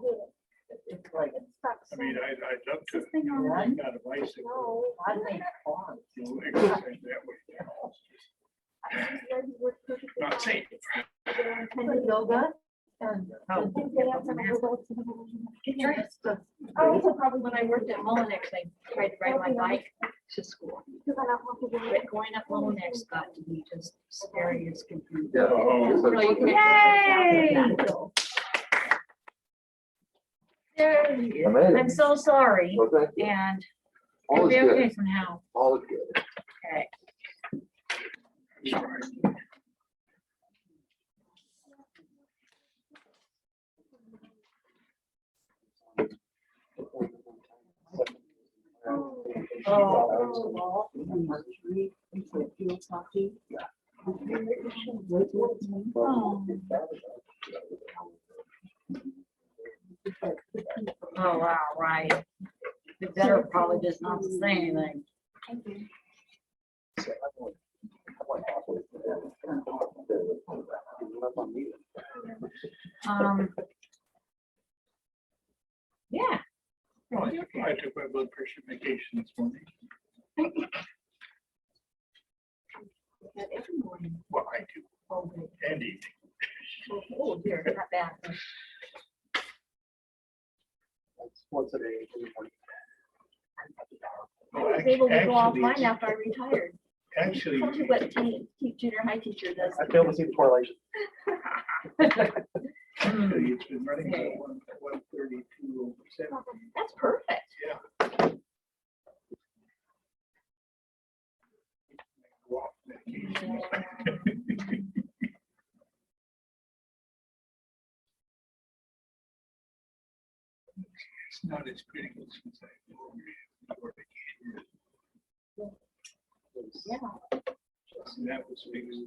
hate it. It's like, It sucks. I mean, I'd love to, This thing you know, on. ride on a bicycle, No, I think fun. you know, exercise that way. Not safe. Yoga and Oh. just the Oh, Probably when I worked at Mullinex, I tried to ride my bike to school. because I don't want to do it. But going up Mullinex got to be just scary as can be. Yeah. Oh. So you can Yay! There he is. Amazing. I'm so sorry, Well, thank you. and All it'll is be okay good. for now. All is good. Okay. Sorry. Oh. Oh, wow, right. The better probably does not say anything. Yeah. Well, I took my blood pressure medication this morning. Every morning. Well, I do, Okay. and evening. Oh, dear, not bad. Once a day. in the morning. I was able to go Actually- offline after I retired. Actually, Told you what junior high teacher does. I fail to see the correlation. actually, it's been running at 132/7. That's perfect. Yeah. Walk medication. It's not as critical since I before the Yeah. and that was because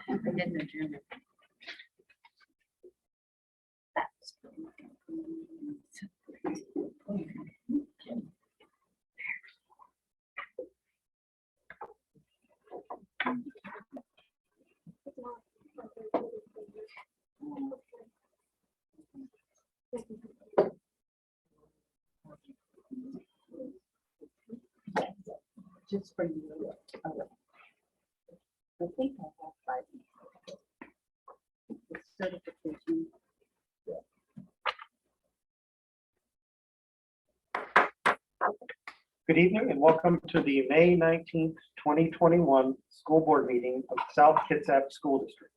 I didn't adjourn it. Just for you. I think I have 5. Certification. Good evening and welcome to the May 19th, 2021 school board meeting of South Kitsap School District.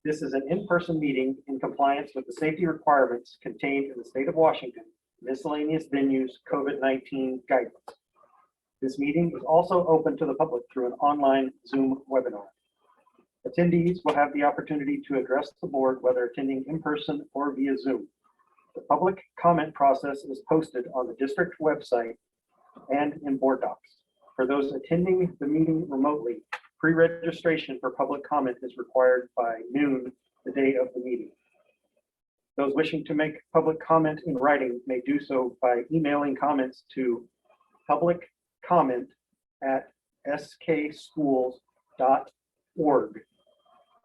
This is an in-person meeting in compliance with the safety requirements contained in the state of Washington miscellaneous venues COVID-19 guidance. This meeting is also open to the public through an online Zoom webinar. Attendees will have the opportunity to address the board whether attending in person or via Zoom. The public comment process is posted on the district website and in board docs. For those attending the meeting remotely, pre-registration for public comment is required by noon the day of the meeting. Those wishing to make public comment in writing may do so by emailing comments to publiccomment@skschools.org.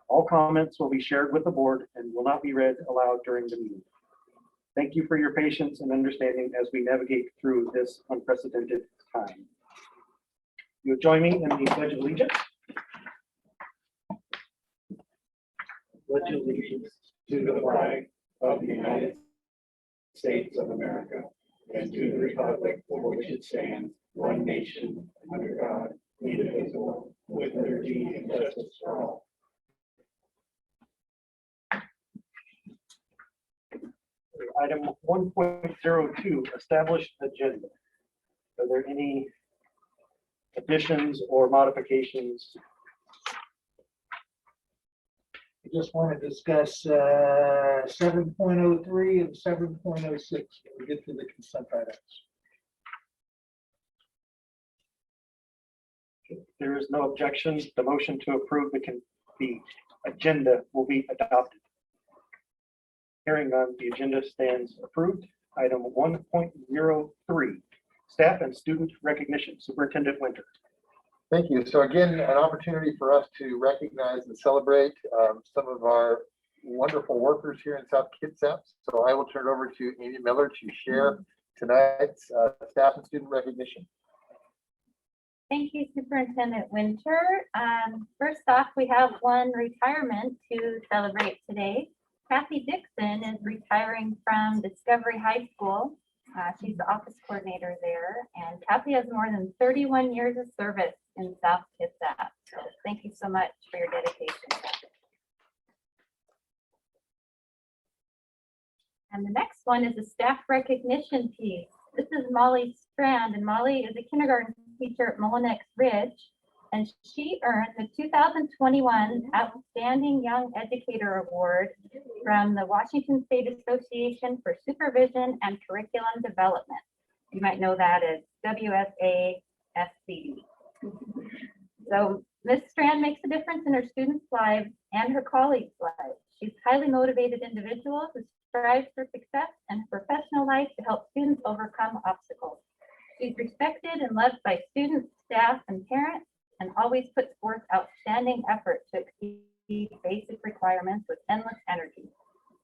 All comments will be shared with the board and will not be read aloud during the meeting. Thank you for your patience and understanding as we navigate through this unprecedented time. You'll join me in the Pledge of Allegiance. Pledge of allegiance to the flag of the United States of America and to the republic for which it stands, one nation, under God, indivisible, with liberty and justice for all. Item 1.02, established agenda. Are there any additions or modifications? I just want to discuss 7.03 and 7.06 when we get to the consent items. There is no objection. The motion to approve the agenda will be adopted. Hearing none, the agenda stands approved. Item 1.03, staff and student recognition. Superintendent Winter. Thank you. So again, an opportunity for us to recognize and celebrate some of our wonderful workers here in South Kitsap. So I will turn it over to Amy Miller to share tonight's staff and student recognition. Thank you, Superintendent Winter. First off, we have one retirement to celebrate today. Kathy Dixon is retiring from Discovery High School. She's the office coordinator there, and Kathy has more than 31 years of service in South Kitsap. So thank you so much for your dedication, Kathy. And the next one is a staff recognition piece. This is Molly Strand, and Molly is a kindergarten teacher at Mullinex Ridge, and she earned the 2021 Outstanding Young Educator Award from the Washington State Association for Supervision and Curriculum Development. You might know that as WSASCD. So Ms. Strand makes a difference in her students' lives and her colleagues' lives. She's a highly motivated individual who strives for success and professional life to help students overcome obstacles. She's respected and loved by students, staff, and parents, and always puts forth outstanding effort to exceed basic requirements with endless energy.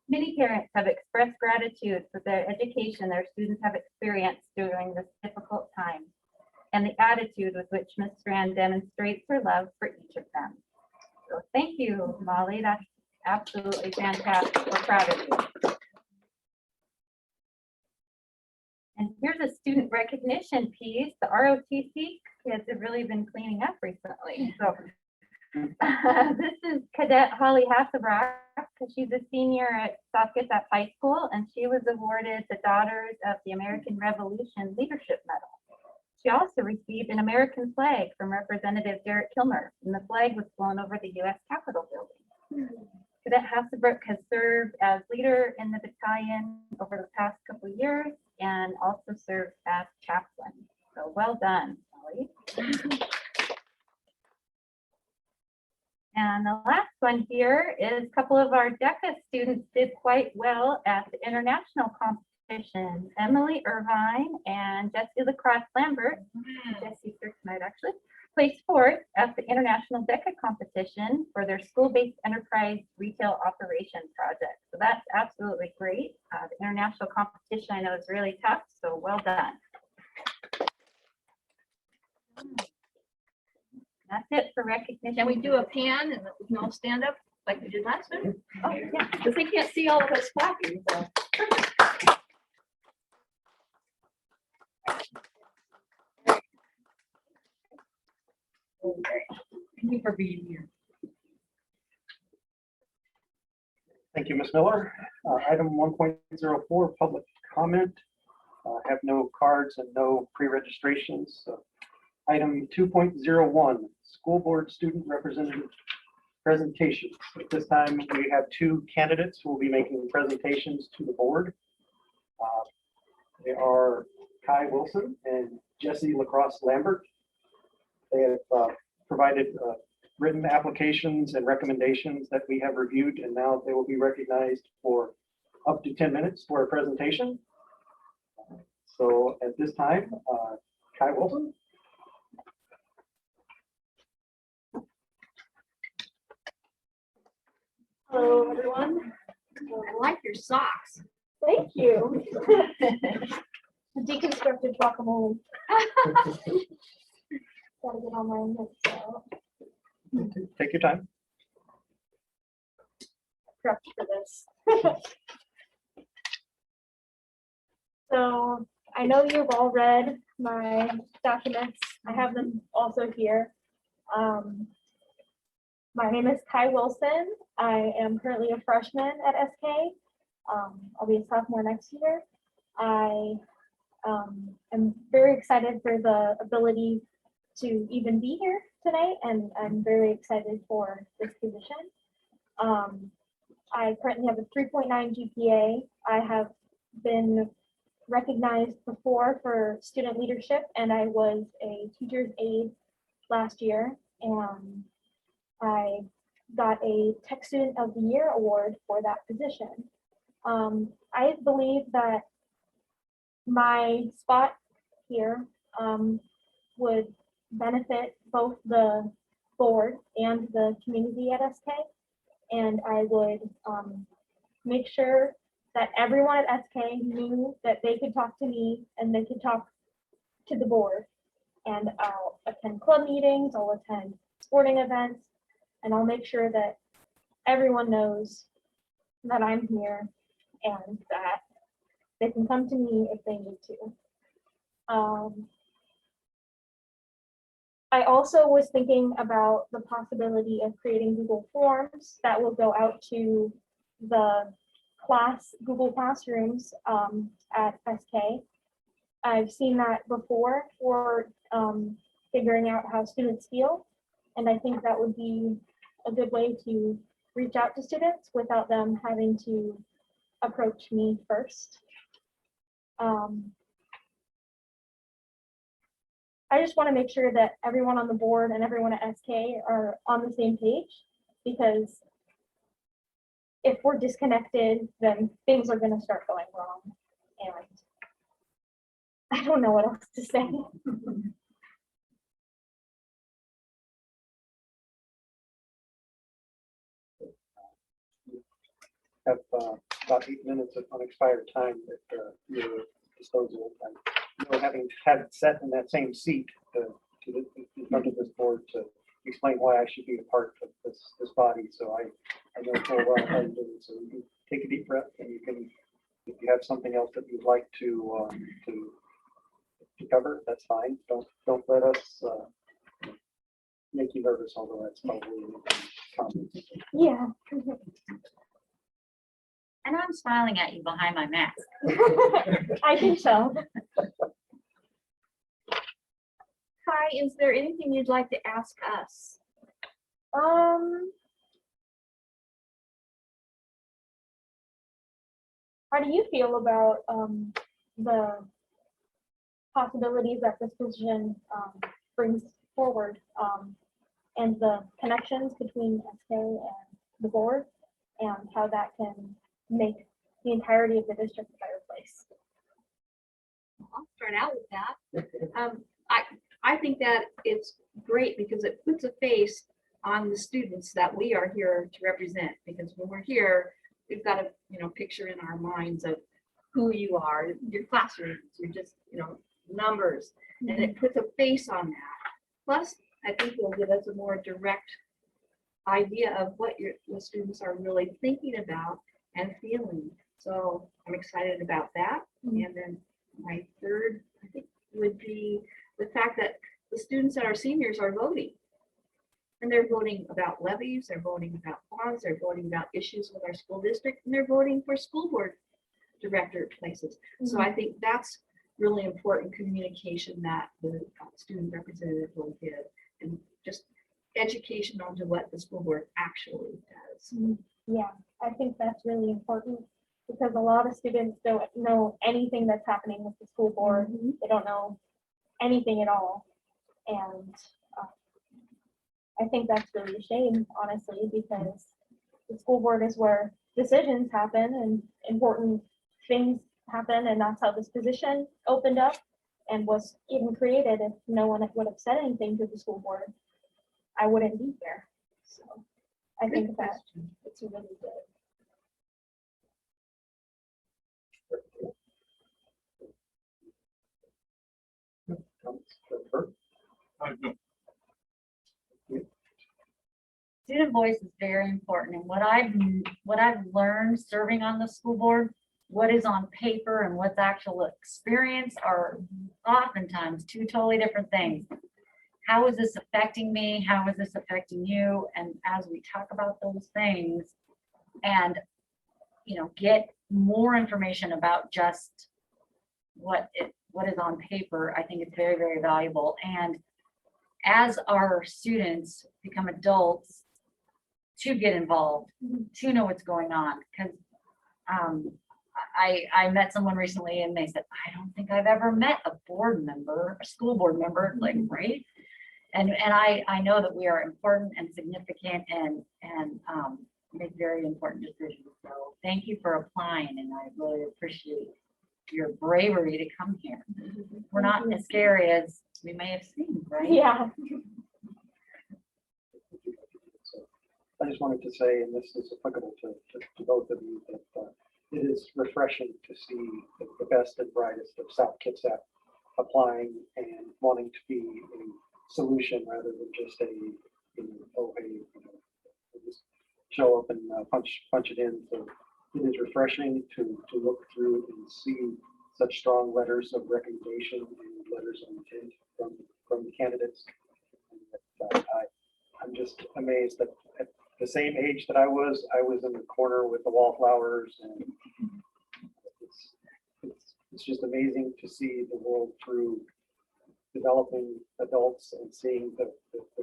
Many parents have expressed gratitude for the education their students have experienced during this difficult time, and the attitude with which Ms. Strand demonstrates her love for each of them. So thank you, Molly. That's absolutely fantastic. We're proud of you. And here's a student recognition piece. The ROTC kids have really been cleaning up recently. So this is Cadet Holly Hasselbrock. She's a senior at South Kitsap High School, and she was awarded the Daughters of the American Revolution Leadership Medal. She also received an American flag from Representative Derek Kilmer, and the flag was flown over the U.S. Capitol building. Cadet Hasselbrook has served as leader in the battalion over the past couple of years and also served as chaplain. So well done, Molly. And the last one here is a couple of our DECA students did quite well at the international competition. Emily Irvine and Jessie Lacrosse Lambert, Jessie here tonight actually, placed fourth at the international DECA competition for their school-based enterprise retail operation project. So that's absolutely great. The international competition I know is really tough, so well done. That's it for recognition. Can we do a pan and we can all stand up like we did last time? Oh, yeah, because they can't see all of us clapping, so. Thank you for being here. Thank you, Ms. Miller. Item 1.04, public comment. Have no cards and no pre-registrations. Item 2.01, school board student representative presentations. At this time, we have two candidates who will be making presentations to the board. They are Kai Wilson and Jessie Lacrosse Lambert. They have provided written applications and recommendations that we have reviewed, and now they will be recognized for up to 10 minutes for a presentation. So at this time, Kai Wilson. Hello, everyone. I like your socks. Thank you. The deconstructed guacamole. Gotta get all my notes out. Take your time. Prepped for this. So I know you've all read my documents. I have them also here. My name is Kai Wilson. I am currently a freshman at SK. I'll be a sophomore next year. I am very excited for the ability to even be here tonight, and I'm very excited for this position. I currently have a 3.9 GPA. I have been recognized before for student leadership, and I was a teacher's aide last year, and I got a Tech Student of the Year award for that position. I believe that my spot here would benefit both the board and the community at SK, and I would make sure that everyone at SK knew that they could talk to me and they could talk to the board. And I'll attend club meetings, I'll attend sporting events, and I'll make sure that everyone knows that I'm here and that they can come to me if they need to. I also was thinking about the possibility of creating Google Forms that will go out to the Google Classrooms at SK. I've seen that before for figuring out how students feel, and I think that would be a good way to reach out to students without them having to approach me first. I just want to make sure that everyone on the board and everyone at SK are on the same page, because if we're disconnected, then things are going to start going wrong. And I don't know what else to say. Have about 8 minutes of unexpired time at your disposal. And, you know, having had sat in that same seat in front of this board to explain why I should be a part of this body, so I know full well how to do it. So you can take a deep breath, and you can, if you have something else that you'd like to cover, that's fine. Don't let us make you nervous, although that's probably common. Yeah. And I'm smiling at you behind my mask. I think so. Hi, is there anything you'd like to ask us? How do you feel about the possibilities that this position brings forward, and the connections between SK and the board, and how that can make the entirety of the district a better place? I'll start out with that. I think that it's great because it puts a face on the students that we are here to represent. Because when we're here, we've got a picture in our minds of who you are, your classrooms, you're just numbers, and it puts a face on that. Plus, I think it'll give us a more direct idea of what the students are really thinking about and feeling. So I'm excited about that. And then my third, I think, would be the fact that the students that are seniors are voting. And they're voting about levies, they're voting about bonds, they're voting about issues with our school district, and they're voting for school board director places. So I think that's really important communication that the student representative will give, and just education onto what the school board actually does. Yeah, I think that's really important, because a lot of students don't know anything that's happening with the school board. They don't know anything at all. And I think that's really a shame, honestly, because the school board is where decisions happen and important things happen, and that's how this position opened up and was even created. If no one would have said anything to the school board, I wouldn't be here. So I think that it's really good. Student voice is very important, and what I've learned serving on the school board, what is on paper and what's actual experience are oftentimes two totally different things. How is this affecting me? How is this affecting you? And as we talk about those things and get more information about just what is on paper, I think it's very, very valuable. And as our students become adults, to get involved, to know what's going on. Because I met someone recently and they said, I don't think I've ever met a board member, a school board member, like, right? I know that we are important and significant and make very important decisions. So thank you for applying, and I really appreciate your bravery to come here. We're not as scary as we may have seemed, right? Yeah. I just wanted to say, and this is applicable to both of you, that it is refreshing to see the best and brightest of South Kitsap applying and wanting to be a solution rather than just just show up and punch it in. So it is refreshing to look through and see such strong letters of recommendation and letters of intent from the candidates. And I'm just amazed that at the same age that I was in the corner with the wallflowers, and it's just amazing to see the world through developing adults and seeing the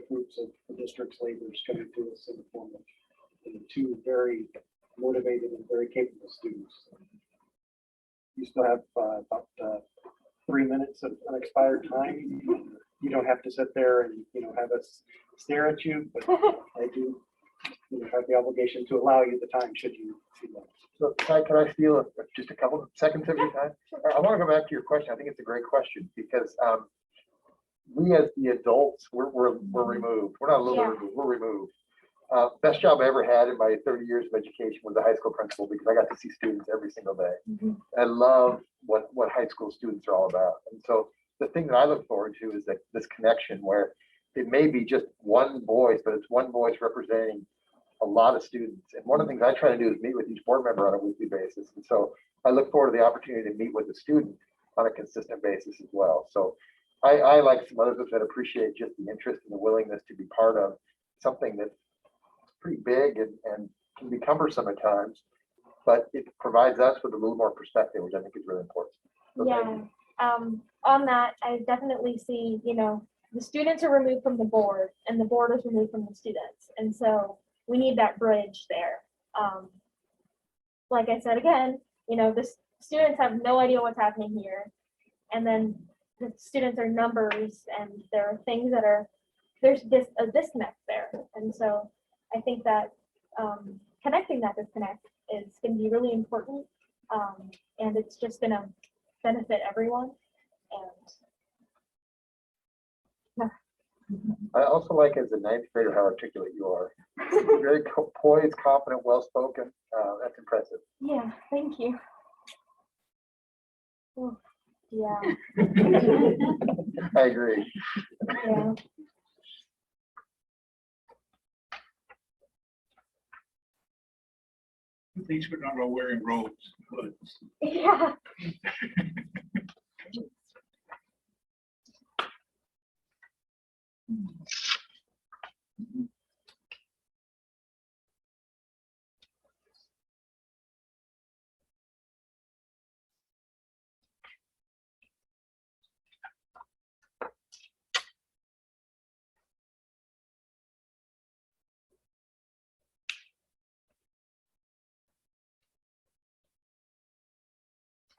fruits of the district's labors coming to us in the form of two very motivated and very capable students. You still have about 3 minutes of unexpired time. You don't have to sit there and have us stare at you, but I do have the obligation to allow you the time should you see that. So can I steal just a couple of seconds of your time? I want to go back to your question. I think it's a great question because we as the adults, we're removed. We're not a little bit removed, we're removed. Best job I ever had in my 30 years of education was a high school principal because I got to see students every single day. I love what high school students are all about. And so the thing that I look forward to is that this connection where it may be just one voice, but it's one voice representing a lot of students. And one of the things I try to do is meet with each board member on a weekly basis. And so I look forward to the opportunity to meet with the student on a consistent basis as well. So I like some others that appreciate just the interest and the willingness to be part of something that's pretty big and can be cumbersome at times, but it provides us with a little more perspective, which I think is really important. So Yeah. On that, I definitely see, the students are removed from the board and the board is removed from the students. And so we need that bridge there. Like I said, again, the students have no idea what's happening here. And then the students are numbers and there are things that there's a disconnect there. And so I think that connecting that disconnect is going to be really important. And it's just going to benefit everyone. And I also like as a ninth grader how articulate you are. Very poised, confident, well-spoken. That's impressive. yeah, thank you. Oh, yeah, I agree. yeah. At least we're not all wearing robes. But Yeah.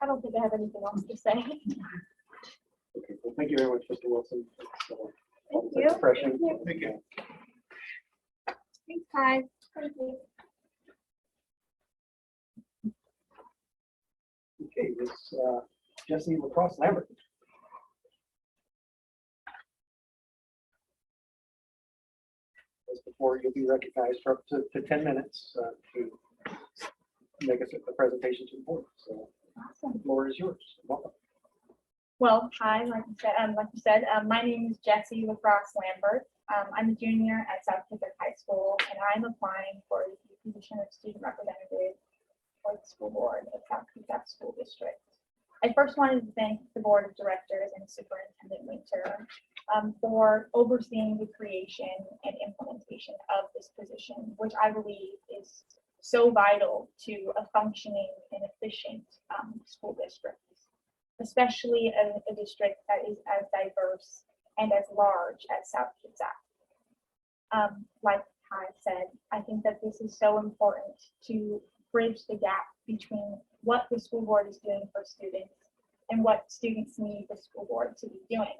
I don't think I have anything else to say. Okay, well, thank you very much, Mr. Wilson. It's, Thank it's you. refreshing. Thank you. thank you. Thanks, Ty. Thank you. Okay, this Jesse Lacrosse Lambert. As before, you'll be recognized for up to 10 minutes to make us a presentation to the board. So the floor is yours. Welcome. Well, hi, like you said, my name is Jessie Lacrosse Lambert. I'm a junior at South Kitsap High School, and I'm applying for the position of student representative for the school board of South Kitsap School District. I first wanted to thank the board of directors and Superintendent Winter for overseeing the creation and implementation of this position, which I believe is so vital to a functioning and efficient school district, especially a district that is as diverse and as large as South Kitsap. Like Ty said, I think that this is so important to bridge the gap between what the school board is doing for students and what students need the school board to be doing.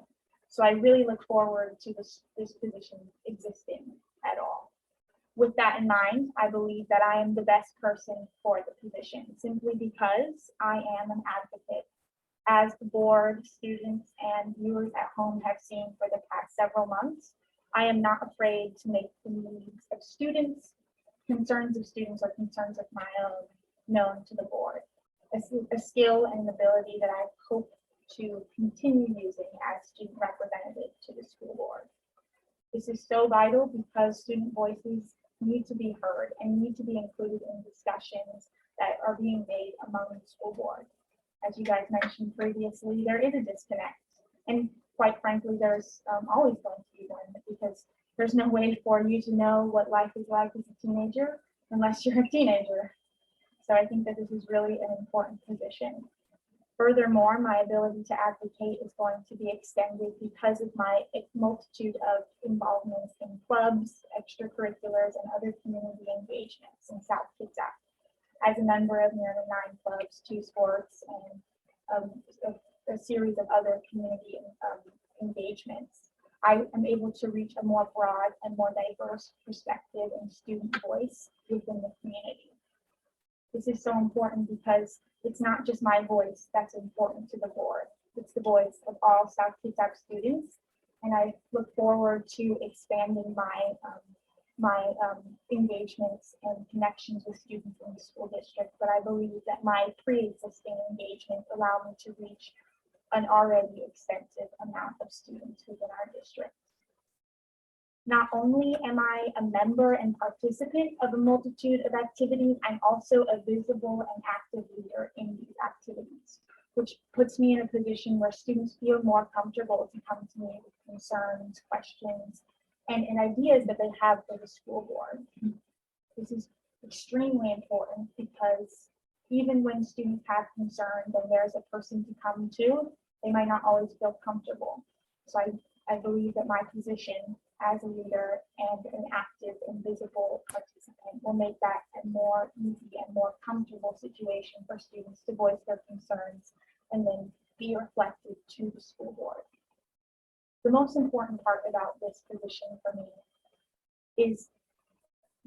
So I really look forward to this position existing at all. With that in mind, I believe that I am the best person for the position simply because I am an advocate. As the board, students, and viewers at home have seen for the past several months, I am not afraid to make the needs of students, concerns of students, or concerns of my own known to the board. A skill and an ability that I hope to continue using as student representative to the school board. This is so vital because student voices need to be heard and need to be included in discussions that are being made among the school board. As you guys mentioned previously, there is a disconnect. And quite frankly, there's always going to be one because there's no way for you to know what life is like as a teenager unless you're a teenager. So I think that this is really an important position. Furthermore, my ability to advocate is going to be extended because of my multitude of involvements in clubs, extracurriculars, and other community engagements in South Kitsap. As a member of nearly 9 clubs, 2 sports, and a series of other community engagements, I am able to reach a more broad and more diverse perspective and student voice within the community. This is so important because it's not just my voice that's important to the board. It's the voice of all South Kitsap students, and I look forward to expanding my engagements and connections with students in the school district. But I believe that my pre-existing engagements allow me to reach an already extensive amount of students within our district. Not only am I a member and participant of a multitude of activities, I'm also a visible and active leader in these activities, which puts me in a position where students feel more comfortable to come to me with concerns, questions, and ideas that they have for the school board. This is extremely important because even when students have concerns and there's a person to come to, they might not always feel comfortable. So I believe that my position as a leader and an active and visible participant will make that a more easy and more comfortable situation for students to voice their concerns and then be reflected to the school board. The most important part about this position for me is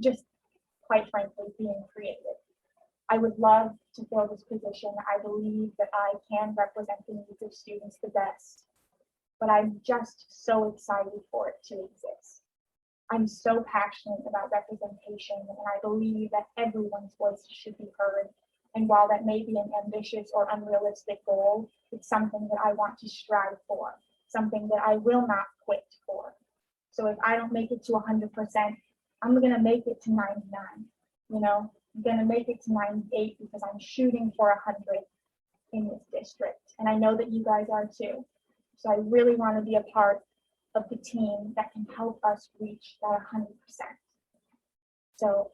just, quite frankly, being creative. I would love to fill this position. I believe that I can represent the needs of students the best, but I'm just so excited for it to exist. I'm so passionate about representation, and I believe that everyone's voice should be heard. And while that may be an ambitious or unrealistic goal, it's something that I want to strive for, something that I will not quit for. So if I don't make it to 100%, I'm gonna make it to 99, you know? I'm gonna make it to 98 because I'm shooting for 100 in this district. And I know that you guys are too. So I really want to be a part of the team that can help us reach that 100%. So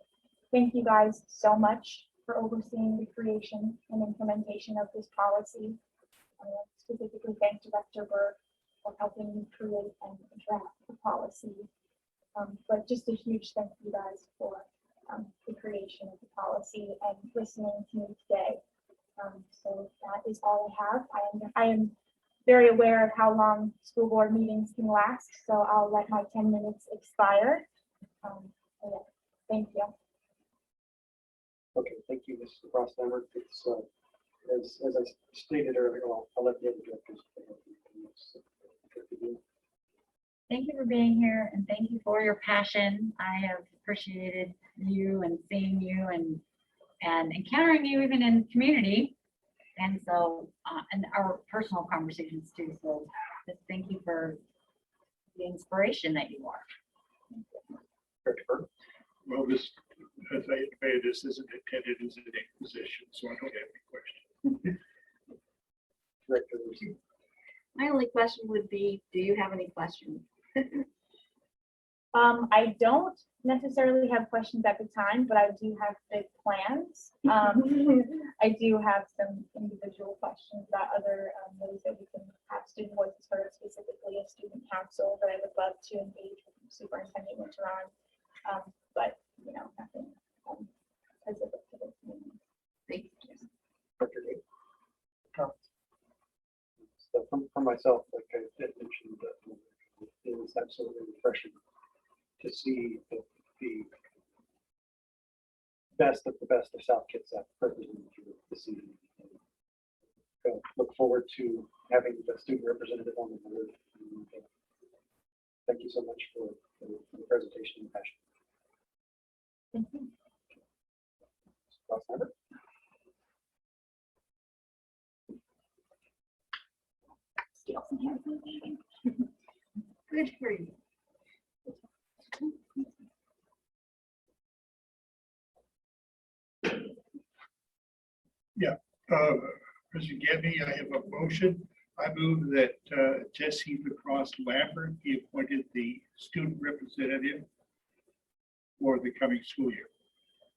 thank you guys so much for overseeing the creation and implementation of this policy. I want to specifically thank Director Berg for helping me create and draft the policy. But just a huge thank you guys for the creation of the policy and listening to me today. So that is all I have. I am very aware of how long school board meetings can last, so I'll let my 10 minutes expire. Yeah, thank you. Okay, thank you, Mrs. Frostheimer. It's, as I stated earlier, I'll let the other directors. Thank you for being here and thank you for your passion. I have appreciated you and seeing you and encountering you even in community. And so, and our personal conversations too. So just thank you for the inspiration that you are. Director Berg. Well, this, as I indicated, this isn't intended as an inquisition, so I don't have any questions. Director Lucy. My only question would be, do you have any questions? I don't necessarily have questions at the time, but I do have big plans. I do have some individual questions about other ways that we can have student voices heard, specifically a student council that I would love to engage with Superintendent Winteron. But you know, nothing specific to this meeting. Thank you. Director Gates. So for myself, like I did mention, that it was absolutely refreshing to see the best of the best of South Kitsap represented here this evening. Look forward to having the student representative on the board. And, thank you so much for the presentation and passion. Thank you. Ross Lambert? Good for you. President Gabby, I have a motion. I move that Jesse Lacrosse Lambert be appointed the student representative for the coming school year.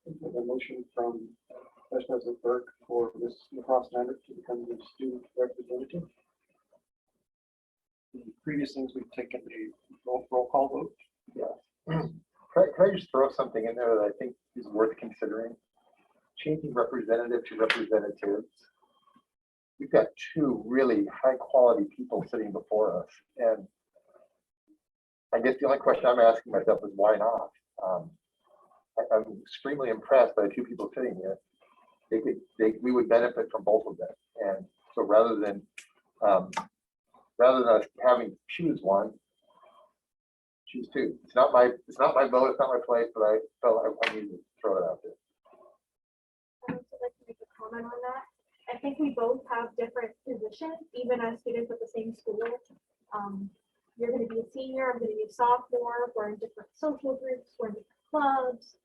A motion from Vice President Burke for Ms. Lacrosse Lambert to become the student representative. The previous things we've taken a roll call vote. Yeah. Can I just throw something in there that I think is worth considering? Changing representative to representatives. We've got two really high quality people sitting before us. And I guess the only question I'm asking myself is why not? I'm extremely impressed by the two people sitting here. We would benefit from both of them. And so rather than us having to choose one, choose two. It's not my vote, it's not my place, but I felt I needed to throw it out there. I would like to make a comment on that. I think we both have different positions, even as students at the same school. You're going to be a senior, I'm going to be a sophomore. We're in different social groups, we're in different clubs.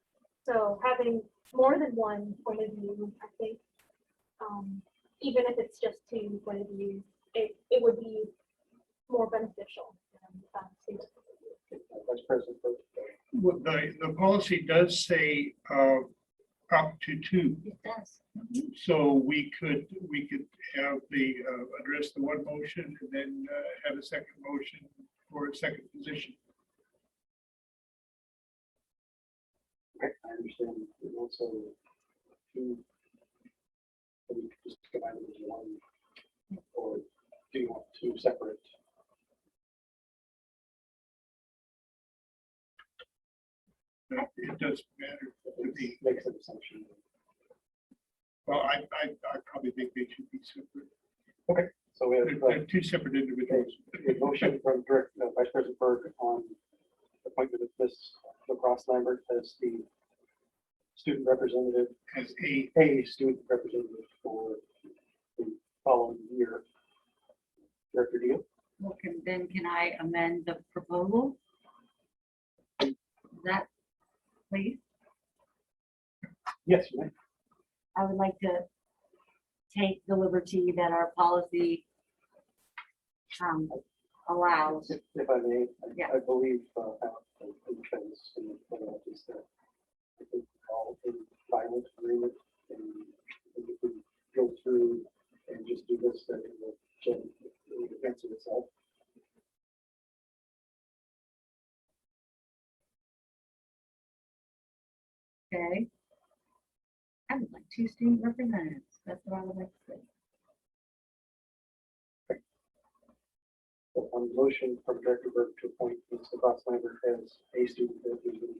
So having more than one point of view, I think, even if it's just two point of views, it would be more beneficial. Vice President Burke. Well, the policy does say up to two. It does. So we could have the address the one motion and then have a second motion for a second position. Okay, I understand. And also, two, we could just combine them as one, or do you want two separate? It doesn't matter to me. Makes an assumption. Well, I probably think they should be separate. Okay, so we have They're two separate individuals. a motion from Vice President Burke on appointment of Ms. Lacrosse Lambert as the student representative, As a student representative for the following year. Director Deal? Well, then can I amend the proposal? Is that, please? Yes, you may. I would like to take the liberty that our policy allows. If I may, Yeah. I believe because is that I think we're all in violent agreement, and if we go through and just do this, then it will answer itself. Okay. I would like two student representatives. That's what I would like to say. So on the motion from Director Burke to appoint Ms. Lacrosse Lambert as a student representative.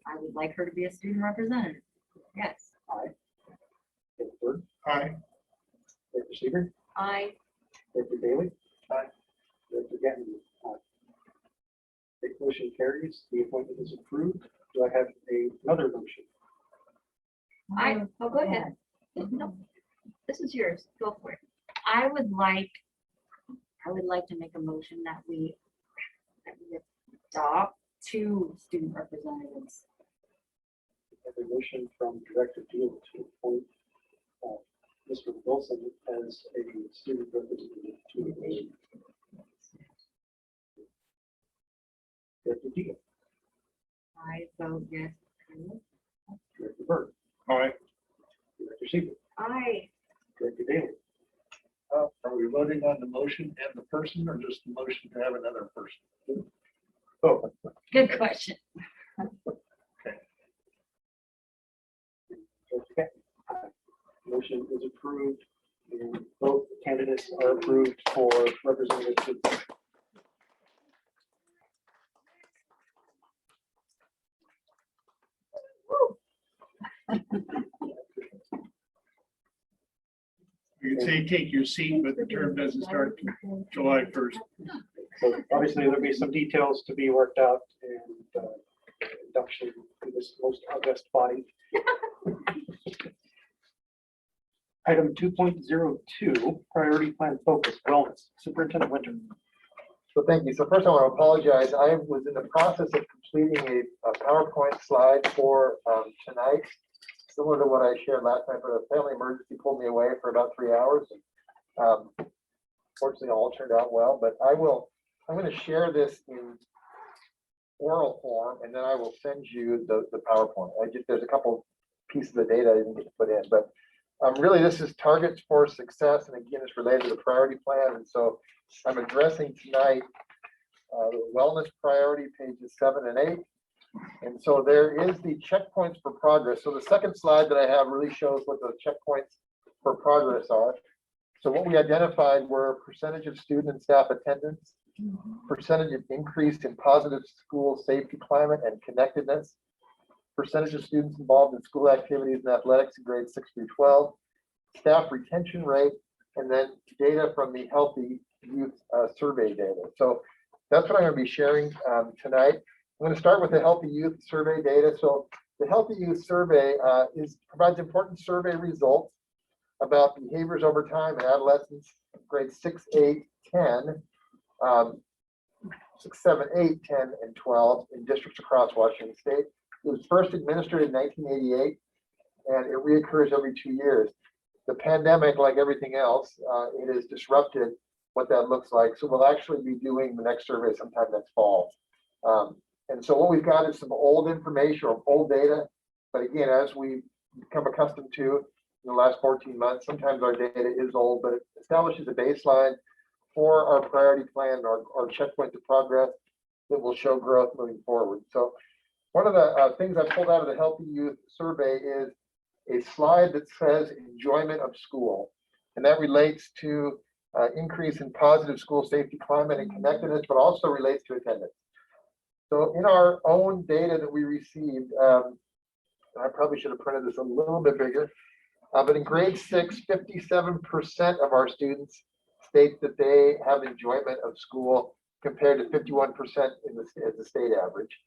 I would like her to be a student representative. Yes. Aye. Director Burke, aye. Director Seaver, I, Director Bailey. Aye. Director Gatten. Aye. The motion carries. The appointment is approved. Do I have another motion? oh, go ahead. No, this is yours. Go for it. I would like to make a motion that we adopt two student representatives. I have a motion from Director Deal to appoint Mr. Wilson as a student representative to the Director Deal, I vote yes. Director Burke, Aye. Director Seaver, I, Director Daly. Are we voting on the motion and the person, or just the motion to have another person? Oh, Good question. Director Gatten. Aye. motion is approved. And both candidates are approved for representative. You can say take your seat, but the term doesn't start till July 1st. So obviously there'll be some details to be worked out and induction to this most august body. Item 2.02, priority plan focus, wellness, Superintendent Winter. So thank you. So first I want to apologize. I was in the process of completing a PowerPoint slide for tonight, similar to what I shared last night, but a family emergency pulled me away for about 3 hours. Fortunately, all turned out well, but I'm going to share this in oral form, and then I will send you the PowerPoint. There's a couple pieces of data I didn't get to put in, but really this is targets for success, and again, it's related to the priority plan. And so I'm addressing tonight the wellness priority, pages 7 and 8. And so there is the checkpoints for progress. So the second slide that I have really shows what the checkpoints for progress are. So what we identified were percentage of student and staff attendance, percentage of increase in positive school safety climate and connectedness, percentage of students involved in school activities and athletics in grades 6 through 12, staff retention rate, and then data from the Healthy Youth Survey data. So that's what I'm going to be sharing tonight. I'm going to start with the Healthy Youth Survey data. So the Healthy Youth Survey provides important survey results about behaviors over time in adolescents, grades 6, 8, 10, 6, 7, 8, 10, and 12 in districts across Washington State. It was first administered in 1988, and it reoccurs every 2 years. The pandemic, like everything else, it has disrupted what that looks like. So we'll actually be doing the next survey sometime next fall. And so what we've got is some old information or old data. But again, as we become accustomed to in the last 14 months, sometimes our data is old, but it establishes a baseline for our priority plan, our checkpoint to progress that will show growth moving forward. So one of the things I pulled out of the Healthy Youth Survey is a slide that says enjoyment of school. And that relates to increase in positive school safety climate and connectedness, but also relates to attendance. So in our own data that we received, I probably should have printed this a little bit bigger, but in grade 6, 57% of our students state that they have enjoyment of school compared to 51% as the state average.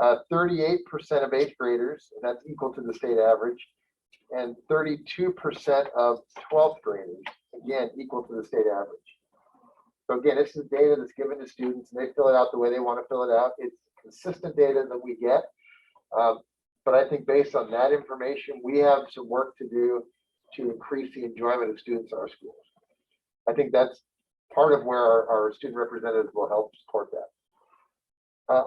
38% of 8th graders, and that's equal to the state average, and 32% of 12th graders, again, equal to the state average. So again, this is data that's given to students, and they fill it out the way they want to fill it out. It's consistent data that we get. But I think based on that information, we have some work to do to increase the enjoyment of students in our schools. I think that's part of where our student representatives will help support that.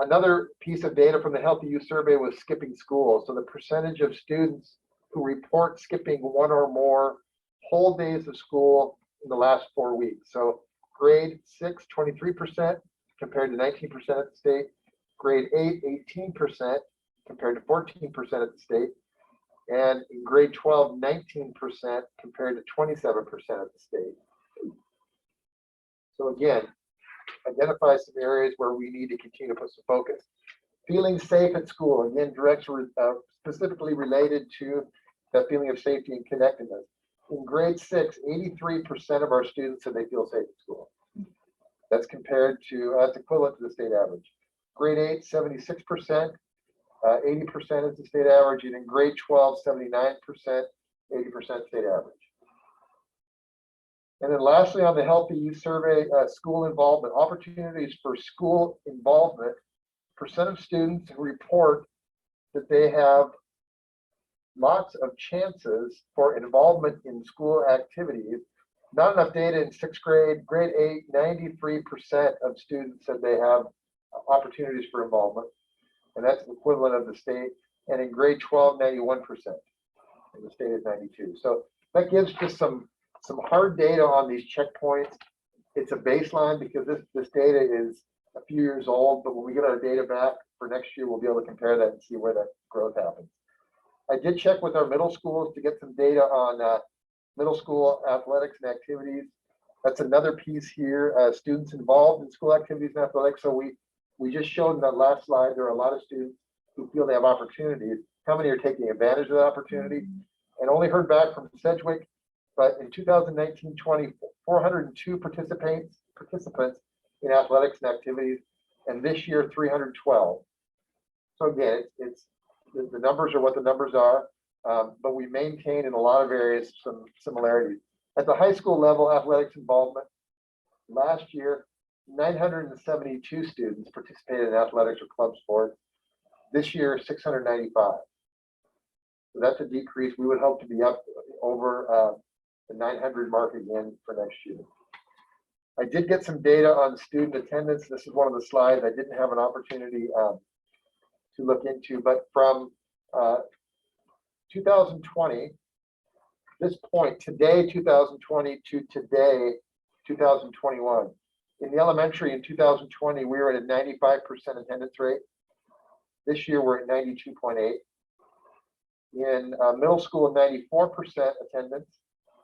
Another piece of data from the Healthy Youth Survey was skipping school. So the percentage of students who report skipping one or more whole days of school in the last 4 weeks. So grade 6, 23% compared to 19% at the state. Grade 8, 18% compared to 14% at the state. And in grade 12, 19% compared to 27% at the state. So again, identify some areas where we need to continue to put some focus. Feeling safe at school, again, directs specifically related to that feeling of safety and connectedness. In grade 6, 83% of our students said they feel safe at school. That's equivalent to the state average. Grade 8, 76%, 80% is the state average, and in grade 12, 79%, 80% state average. And then lastly, on the Healthy Youth Survey, school involvement, opportunities for school involvement, percent of students who report that they have lots of chances for involvement in school activities. Not enough data in 6th grade, grade 8, 93% of students said they have opportunities for involvement, and that's the equivalent of the state. And in grade 12, 91%, and the state is 92. So that gives just some hard data on these checkpoints. It's a baseline because this data is a few years old, but when we get our data back for next year, we'll be able to compare that and see where that growth happens. I did check with our middle schools to get some data on middle school athletics and activities. That's another piece here, students involved in school activities and athletics. So we just showed in that last slide, there are a lot of students who feel they have opportunities. How many are taking advantage of that opportunity? And only heard back from Sedgwick, but in 2019-20, 402 participants in athletics and activities, and this year 312. So again, it's the numbers are what the numbers are, but we maintain in a lot of areas some similarities. At the high school level, athletics involvement, last year, 972 students participated in athletics or club sports. This year, 695. So that's a decrease. We would hope to be up over the 900 mark again for next year. I did get some data on student attendance. This is one of the slides I didn't have an opportunity to look into, but from 2020, this point, today, 2020 to today, 2021. In the elementary in 2020, we were at a 95% attendance rate. This year, we're at 92.8. In middle school, 94% attendance.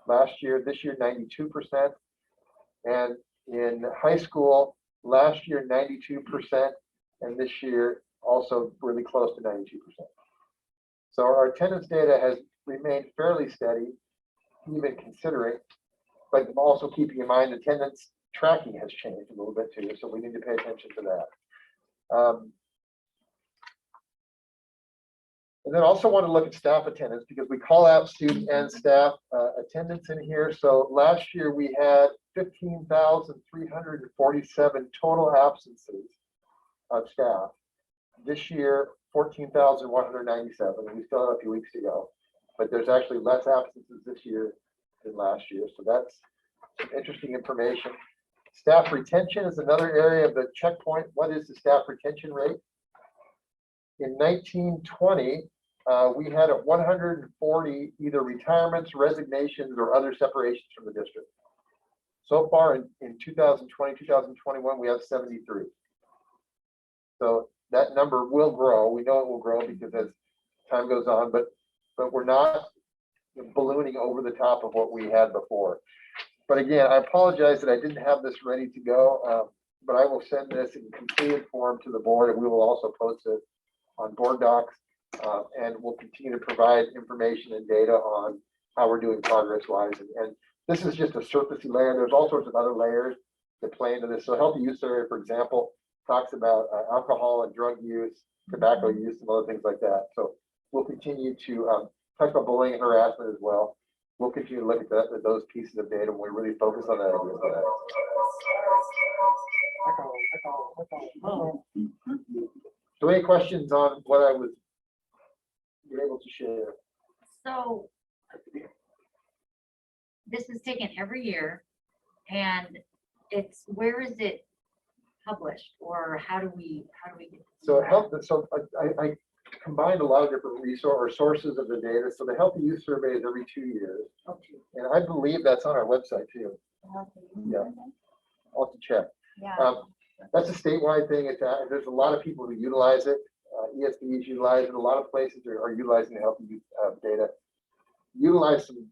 Last year, this year, 92%. And in high school, last year, 92%. And this year, also really close to 92%. So our attendance data has remained fairly steady, even considering, but also keeping in mind attendance tracking has changed a little bit too, so we need to pay attention to that. And then also want to look at staff attendance because we call out student and staff attendance in here. So last year we had 15,347 total absences of staff. This year, 14,197, and we still have a few weeks to go. But there's actually less absences this year than last year. So that's some interesting information. Staff retention is another area of the checkpoint. What is the staff retention rate? In 1920, we had 140 either retirements, resignations, or other separations from the district. So far in 2020, 2021, we have 73. So that number will grow. We know it will grow because as time goes on, but we're not ballooning over the top of what we had before. But again, I apologize that I didn't have this ready to go, but I will send this in completed form to the board, and we will also post it on board docs, and we'll continue to provide information and data on how we're doing progress-wise. And this is just a surfacey layer. There's all sorts of other layers that play into this. So Healthy Youth Survey, for example, talks about alcohol and drug use, tobacco use, and other things like that. So we'll continue to talk about bullying and harassment as well. We'll continue to look at those pieces of data when we really focus on that. So any questions on what I was able to share? So this is taken every year, and it's, where is it published, or how do we get? So I combined a lot of different sources of the data. So the Healthy Youth Survey is every 2 years. Okay. And I believe that's on our website too. Yeah, I'll have to check. Yeah. That's a statewide thing. There's a lot of people who utilize it. ESBs utilize it. A lot of places are utilizing the Healthy Youth data. Utilize some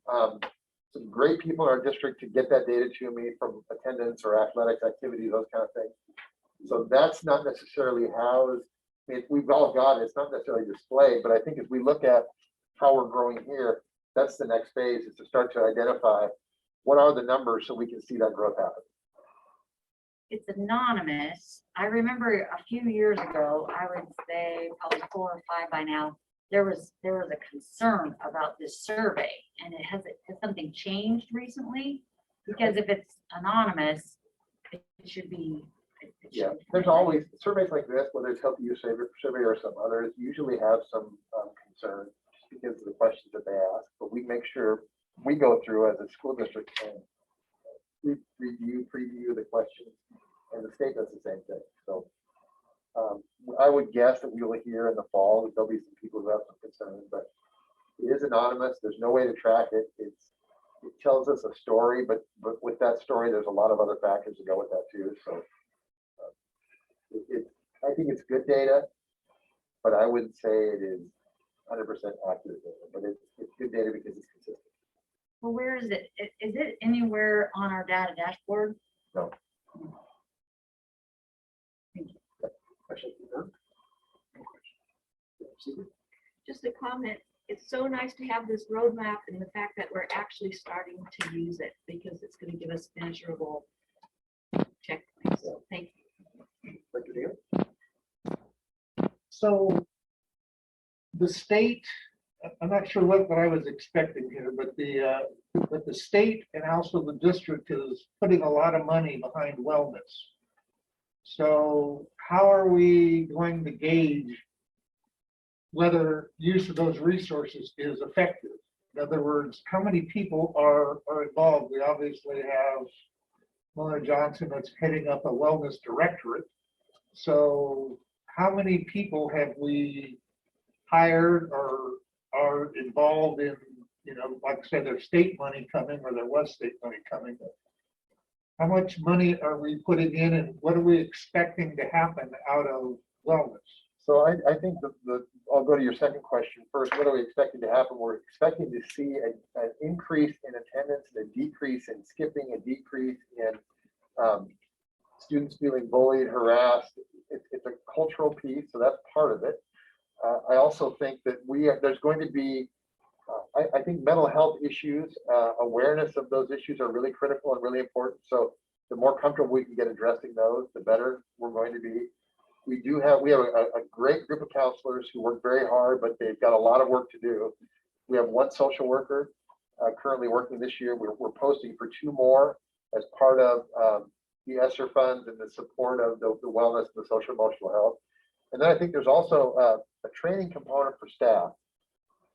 great people in our district to get that data to me from attendance or athletics activities, those kind of things. So that's not necessarily housed. I mean, we've all got it. It's not necessarily displayed, but I think as we look at how we're growing here, that's the next phase, is to start to identify what are the numbers so we can see that growth happen. It's anonymous. I remember a few years ago, I would say probably 4 or 5 by now, there was a concern about this survey, and has something changed recently? Because if it's anonymous, it should be. Yeah, there's always surveys like this, whether it's Healthy Youth Survey or some others, usually have some concern just because of the questions that they ask. But we make sure we go through as a school district and preview the questions, and the state does the same thing. So I would guess that we will hear in the fall that there'll be some people who have some concerns, but it is anonymous. There's no way to track it. It tells us a story, but with that story, there's a lot of other factors that go with that too. So I think it's good data, but I wouldn't say it is 100% accurate data, but it's good data because it's consistent. Well, where is it? Is it anywhere on our data dashboard? No. Question for her? Just a comment, it's so nice to have this roadmap and the fact that we're actually starting to use it because it's going to give us measurable checkpoints. So thank you. Dr. Dale? So the state, I'm not sure what I was expecting here, but the state and also the district is putting a lot of money behind wellness. So how are we going to gauge whether use of those resources is effective? In other words, how many people are involved? We obviously have Mona Johnson that's heading up a wellness directorate. So how many people have we hired or are involved in, like I said, there's state money coming, or there was state money coming. How much money are we putting in and what are we expecting to happen out of wellness? So I think I'll go to your second question first. What are we expecting to happen? We're expecting to see an increase in attendance, a decrease in skipping, a decrease in students feeling bullied, harassed. It's a cultural piece, so that's part of it. I also think that there's going to be, I think mental health issues, awareness of those issues are really critical and really important. So the more comfortable we can get addressing those, the better we're going to be. We have a great group of counselors who work very hard, but they've got a lot of work to do. We have one social worker currently working this year. We're posting for 2 more as part of the ESSER funds and the support of the wellness and the social emotional health. And then I think there's also a training component for staff,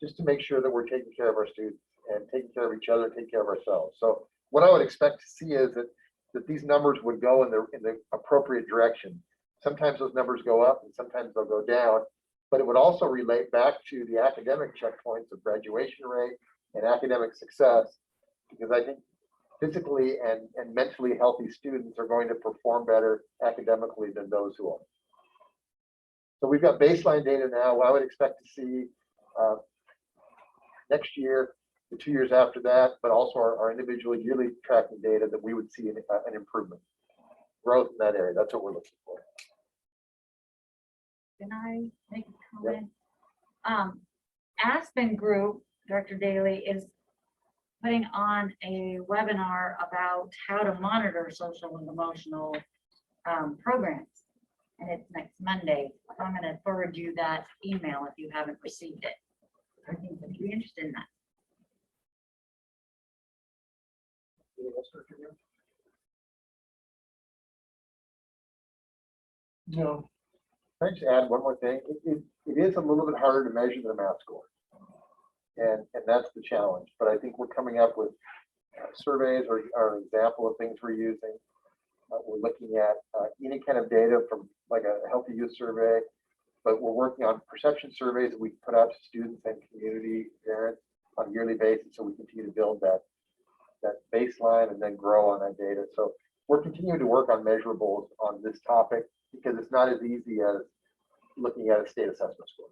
just to make sure that we're taking care of our students and taking care of each other, taking care of ourselves. So what I would expect to see is that these numbers would go in the appropriate direction. Sometimes those numbers go up and sometimes they'll go down, but it would also relate back to the academic checkpoints of graduation rate and academic success, because I think physically and mentally healthy students are going to perform better academically than those who aren't. So we've got baseline data now. I would expect to see next year, the 2 years after that, but also our individual yearly tracking data that we would see an improvement, growth in that area. That's what we're looking for. Can I make a comment? Aspen Group, Director Daly, is putting on a webinar about how to monitor social and emotional programs. And it's next Monday. I'm going to forward you that email if you haven't received it. I think you'd be interested in that. No. Can I just add one more thing? It is a little bit harder to measure than a math score. And that's the challenge. But I think we're coming up with surveys or an example of things we're using. We're looking at any kind of data from like a healthy youth survey, but we're working on perception surveys that we can put out to students and community parents on a yearly basis, so we continue to build that baseline and then grow on that data. So we're continuing to work on measurables on this topic because it's not as easy as looking at a state assessment score.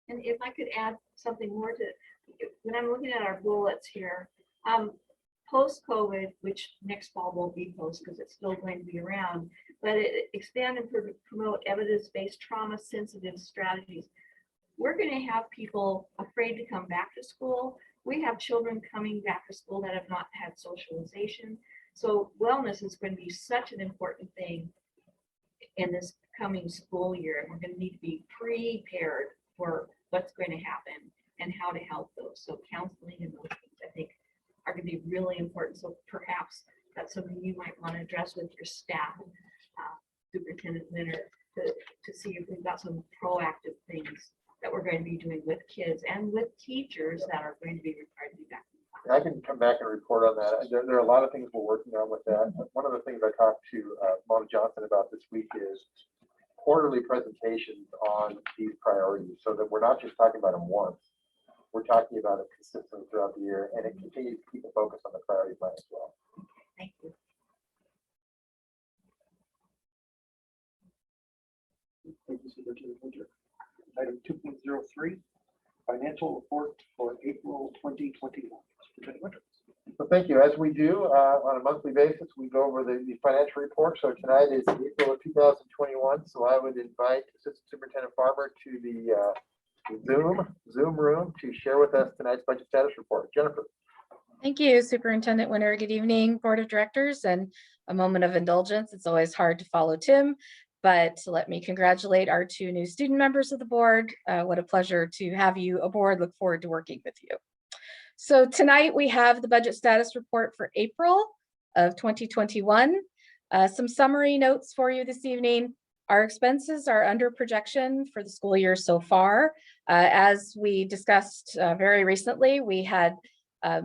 And if I could add something more to, when I'm looking at our bullets here, post-COVID, which next fall won't be post because it's still going to be around, but it expand and promote evidence-based trauma-sensitive strategies. We're going to have people afraid to come back to school. We have children coming back to school that have not had socialization. So wellness is going to be such an important thing in this coming school year, and we're going to need to be prepared for what's going to happen and how to help those. So counseling and those things, I think, are going to be really important. So perhaps that's something you might want to address with your staff, Superintendent Leonard, to see if we've got some proactive things that we're going to be doing with kids and with teachers that are going to be required to be back. I can come back and report on that. There are a lot of things we're working on with that. One of the things I talked to Mona Johnson about this week is quarterly presentations on these priorities, so that we're not just talking about them once. We're talking about it consistently throughout the year, and it continues to keep a focus on the priority plan as well. Thank you. Thank you, Superintendent Winter. Item 2. 2023. Financial report for April 2021. Superintendent Winters. So thank you. As we do on a monthly basis, we go over the financial report. So tonight is April of 2021. So I would invite Assistant Superintendent Farmer to the Zoom room to share with us tonight's budget status report. Jennifer. Thank you, Superintendent Winter. Good evening, Board of Directors, and a moment of indulgence. It's always hard to follow Tim, but let me congratulate our 2 new student members of the board. What a pleasure to have you aboard. Look forward to working with you. So tonight we have the budget status report for April of 2021. Some summary notes for you this evening. Our expenses are under projection for the school year so far. As we discussed very recently, we had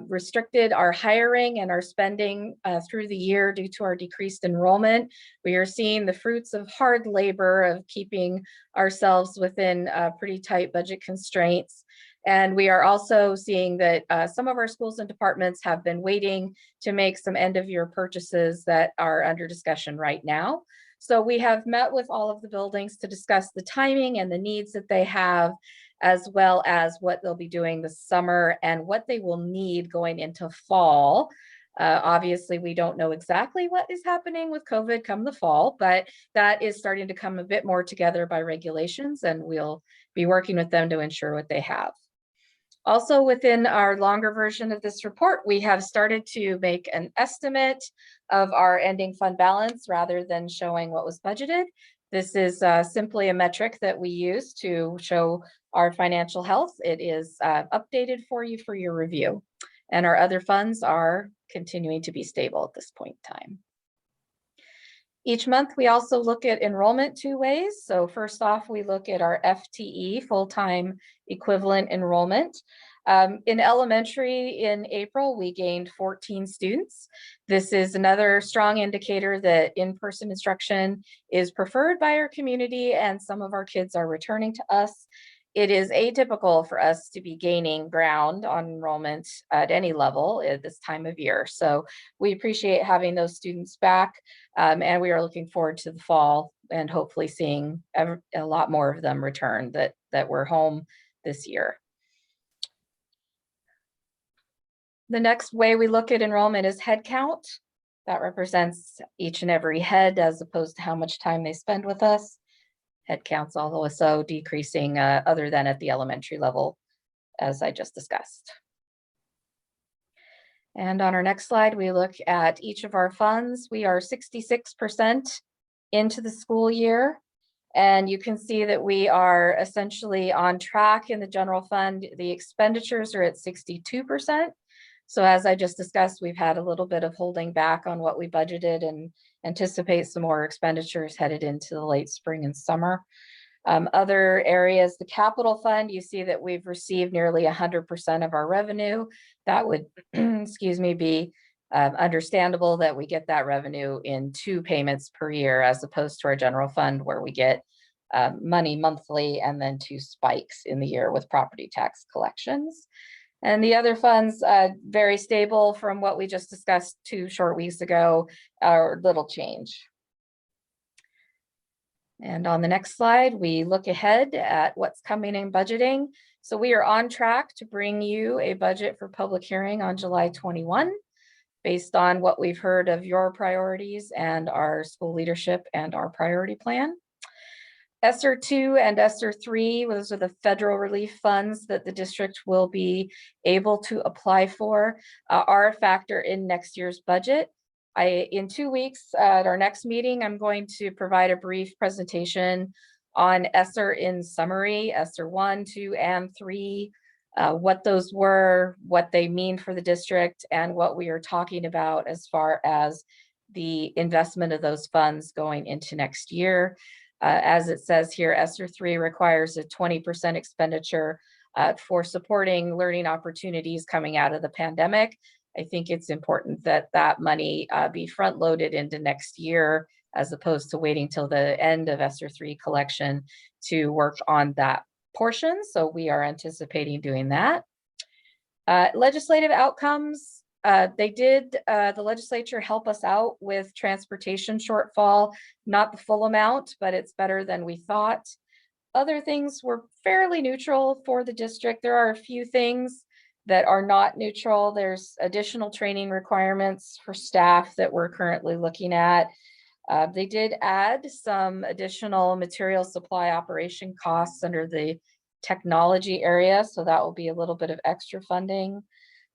restricted our hiring and our spending through the year due to our decreased enrollment. We are seeing the fruits of hard labor of keeping ourselves within pretty tight budget constraints. And we are also seeing that some of our schools and departments have been waiting to make some end of year purchases that are under discussion right now. So we have met with all of the buildings to discuss the timing and the needs that they have, as well as what they'll be doing this summer and what they will need going into fall. Obviously, we don't know exactly what is happening with COVID come the fall, but that is starting to come a bit more together by regulations, and we'll be working with them to ensure what they have. Also, within our longer version of this report, we have started to make an estimate of our ending fund balance rather than showing what was budgeted. This is simply a metric that we use to show our financial health. It is updated for you for your review. And our other funds are continuing to be stable at this point in time. Each month, we also look at enrollment 2 ways. So first off, we look at our FTE, full-time equivalent enrollment. In elementary in April, we gained 14 students. This is another strong indicator that in-person instruction is preferred by our community, and some of our kids are returning to us. It is atypical for us to be gaining ground on enrollment at any level at this time of year. So we appreciate having those students back, and we are looking forward to the fall and hopefully seeing a lot more of them return that were home this year. The next way we look at enrollment is head count. That represents each and every head as opposed to how much time they spend with us. Head counts also decreasing other than at the elementary level, as I just discussed. And on our next slide, we look at each of our funds. We are 66% into the school year. And you can see that we are essentially on track in the general fund. The expenditures are at 62%. So as I just discussed, we've had a little bit of holding back on what we budgeted and anticipate some more expenditures headed into the late spring and summer. Other areas, the capital fund, you see that we've received nearly 100% of our revenue. That would, excuse me, be understandable that we get that revenue in 2 payments per year, as opposed to our general fund where we get money monthly and then 2 spikes in the year with property tax collections. And the other funds, very stable from what we just discussed 2 short weeks ago, are little change. And on the next slide, we look ahead at what's coming in budgeting. So we are on track to bring you a budget for public hearing on July 21, based on what we've heard of your priorities and our school leadership and our priority plan. ESSER 2 and ESSER 3, those are the federal relief funds that the district will be able to apply for, are a factor in next year's budget. In 2 weeks at our next meeting, I'm going to provide a brief presentation on ESSER in summary, ESSER 1, 2, and 3, what those were, what they mean for the district, and what we are talking about as far as the investment of those funds going into next year. As it says here, ESSER 3 requires a 20% expenditure for supporting learning opportunities coming out of the pandemic. I think it's important that that money be front loaded into next year, as opposed to waiting till the end of ESSER 3 collection to work on that portion. So we are anticipating doing that. Legislative outcomes. The legislature help us out with transportation shortfall, not the full amount, but it's better than we thought. other things were fairly neutral for the district. There are a few things that are not neutral. There's additional training requirements for staff that we're currently looking at. They did add some additional material supply operation costs under the technology area, so that will be a little bit of extra funding.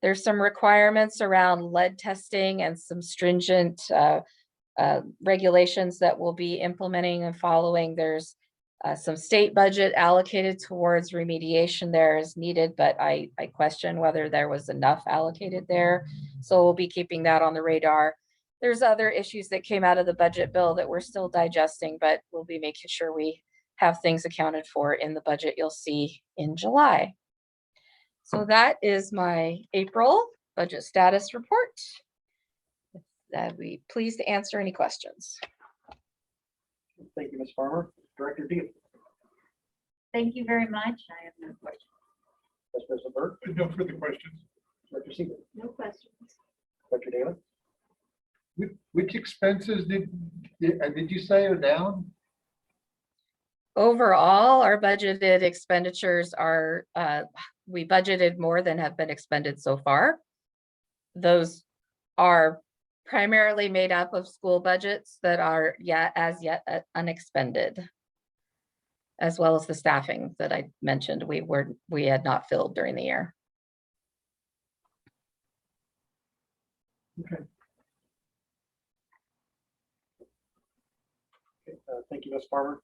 There's some requirements around lead testing and some stringent regulations that we'll be implementing and following. There's some state budget allocated towards remediation there as needed, but I question whether there was enough allocated there. So we'll be keeping that on the radar. There's other issues that came out of the budget bill that we're still digesting, but we'll be making sure we have things accounted for in the budget you'll see in July. So that is my April budget status report. I'd be pleased to answer any questions. Thank you, Ms. Farmer. Director Deal. Thank you very much. I have no questions. Vice President Burke. No further questions. Director Seaver. No questions. Dr. Daly. Which expenses did you say are down? Overall, our budgeted expenditures are, we budgeted more than have been expended so far. Those are primarily made up of school budgets that are as yet unexpended, as well as the staffing that I mentioned we had not filled during the year. Okay. Thank you, Ms. Farmer.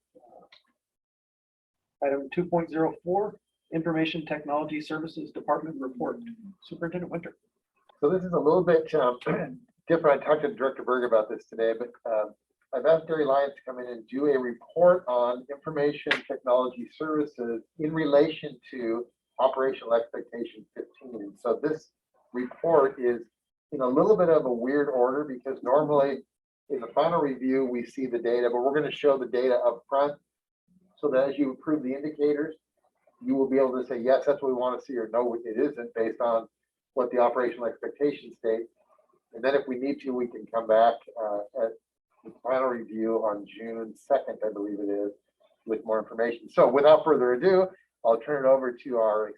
Item 2.04, Information Technology Services Department Report. Superintendent Winter. So this is a little bit different. I talked to Director Berg about this today, but I've asked Gary Lyons to come in and do a report on information technology services in relation to operational expectation 15. So this report is in a little bit of a weird order because normally in the final review, we see the data, but we're going to show the data up front so that as you approve the indicators, you will be able to say, yes, that's what we want to see, or no, it isn't, based on what the operational expectations state. And then if we need to, we can come back at the final review on June 2nd, I believe it is, with more information. So without further ado, I'll turn it over to our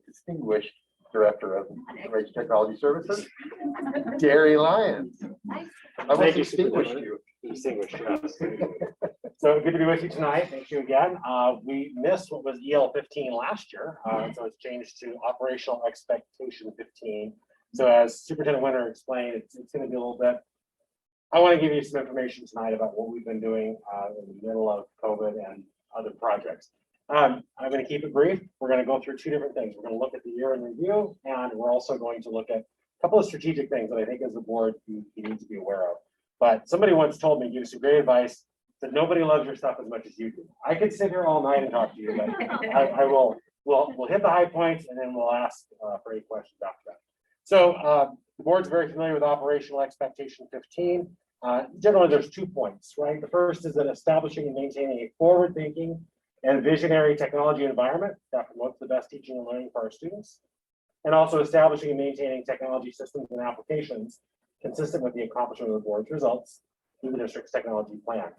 distinguished Director of Information Technology Services, Gary Lyons. I Thank you, distinguished you. Distinguished, yes. So good to be with you tonight. Thank you again. We missed what was EL 15 last year, so it's changed to Operational Expectation 15. So as Superintendent Winter explained, it's going to be a little bit. I want to give you some information tonight about what we've been doing in the middle of COVID and other projects. I'm going to keep it brief. We're going to go through two different things. We're going to look at the year in review, and we're also going to look at a couple of strategic things that I think as a board you need to be aware of. But somebody once told me, give some great advice, that nobody loves your stuff as much as you do. I could sit here all night and talk to you, but we'll hit the high points and then we'll ask for any questions after that. So the board's very familiar with Operational Expectation 15. Generally, there's 2 points, right? The first is that establishing and maintaining a forward-thinking and visionary technology environment that promotes the best teaching and learning for our students, and also establishing and maintaining technology systems and applications consistent with the accomplishment of the board's results through the district's technology plan.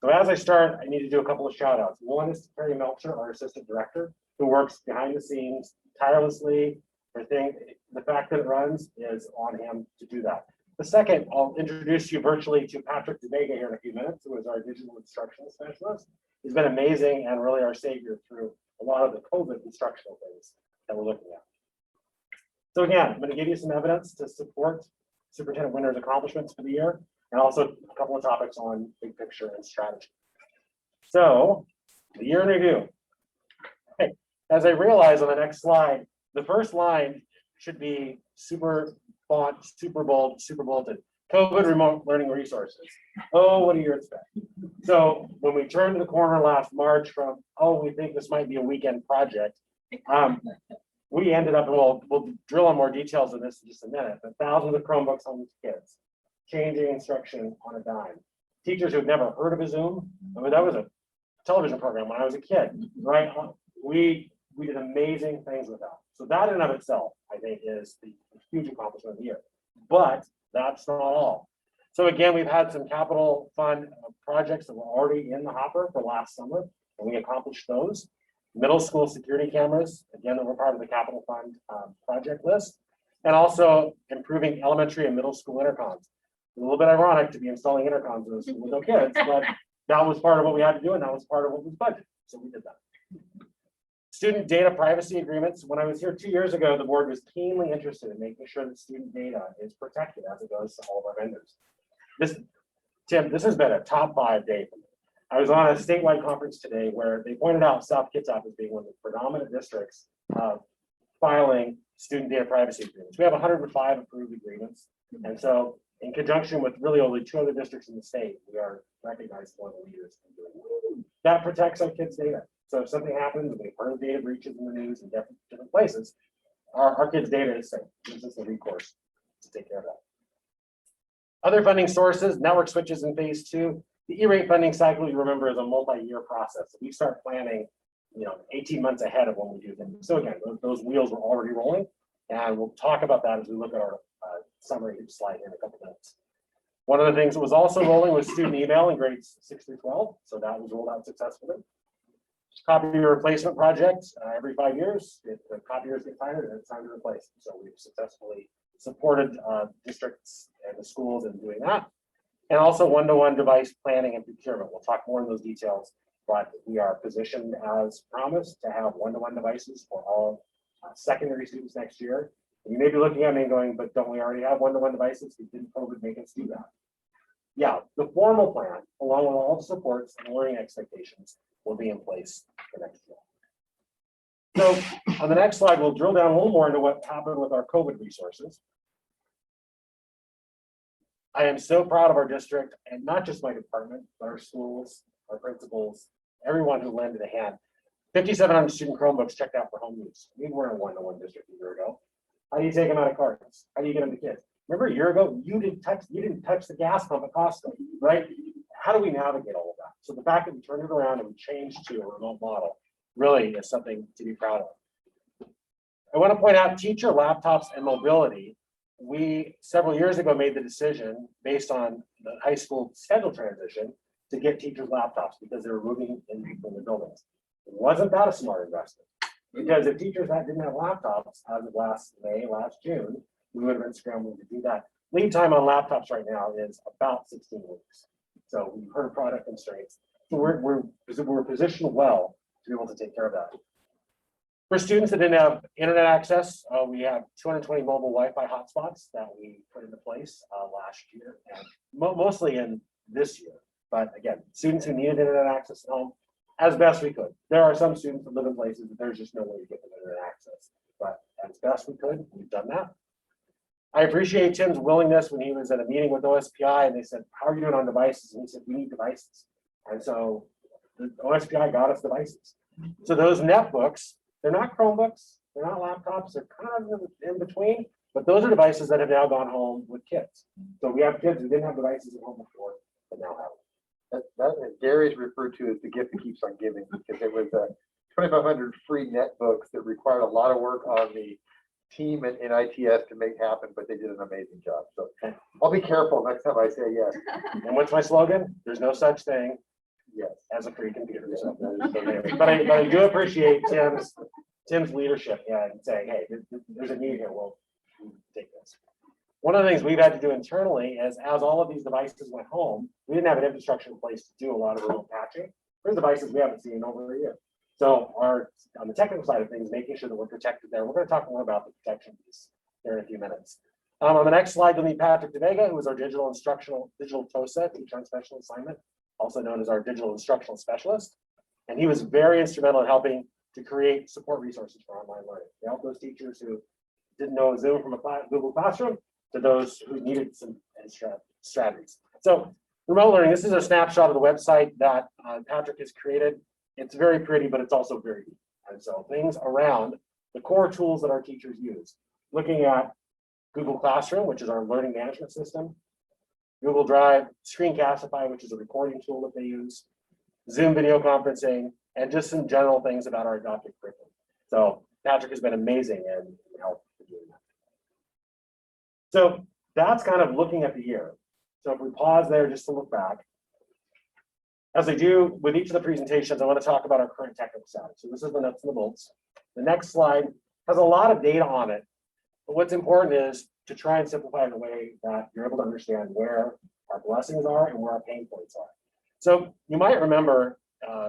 So as I start, I need to do a couple of shout outs. One is to Terry Melcher, our assistant director, who works behind the scenes tirelessly. The fact that it runs is on him to do that. The second, I'll introduce you virtually to Patrick DeVega here in a few minutes, who is our digital instruction specialist. He's been amazing and really our savior through a lot of the COVID instructional things that we're looking at. So again, I'm going to give you some evidence to support Superintendent Winter's accomplishments for the year, and also a couple of topics on big picture and strategy. So the year in review. Okay. As I realize on the next slide, the first line should be super font, super bold, super bolded. COVID remote learning resources. Oh, what do you expect? So when we turned the corner last March from, oh, we think this might be a weekend project, we ended up, and we'll drill on more details of this in just a minute, but thousands of Chromebooks on these kids, changing instruction on a dime. Teachers who've never heard of a Zoom, I mean, that was a television program when I was a kid, right? We did amazing things with that. So that in and of itself, I think, is the huge accomplishment of the year. But that's not all. So again, we've had some capital fund projects that were already in the hopper for last summer and we accomplished those. Middle school security cameras, again, that were part of the capital fund project list, and also improving elementary and middle school intercoms. A little bit ironic to be installing intercoms in the school with no kids, but that was part of what we had to do, and that was part of what was budgeted, so we did that. Student data privacy agreements. When I was here 2 years ago, the board was keenly interested in making sure that student data is protected as it goes to all of our vendors. Tim, this has been a top 5 day for me. I was on a statewide conference today where they pointed out South Kitsap as being one of the predominant districts filing student data privacy agreements. We have 105 approved agreements. And so in conjunction with really only 2 other districts in the state, we are recognized as one of the leaders in doing that. That protects our kids' data. So if something happens, we've heard of data breaches in the news in different places, our kids' data is safe. This is a recourse to take care of that. Other funding sources, network switches in phase 2. The E-rate funding cycle, you remember, is a multi-year process. We start planning, 18 months ahead of when we do things. So again, those wheels were already rolling, and we'll talk about that as we look at our summary slide in a couple minutes. One of the things that was also rolling was student email in grades 6 through 12. So that was rolled out successfully. Copier replacement project, every 5 years, if the copiers get tired, it's time to replace. So we've successfully supported districts and the schools in doing that. And also one-to-one device planning and procurement. We'll talk more in those details, but we are positioned as promised to have one-to-one devices for all secondary students next year. And you may be looking at me and going, but don't we already have one-to-one devices? Didn't COVID make us do that? Yeah, the formal plan, along with all the supports and learning expectations, will be in place for next year. So on the next slide, we'll drill down a little more into what happened with our COVID resources. I am so proud of our district, and not just my department, but our schools, our principals, everyone who lended a hand. 5,700 student Chromebooks checked out for home use. We were in a one-to-one district a year ago. How do you take them out of carts? How do you get them to kids? Remember a year ago, you didn't touch the gas pump at Costco, right? How do we navigate all of that? So the fact that we turned it around and we changed to a remote model really is something to be proud of. I want to point out teacher laptops and mobility. We several years ago made the decision based on the high school schedule transition to get teachers laptops because they were moving in from the buildings. Wasn't that a smart investment? Because if teachers didn't have laptops as of last June, we would have been scrambling to do that. Lead time on laptops right now is about 16 weeks. So we've heard of product constraints. So we're positioned well to be able to take care of that. For students that didn't have internet access, we have 220 mobile Wi-Fi hotspots that we put into place last year, and mostly in this year. But again, students who needed internet access at home, as best we could. There are some students that live in places that there's just no way to get them internet access. But as best we could, we've done that. I appreciate Tim's willingness when he was at a meeting with OSPI and they said, how are you doing on devices? And he said, we need devices. And so the OSPI got us devices. So those netbooks, they're not Chromebooks, they're not laptops, they're kind of in between, but those are devices that have now gone home with kids. So we have kids who didn't have devices at home before, but now have them. That Gary's referred to as the gift that keeps on giving, because it was 2,500 free netbooks that required a lot of work on the team in ITS to make happen, but they did an amazing job. So I'll be careful next time I say yes. And what's my slogan? There's no such thing Yes. as a free computer. So but I do appreciate Tim's leadership and saying, hey, there's a need here. We'll take this. One of the things we've had to do internally is, as all of these devices went home, we didn't have an infrastructure in place to do a lot of remote patching. There's devices we haven't seen in over a year. So on the technical side of things, making sure that we're protected there. We're going to talk more about the protection piece here in a few minutes. On the next slide, you'll meet Patrick DeVega, who is our digital TOSA, teacher on special assignment, also known as our digital instructional specialist. And he was very instrumental in helping to create support resources for online learning. To help those teachers who didn't know Zoom from a Google Classroom to those who needed some strategies. So remote learning, this is a snapshot of the website that Patrick has created. It's very pretty, but it's also very deep. And so things around the core tools that our teachers use, looking at Google Classroom, which is our learning management system, Google Drive, Screencastify, which is a recording tool that they use, Zoom video conferencing, and just some general things about our adopted curriculum. So Patrick has been amazing in help doing that. So that's kind of looking at the year. So if we pause there just to look back, As I do with each of the presentations, I want to talk about our current technical status. So this is the nuts and the bolts. The next slide has a lot of data on it. But what's important is to try and simplify in a way that you're able to understand where our blessings are and where our pain points are. So you might remember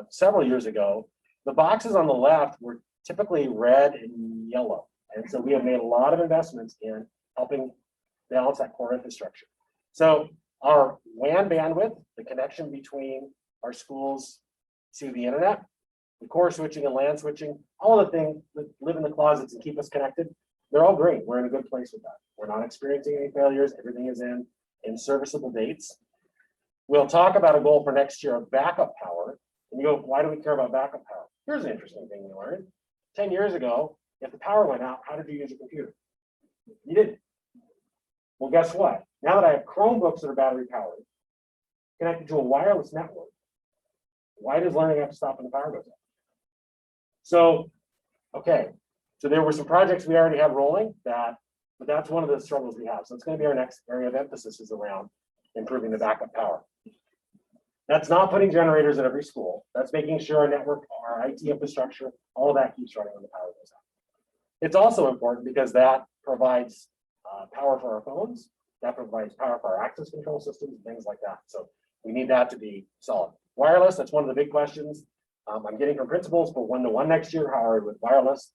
several years ago, the boxes on the left were typically red and yellow. And so we have made a lot of investments in helping balance that core infrastructure. So our WAN bandwidth, the connection between our schools to the internet, the core switching and LAN switching, all the things that live in the closets and keep us connected, they're all green. We're in a good place with that. We're not experiencing any failures. Everything is in serviceable dates. We'll talk about a goal for next year of backup power. And you go, why do we care about backup power? Here's an interesting thing we learned. 10 years ago, if the power went out, how did you use your computer? You didn't. Well, guess what? Now that I have Chromebooks that are battery powered, connected to a wireless network, why does learning have to stop when the power goes out? So, okay, so there were some projects we already had rolling but that's one of the struggles we have. So it's going to be our next area of emphasis is around improving the backup power. That's not putting generators at every school. That's making sure our network, our IT infrastructure, all of that keeps running when the power goes out. It's also important because that provides power for our phones. That provides power for our access control systems and things like that. So we need that to be solid. Wireless, that's one of the big questions I'm getting from principals for 1-to-1 next year. How are we with wireless?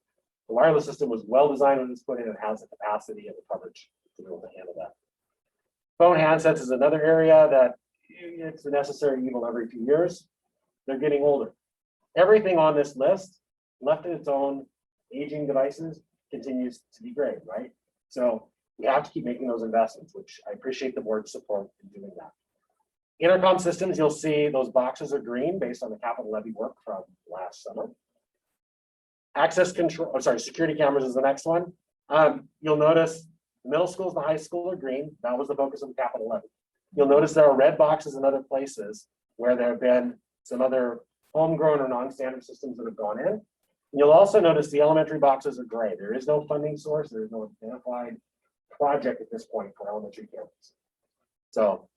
The wireless system was well designed when it's put in and has the capacity and the coverage to be able to handle that. Phone handsets is another area that it's a necessary evil every few years. They're getting older. Everything on this list, left in its own aging devices, continues to be great, right? So we have to keep making those investments, which I appreciate the board's support in doing that. Intercom systems, you'll see those boxes are green based on the capital levy work from last summer. Access control, security cameras is the next one. You'll notice the middle schools and the high school are green. That was the focus of the capital levy. You'll notice there are red boxes in other places where there have been some other homegrown or non-standard systems that have gone in. And you'll also notice the elementary boxes are gray. There is no funding source. There is no identified project at this point for elementary campus. So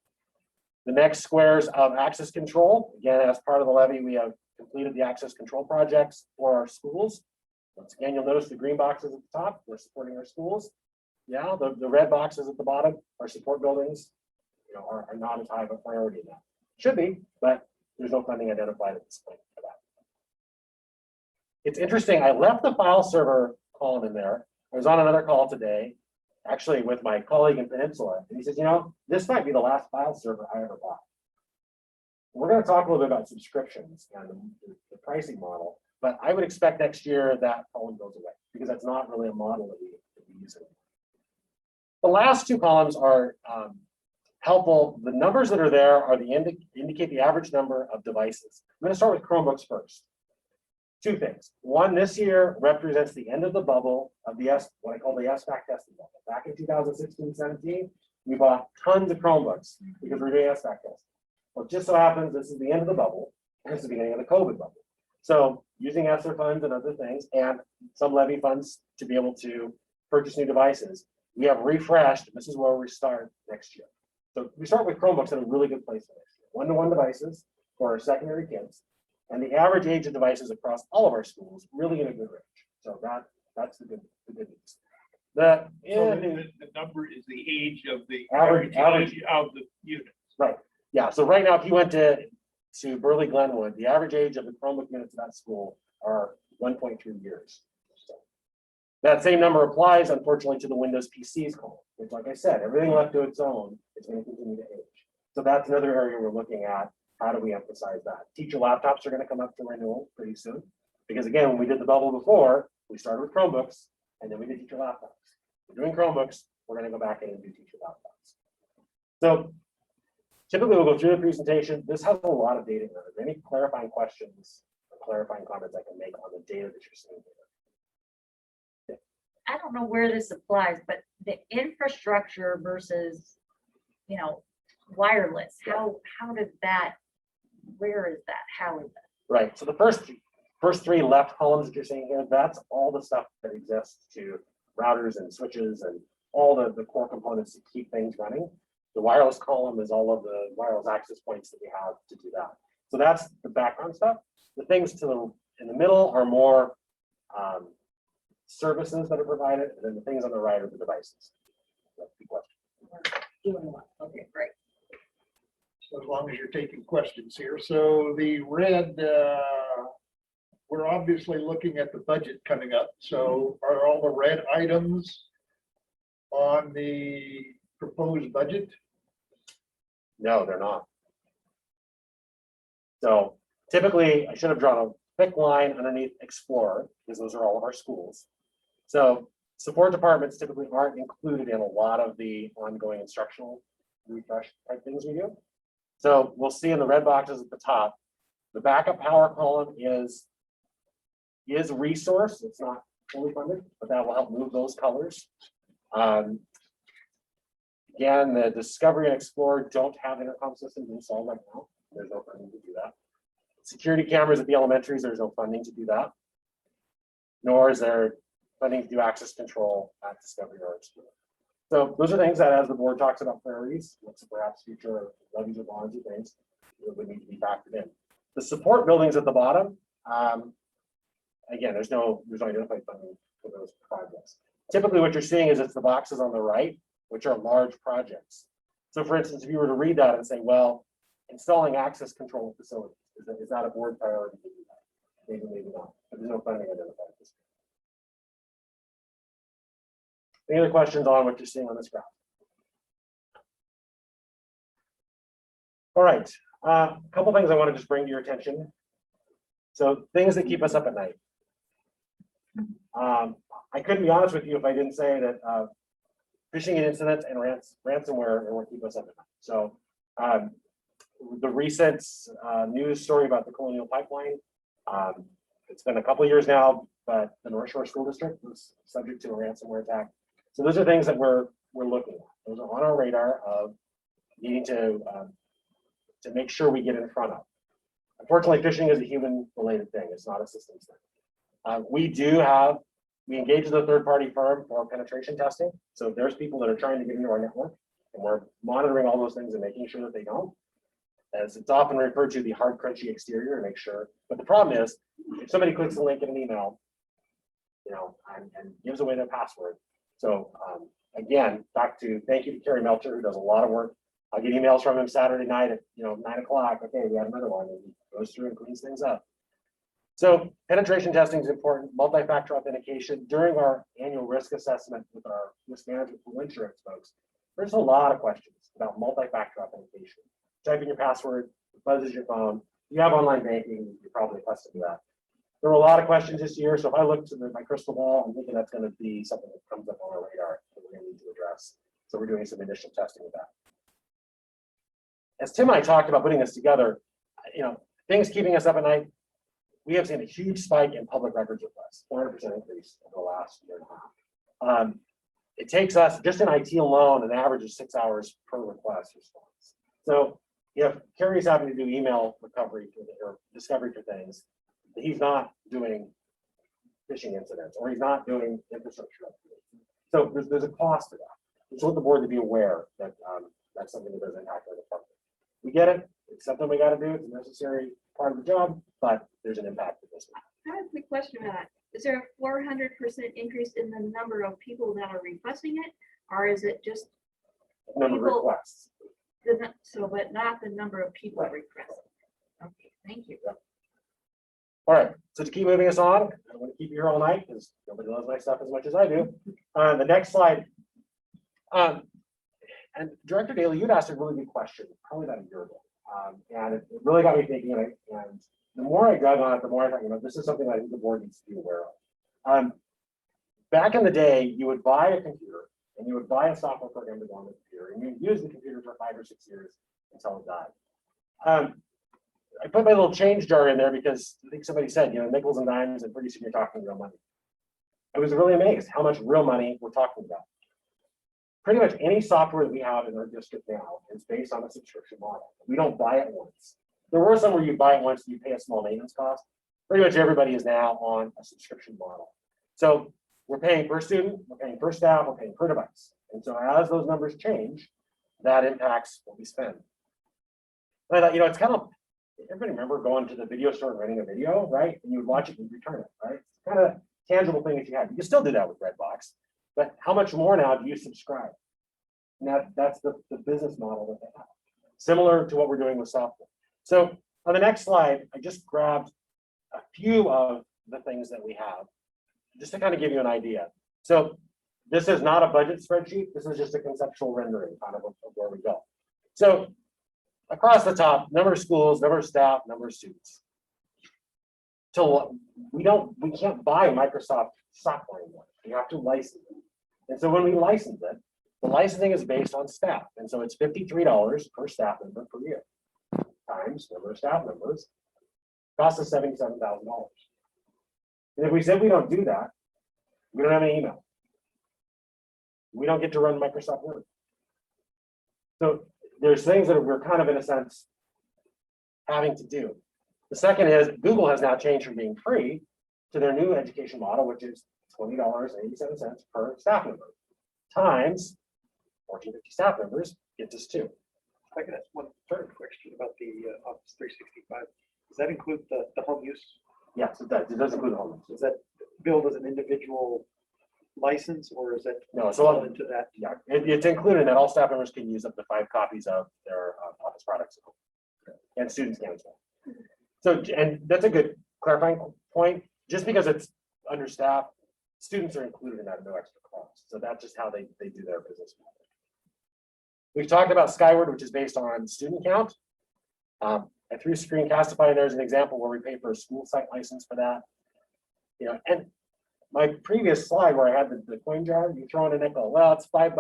the next squares of access control, again, as part of the levy, we have completed the access control projects for our schools. Once again, you'll notice the green boxes at the top, we're supporting our schools. Yeah, the red boxes at the bottom, our support buildings, are not as high of a priority now. Should be, but there's no funding identified at this point for that. It's interesting, I left the file server column in there. I was on another call today, actually with my colleague in Peninsula, and he says, this might be the last file server I ever bought. We're going to talk a little bit about subscriptions and the pricing model, but I would expect next year that column goes away because that's not really a model that we use anymore. The last two columns are helpful. The numbers that are there are indicate the average number of devices. I'm going to start with Chromebooks first. Two things. One, this year represents the end of the bubble of what I call the SBAC testing bubble. Back in 2016-17, we bought tons of Chromebooks because we're doing SBAC testing. Well, it just so happens this is the end of the bubble, and it's the beginning of the COVID bubble. So using ESSER funds and other things, and some levy funds to be able to purchase new devices, we have refreshed. This is where we start next year. So we start with Chromebooks in a really good place next year. 1-to-1 devices for our secondary kids. And the average age of devices across all of our schools really in a good range. So that's the good news. The number is the age of the average of the units. Right. Yeah. So right now, if you went to Burley Glenwood, the average age of the Chromebook units in that school are 1.3 years. So that same number applies, unfortunately, to the Windows PCs column, which, like I said, everything left to its own is going to continue to age. So that's another area we're looking at. How do we emphasize that? Teacher laptops are going to come up for renewal pretty soon. Because again, when we did the bubble before, we started with Chromebooks and then we did teacher laptops. We're doing Chromebooks, we're going to go back in and do teacher laptops. So typically we'll go through the presentation. This has a lot of data in it. Are there any clarifying questions or clarifying comments I can make on the data that you're seeing here? I don't know where this applies, but the infrastructure versus, wireless, how does that, where is that? How is that? Right. So the first three left columns that you're seeing here, that's all the stuff that exists to routers and switches and all the core components to keep things running. The wireless column is all of the wireless access points that we have to do that. So that's the background stuff. The things in the middle are more services that are provided, and then the things on the right are the devices. That's the question. Doing what? Okay, great. So as long as you're taking questions here. So the red, we're obviously looking at the budget coming up. So are all the red items on the proposed budget? No, they're not. So typically, I should have drawn a thick line underneath Explorer, because those are all of our schools. So support departments typically aren't included in a lot of the ongoing instructional refresh type things we do. So we'll see in the red boxes at the top, the backup power column is resource. It's not fully funded, but that will help move those colors. Again, the Discovery and Explorer don't have intercom systems installed right now. There's no funding to do that. Security cameras at the elementaries, there's no funding to do that. Nor is there funding to do access control at Discovery or Explorer. So those are things that, as the board talks about priorities, what's perhaps future levies or bonds and things, would need to be factored in. The support buildings at the bottom, again, there's no identified funding for those projects. Typically, what you're seeing is it's the boxes on the right, which are large projects. So, for instance, if you were to read that and say, well, installing access control facilities, is that a board priority to do that? Maybe, maybe not. But there's no funding identified at this point. Any other questions on what you're seeing on this graph? All right, a couple things I want to just bring to your attention. So things that keep us up at night. I couldn't be honest with you if I didn't say that phishing incidents and ransomware are what keep us up at night. So the recent news story about the Colonial Pipeline, it's been a couple of years now, but the North Shore School District was subject to a ransomware attack. So those are things that we're looking at. Those are on our radar of needing to make sure we get in front of. Unfortunately, phishing is a human-related thing. It's not a systems thing. We engage with a third-party firm for penetration testing. So if there's people that are trying to get into our network, and we're monitoring all those things and making sure that they don't, as it's often referred to, the hard, crunchy exterior, to make sure. But the problem is, if somebody clicks the link in an email, and gives away their password. So again, back to thank you to Kerry Melcher, who does a lot of work. I'll get emails from him Saturday night at 9 o'clock. Okay, we got another one, and he goes through and cleans things up. So penetration testing is important. Multi-factor authentication during our annual risk assessment with our risk management for insurance folks. There's a lot of questions about multi-factor authentication. Type in your password, it buzzes your phone. If you have online banking, you're probably accustomed to that. There were a lot of questions this year. So if I look to my crystal ball, I'm thinking that's going to be something that comes up on our radar that we're going to need to address. So we're doing some initial testing with that. As Tim and I talked about putting this together, things keeping us up at night, we have seen a huge spike in public records requests, 400% increase over the last year and a half. It takes us, just in IT alone, an average of 6 hours per request response. So if Kerry's having to do email recovery or discovery for things, he's not doing phishing incidents, or he's not doing infrastructure upgrades. So there's a cost to that. Just want the board to be aware that that's something that does impact our department. We get it. It's something we got to do. It's a necessary part of the job, but there's an impact to this one. I have a quick question about that. Is there a 400% increase in the number of people that are requesting it, or is it just Number of people- requests. but not the number of people requesting? Okay, thank you. All right, so to keep moving us on, I don't want to keep you here all night because nobody loves my stuff as much as I do. The next slide. And Director Daly, you'd asked a really good question, probably about a year ago. And it really got me thinking, and the more I dug on it, the more I thought, this is something I think the board needs to be aware of. Back in the day, you would buy a computer and you would buy a software program to go on the computer, and you'd use the computer for 5 or 6 years until it died. I put my little change jar in there because I think somebody said, nickels and dimes, and pretty soon you're talking real money. I was really amazed how much real money we're talking about. Pretty much any software that we have in our district now is based on a subscription model. We don't buy it once. There were some where you buy it once and you pay a small maintenance cost. Pretty much everybody is now on a subscription model. So we're paying per student, we're paying per staff, we're paying per device. And so as those numbers change, that impacts what we spend. And I thought, it's kind of everybody remember going to the video store and renting a video, right? And you would watch it and return it, right? It's kind of tangible thing that you had. You can still do that with Redbox, but how much more now do you subscribe? And that's the business model that they have. Similar to what we're doing with software. So on the next slide, I just grabbed a few of the things that we have, just to kind of give you an idea. So this is not a budget spreadsheet. This is just a conceptual rendering kind of where we go. So across the top, number of schools, number of staff, number of students. So we can't buy Microsoft software anymore. You have to license it. And so when we license it, the licensing is based on staff. And so it's $53 per staff member per year times number of staff members, costs us $77,000. And if we said we don't do that, we don't have any email. We don't get to run Microsoft Word. So there's things that we're kind of, in a sense, having to do. The second is Google has now changed from being free to their new education model, which is $20.87 per staff member times 1450 staff members gets us to. If I could ask one third question about the Office 365. Does that include the home use? Yes, it does. It does include home. Is that billed as an individual license, or is that No, so all into that? yeah, it's included that all staff members can use up to 5 copies of their Office products, and students can as well. So, and that's a good clarifying point. Just because it's understaffed, students are included in that at no extra cost. So that's just how they do their business model. We've talked about Skyward, which is based on student count. I threw Screencastify, and there's an example where we pay for a school site license for that. You know, and my previous slide where I had the coin jar, you throw in a nickel. Well, it's $5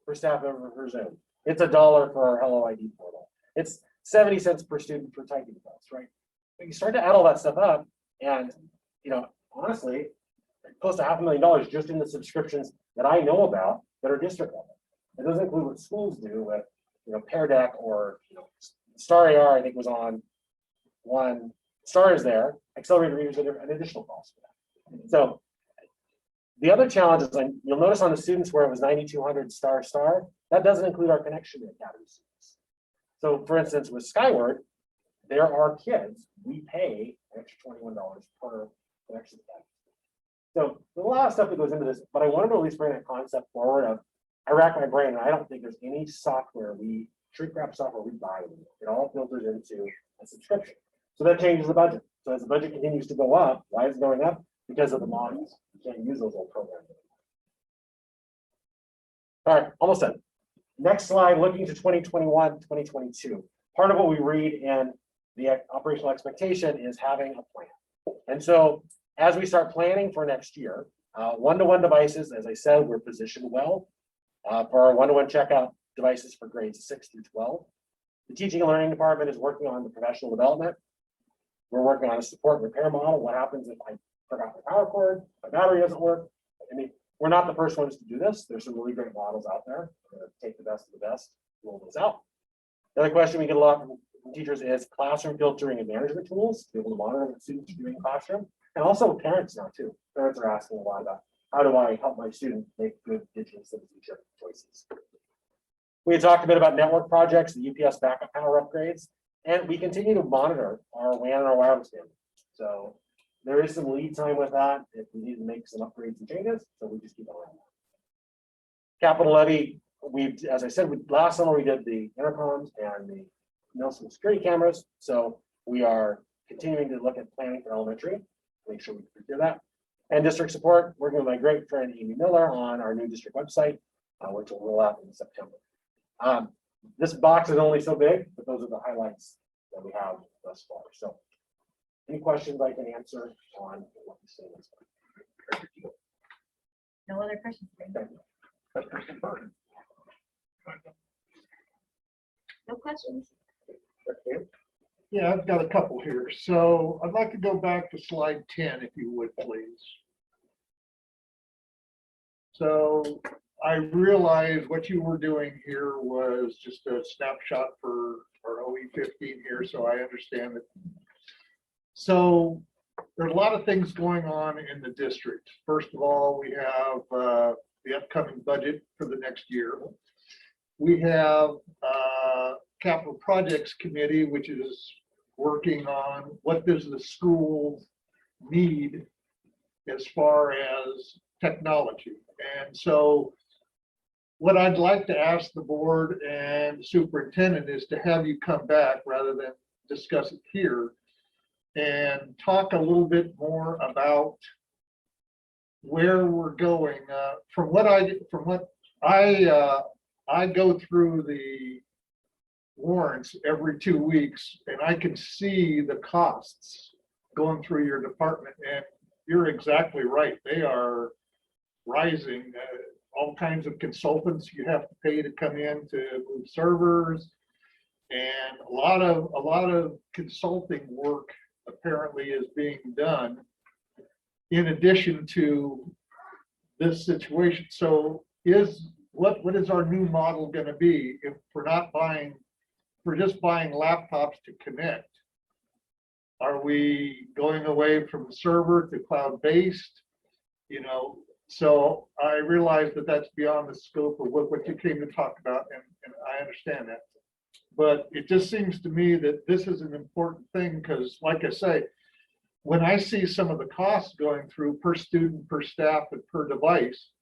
per staff member for Zoom. It's $1 for our Hello ID portal. It's 70 cents per student for typing device, right? But you start to add all that stuff up, and you know, honestly, close to $500,000 just in the subscriptions that I know about that are district level. It doesn't include what schools do with, you know, Pear Deck or, you know, Star AR, I think was on one. Star is there. Accelerated readers are an additional cost for that. So the other challenge is, you'll notice on the students where it was 9,200 star, that doesn't include our Connection Academy students. So for instance, with Skyward, there are kids, we pay an extra $21 per Connection Academy. So there's a lot of stuff that goes into this, but I wanted to at least bring a concept forward of, I rack my brain, and I don't think there's any software shrink wrap software we buy anymore. It all filters into a subscription. So that changes the budget. So as the budget continues to go up, why is it going up? Because of the models. You can't use those old programs anymore. All right, almost done. Next slide, looking to 2021, 2022. Part of what we read in the operational expectation is having a plan. And so as we start planning for next year, one-to-one devices, as I said, we're positioned well for our one-to-one checkout devices for grades 6 through 12. The teaching and learning department is working on the professional development. We're working on a support and repair model. What happens if I forgot my power cord, my battery doesn't work? I mean, we're not the first ones to do this. There's some really great models out there. We're going to take the best of the best, roll those out. The other question we get a lot from teachers is classroom filtering and management tools to be able to monitor what students are doing in the classroom. And also parents now too. Parents are asking a lot about, how do I help my student make good digital citizenship choices? We had talked a bit about network projects, the UPS backup power upgrades, and we continue to monitor our WAN and our wireless standards. So there is some lead time with that if we need to make some upgrades and changes. So we just keep an eye on that. Capital levy, as I said, last summer we did the intercoms and the Nelson security cameras. So we are continuing to look at planning for elementary, make sure we can procure that. And district support, working with my great friend Amy Miller on our new district website, which will roll out in September. This box is only so big, but those are the highlights that we have thus far. So any questions I can answer on what you see this one? No other questions? No questions. Yeah, I've got a couple here. So I'd like to go back to slide 10, if you would, please. So I realize what you were doing here was just a snapshot for our OE15 here, so I understand it. So there's a lot of things going on in the district. First of all, we have the upcoming budget for the next year. We have Capital Projects Committee, which is working on what does the school need as far as technology. And so what I'd like to ask the board and superintendent is to have you come back rather than discuss it here and talk a little bit more about where we're going. From what I go through the warrants every 2 weeks and I can see the costs going through your department, and you're exactly right. They are rising. All kinds of consultants you have to pay to come in to move servers, and a lot of consulting work apparently is being done in addition to this situation. So what is our new model going to be if we're just buying laptops to connect? Are we going away from the server to cloud-based? You know, so I realize that that's beyond the scope of what you came to talk about, and I understand that. But it just seems to me that this is an important thing because, like I say, when I see some of the costs going through per student, per staff, and per device,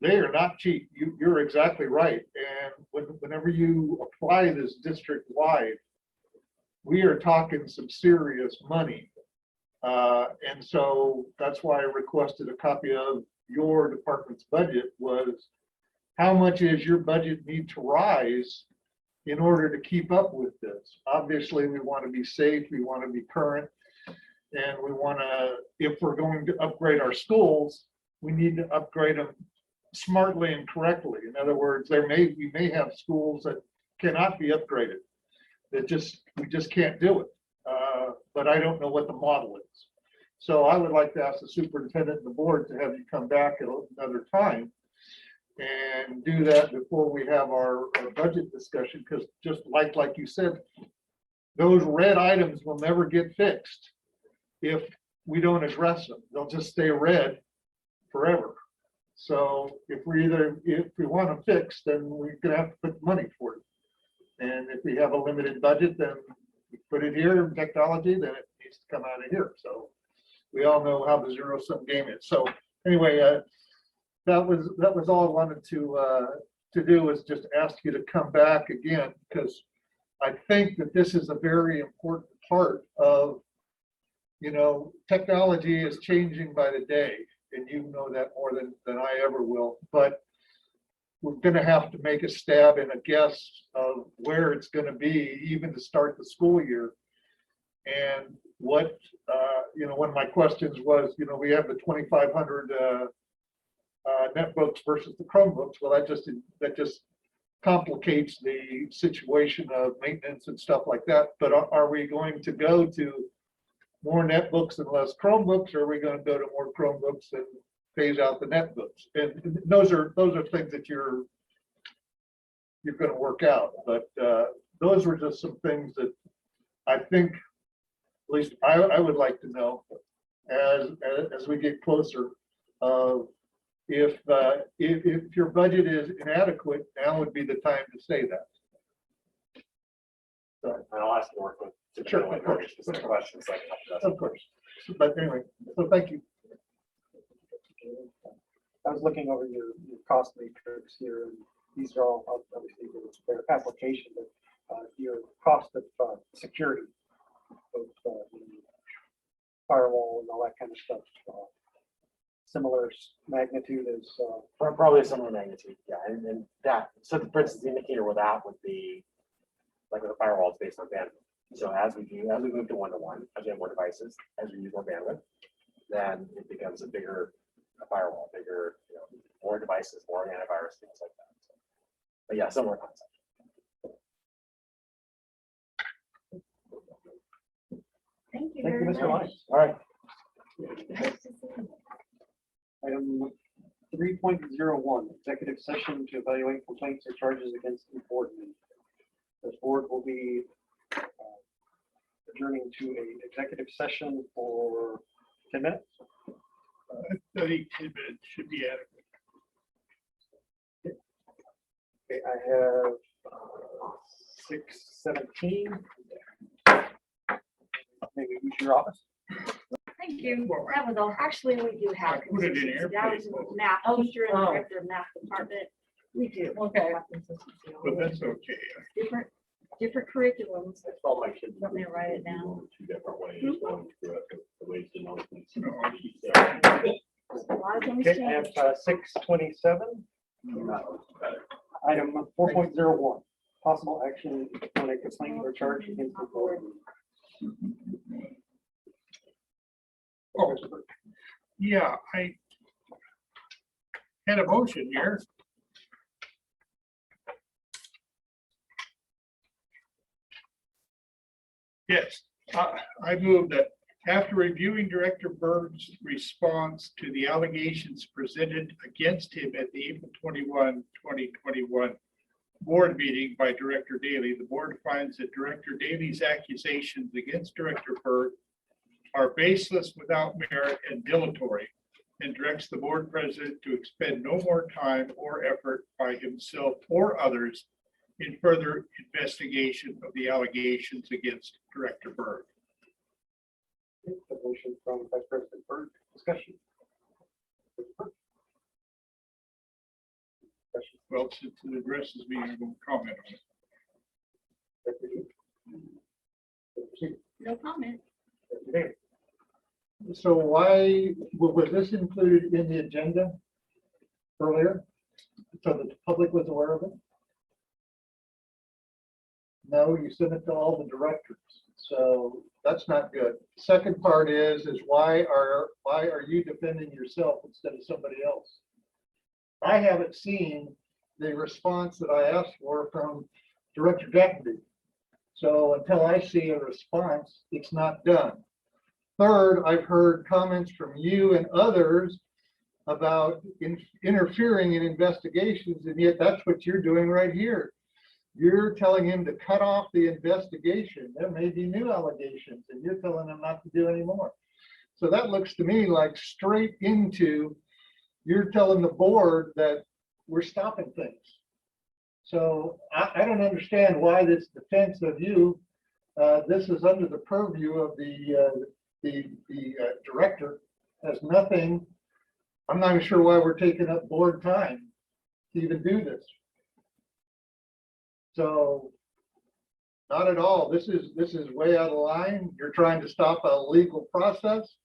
they are not cheap. You're exactly right. And whenever you apply this district-wide, we are talking some serious money. And so that's why I requested a copy of your department's budget. Was how much is your budget need to rise in order to keep up with this? Obviously, we want to be safe, we want to be current, and we want to, if we're going to upgrade our schools, we need to upgrade them smartly and correctly. In other words, we may have schools that cannot be upgraded. We just can't do it. But I don't know what the model is. So I would like to ask the superintendent and the board to have you come back at another time and do that before we have our budget discussion, because just like you said, those red items will never get fixed if we don't address them. They'll just stay red forever. So if we want them fixed, then we're gonna have to put money for it. And if we have a limited budget, then we put it here in technology, then it needs to come out of here. So we all know how the zero sum game is. So anyway, that was all I wanted to do, is just ask you to come back again, because I think that this is a very important part of, technology is changing by the day, and you know that more than I ever will. But we're going to have to make a stab and a guess of where it's going to be, even to start the school year. And what, one of my questions was, we have the 2,500 netbooks versus the Chromebooks. Well, that just complicates the situation of maintenance and stuff like that. But are we going to go to more netbooks and less Chromebooks, or are we going to go to more Chromebooks and phase out the netbooks? And those are things that you're going to work out. But those were just some things that I think, at least I would like to know as we get closer. If your budget is inadequate, now would be the time to say that. So, And I'll ask more quick. Sure, of course. Specific questions. Of course. But anyway, so thank you. I was looking over your cost matrix here, and these are all obviously their application, but your cost of security, both the firewall and all that kind of stuff, similar magnitude as Probably a similar magnitude, yeah, and that, so for instance, the indicator with that would be, like with a firewall, it's based on bandwidth. So as we move to one-to-one, as we have more devices, as we use more bandwidth, then it becomes a bigger firewall, bigger, more devices, more antivirus, things like that. So, but yeah, similar concept. Thank you Thank you, very Mr. much. Lyons. All right. Nice to see you. Item 3.01, executive session to evaluate complaints or charges against the board member. This board will be adjourning to an executive session for 10 minutes. I think 10 minutes should be adequate. Okay, I have 6:17. to your office. Thank you. That was all. Actually, we do have. I put it in consistency. here, That was a math teacher and director of math department. We do. Okay. have consistency on But it. that's okay. Different curriculums. I told my kids. Want me to write it down? Two different ways. One, the ways to know things. A lot of things Okay, I have change. 627. Item 4.01, possible action on a complaint or charge against the board. Oh, yeah, I had a motion here. Yes, I move that after reviewing Director Berg's response to the allegations presented against him at the April 21, 2021 board meeting by Director Daly, the board finds that Director Daly's accusations against Director Berg are baseless, without merit, and dilatory, and directs the board president to expend no more time or effort by himself or others in further investigation of the allegations against Director Berg. The motion from Vice President Berg, discussion. Well, since it addresses me, I'm going to comment on it. No comment. So why, was this included in the agenda earlier? So that the public was aware of it? No, you sent it to all the directors, so that's not good. Second part is why are you defending yourself instead of somebody else? I haven't seen the response that I asked for from Director Gatenby. So until I see a response, it's not done. Third, I've heard comments from you and others about interfering in investigations, and yet that's what you're doing right here. You're telling him to cut off the investigation. There may be new allegations, and you're telling him not to do any more. So that looks to me like straight into, you're telling the board that we're stopping things. So I don't understand why this defense of you, this is under the purview of the director, has nothing. I'm not even sure why we're taking up board time to even do this. So not at all. This is way out of line. You're trying to stop a legal process.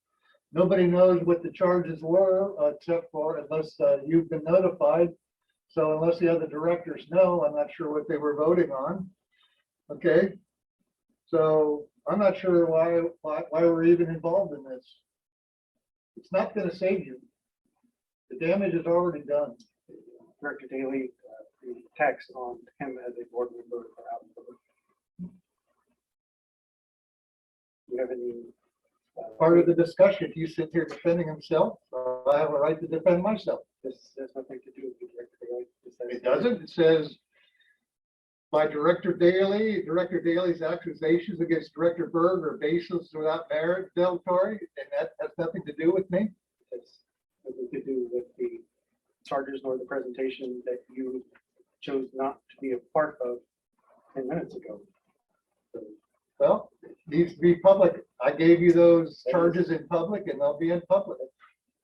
Nobody knows what the charges were except for, unless you've been notified. So unless the other directors know, I'm not sure what they were voting on. Okay. So I'm not sure why we're even involved in this. It's not going to save you. The damage is already done. Director Daly, the text on him as a board member are out. Do you have any? Part of the discussion, he sits here defending himself. I have a right to defend myself. This has nothing to do with the Director Daly. It doesn't. It says by Director Daly's accusations against Director Berg are baseless, without merit, dilatory, and that has nothing to do with me. It's nothing to do with the charges nor the presentation that you chose not to be a part of 10 minutes ago. So, Well, it needs to be public. I gave you those charges in public, and they'll be in public.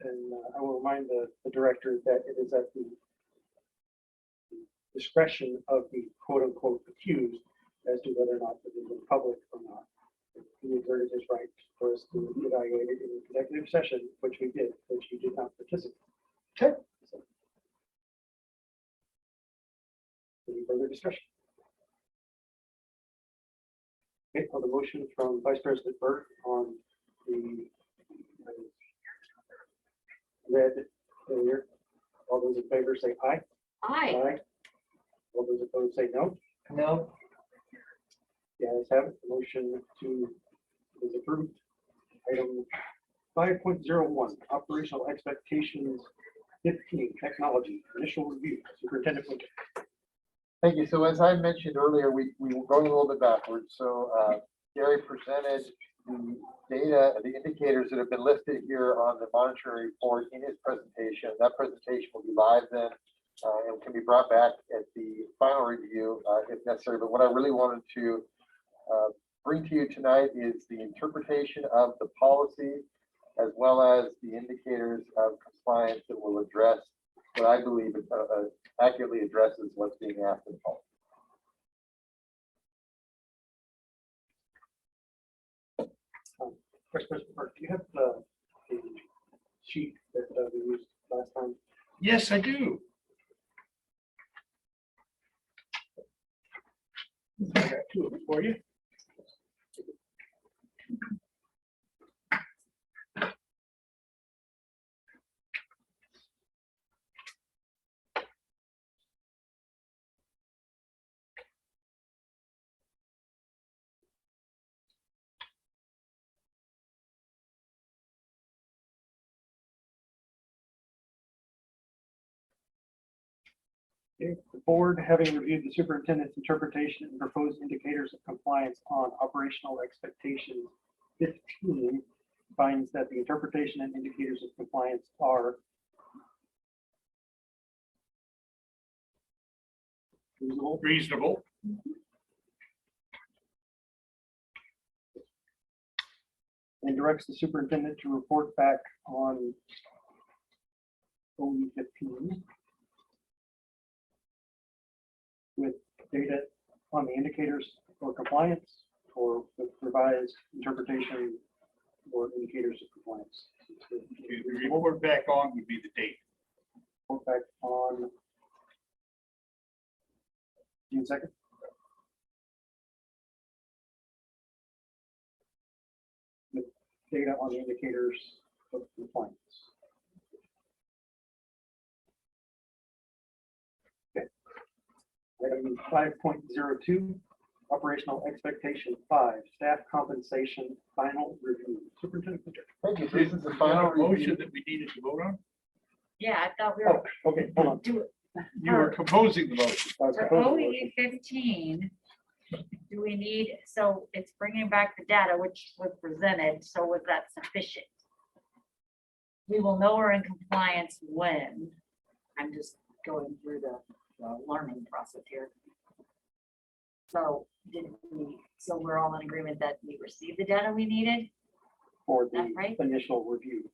and I will remind the director that it is at the discretion of the quote unquote accused as to whether or not it is in public or not. He exerted his right for us to evaluate it in an executive session, which we did, which you did not participate. Okay. So, any further discussion? Okay, on the motion from Vice President Berg on the red earlier, all those in favor say aye. Aye. All those opposed say no. No, The ayes have it. The motion is approved. Item 5.01, operational expectations 15, technology, initial review. Superintendent Winter. Thank you. So as I mentioned earlier, we were going a little bit backwards. So Gary presented the data, the indicators that have been listed here on the monitoring report in his presentation. That presentation will be live then and can be brought back at the final review if necessary. But what I really wanted to bring to you tonight is the interpretation of the policy as well as the indicators of compliance that will address what I believe accurately addresses what's being asked in the policy. Vice President Burke, do you have the sheet that we used last time? Yes, I do. I got two of them for you. Okay, the board, having reviewed the superintendent's interpretation and proposed indicators of compliance on operational expectation 15, finds that the interpretation and indicators of compliance are Reasonable. and directs the superintendent to report back on OE 15 with data on the indicators for compliance or with revised interpretation or indicators of compliance. The report back on would be the date. Report back on June 2nd. With data on the indicators of compliance. Okay. Item 5.02, operational expectation 5, staff compensation final review. Superintendent Pitcher. Thank you. So this is the final Motion review. that we needed to vote on. Yeah, I thought we were. Oh, okay, hold on. You were composing the motion. I was For proposing a OE motion. 15, do we need, so it's bringing back the data which was presented, so was that sufficient? We will know we're in compliance when, I'm just going through the learning process here. So so we're all in agreement that we received the data we needed? For That the right? initial review.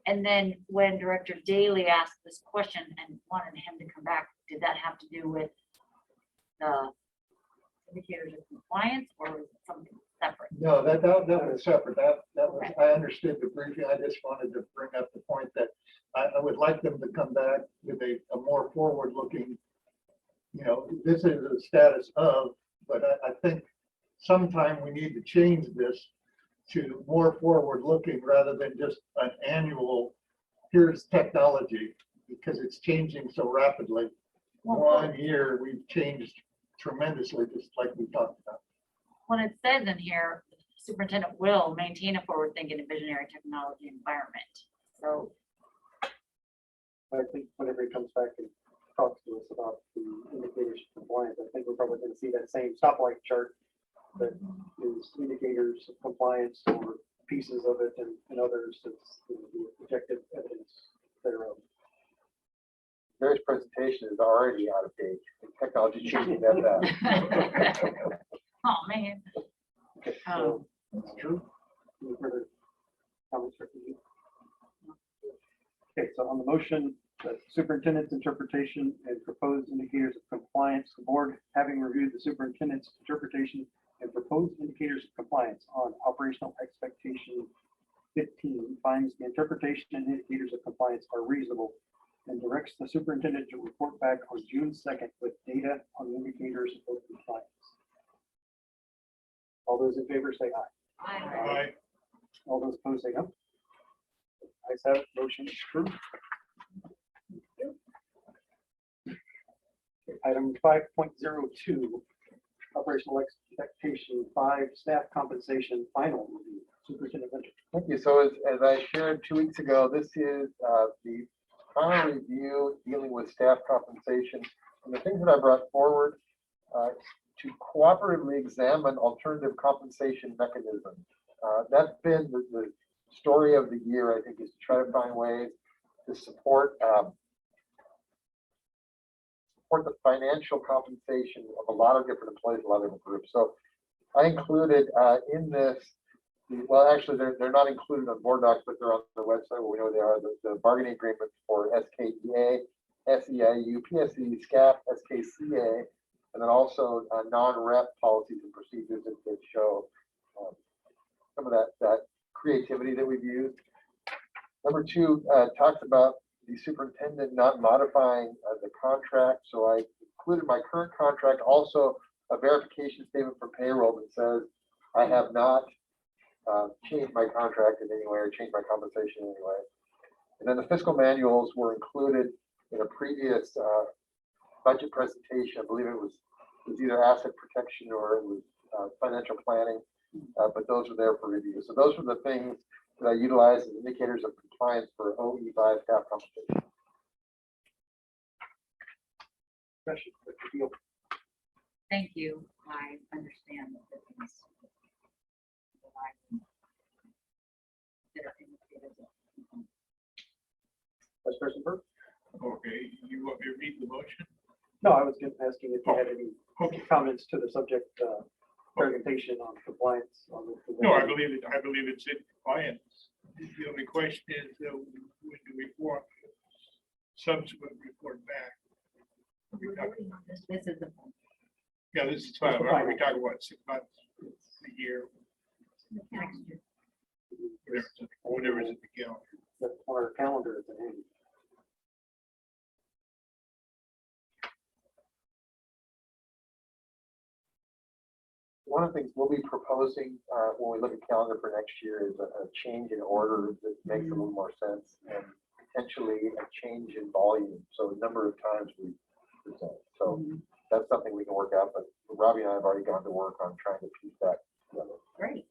And then when Director Daly asked this question and wanted him to come back, did that have to do with the indicators of compliance or was it something separate? No, that was separate. That was, I understood the briefing. I just wanted to bring up the point that I would like them to come back with a more forward-looking, this is the status of, but I think sometime we need to change this to more forward-looking rather than just an annual, here's technology, because it's changing so rapidly. One year, we've changed tremendously, just like we talked about. When it says in here, superintendent will maintain a forward-thinking and visionary technology environment. So I think whenever he comes back and talks to us about the indicators of compliance, I think we're probably going to see that same stoplight chart that is indicators of compliance or pieces of it and others that's the objective evidence thereof. Gary's presentation is already out of date. The technology is changing that fast. oh, man. Okay, so that's true. Any further comments or questions? Okay, so on the motion, the superintendent's interpretation and proposed indicators of compliance, the board, having reviewed the superintendent's interpretation and proposed indicators of compliance on operational expectation 15, finds the interpretation and indicators of compliance are reasonable and directs the superintendent to report back on June 2nd with data on the indicators of compliance. All those in favor say aye. Aye. All those opposed say no. Ayes have it, motion is approved. Okay, item 5.02, operational expectation 5, staff compensation final review. Superintendent Winter. Thank you. So as I shared 2 weeks ago, this is the final review dealing with staff compensation. And the things that I brought forward to cooperatively examine alternative compensation mechanisms. That's been the story of the year, I think, is to try to find ways to support the financial compensation of a lot of different employees, a lot of different groups. So I included in this, well, actually, they're not included on board docs, but they're on the website where we know they are, the bargaining agreements for SKEA, SEIU, PSE, SCAP, SKCA, and then also non-rep policies and procedures that show some of that creativity that we've used. Number two talks about the superintendent not modifying the contract. So I included my current contract, also a verification statement for payroll that says I have not changed my contract in any way or changed my compensation in any way. And then the fiscal manuals were included in a previous budget presentation. I believe it was either asset protection or it was financial planning, but those are there for review. So those are the things that I utilize as indicators of compliance for OE5 staff compensation. Question, Dr. Beal. Thank you. I understand the difference. that I that are indicators of- Vice President Burke? Okay, you want me to read the motion? No, I was just asking if you had any Okay. comments to the subject presentation on compliance on the. No, I believe it's in compliance. The only question is, when do we want subsequent report back? We're voting on this. This is the. Yeah, this is fine. We're talking about 6 months, a year, Next year. whatever's in the calendar. That's our calendar at the end. One of the things we'll be proposing when we look at calendar for next year is a change in order that makes a little more sense and potentially a change in volume. So the number of times we present. So that's something we can work out, but Robbie and I have already gone to work on trying to piece that together. Great.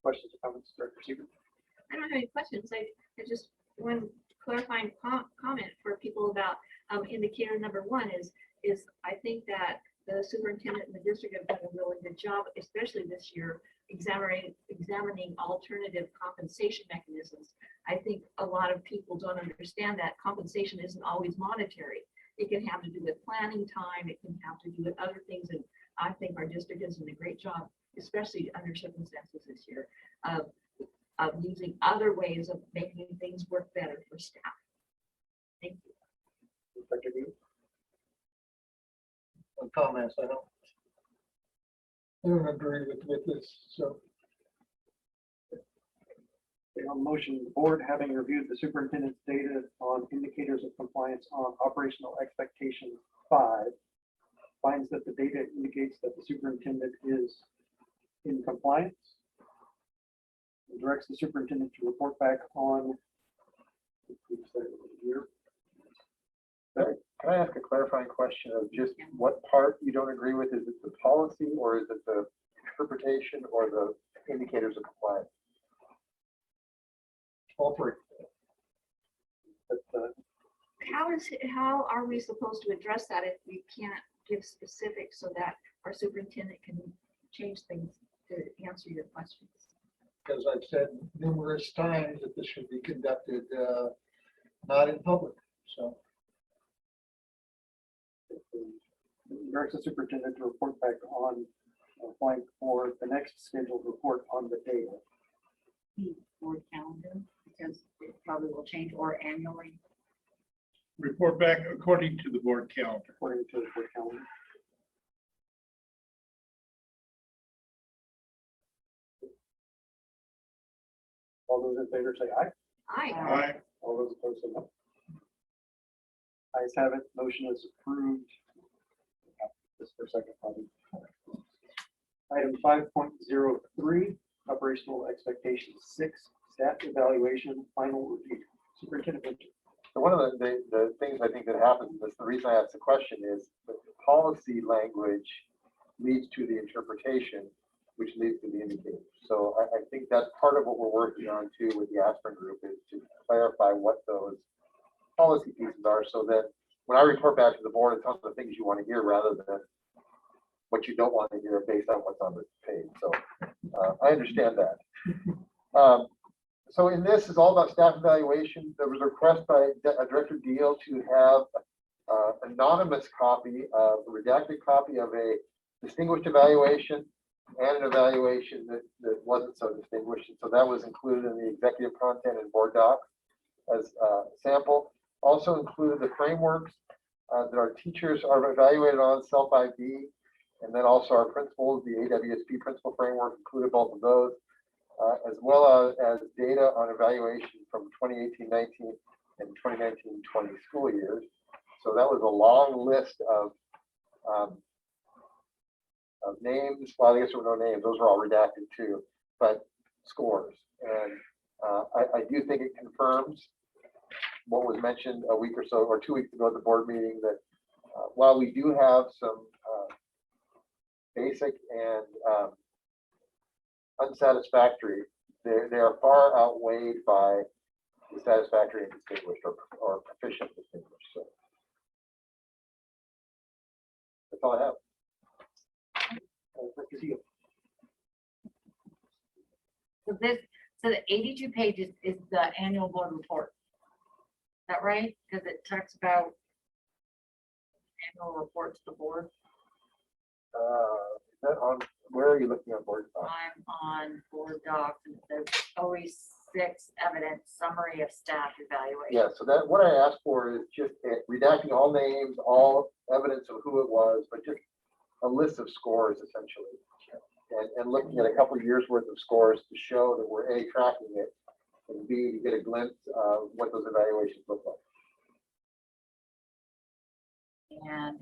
Questions or comments, Director Seaver? I don't have any questions. I just one clarifying comment for people about indicator number one is I think that the superintendent and the district have done a really good job, especially this year, examining alternative compensation mechanisms. I think a lot of people don't understand that compensation isn't always monetary. It can have to do with planning time. It can have to do with other things. And I think our district has done a great job, especially under circumstances this year, of using other ways of making things work better for staff. Thank you. Dr. Beal? Comments, I don't agree with this, so. Okay, on motion, the board, having reviewed the superintendent's data on indicators of compliance on operational expectation 5, finds that the data indicates that the superintendent is in compliance, and directs the superintendent to report back on here. Can I ask a clarifying question of just what part you don't agree with? Is it the policy or is it the interpretation or the indicators of compliance? All three. But, How are we supposed to address that if we can't give specifics so that our superintendent can change things to answer your questions? Because I've said numerous times that this should be conducted not in public, so. directs the superintendent to report back on blank for the next scheduled report on the data. Board calendar, because it probably will change, or annually. Report back according to the board calendar. According to the board calendar. All those in favor say aye. Aye. Aye. All those opposed say no. Ayes have it. Motion is approved. Just for a second, Bobby. Item 5.03, operational expectations 6, staff evaluation, final review. Superintendent Winter. So one of the things I think that happens, that's the reason I asked the question, is the policy language leads to the interpretation, which leads to the indicators. So I think that's part of what we're working on too with the Aspen group, is to clarify what those policy pieces are, so that when I report back to the board, it's on the things you want to hear rather than what you don't want to hear based on what's on the page. So I understand that. So in this is all about staff evaluation. There was a request by Director Deal to have anonymous copy of, a redacted copy of a distinguished evaluation and an evaluation that wasn't so distinguished. And so that was included in the executive content and board docs as a sample. Also included the frameworks that our teachers are evaluated on, self-ID, and then also our principals, the AWSP principal framework included both of those, as well as data on evaluation from 2018-19 and 2019-20 school years. So that was a long list of names. Well, I guess there were no names; those were all redacted too. But scores, and I do think it confirms what was mentioned a week or so, or 2 weeks ago at the board meeting, that while we do have some basic and unsatisfactory, they are far outweighed by the satisfactory and distinguished, or proficient distinguished. So that's all I have. So the 82 pages is the annual board report. Is that right? Because it talks about annual report to the board. Is that on, where are you looking at board docs? I'm on board docs and it says OE6 evidence summary of staff evaluation. Yeah, so that, what I asked for is just redacting all names, all evidence of who it was, but just a list of scores essentially. And looking at a couple of years worth of scores to show that we're A, tracking it, and B, to get a glimpse of what those evaluations look like. And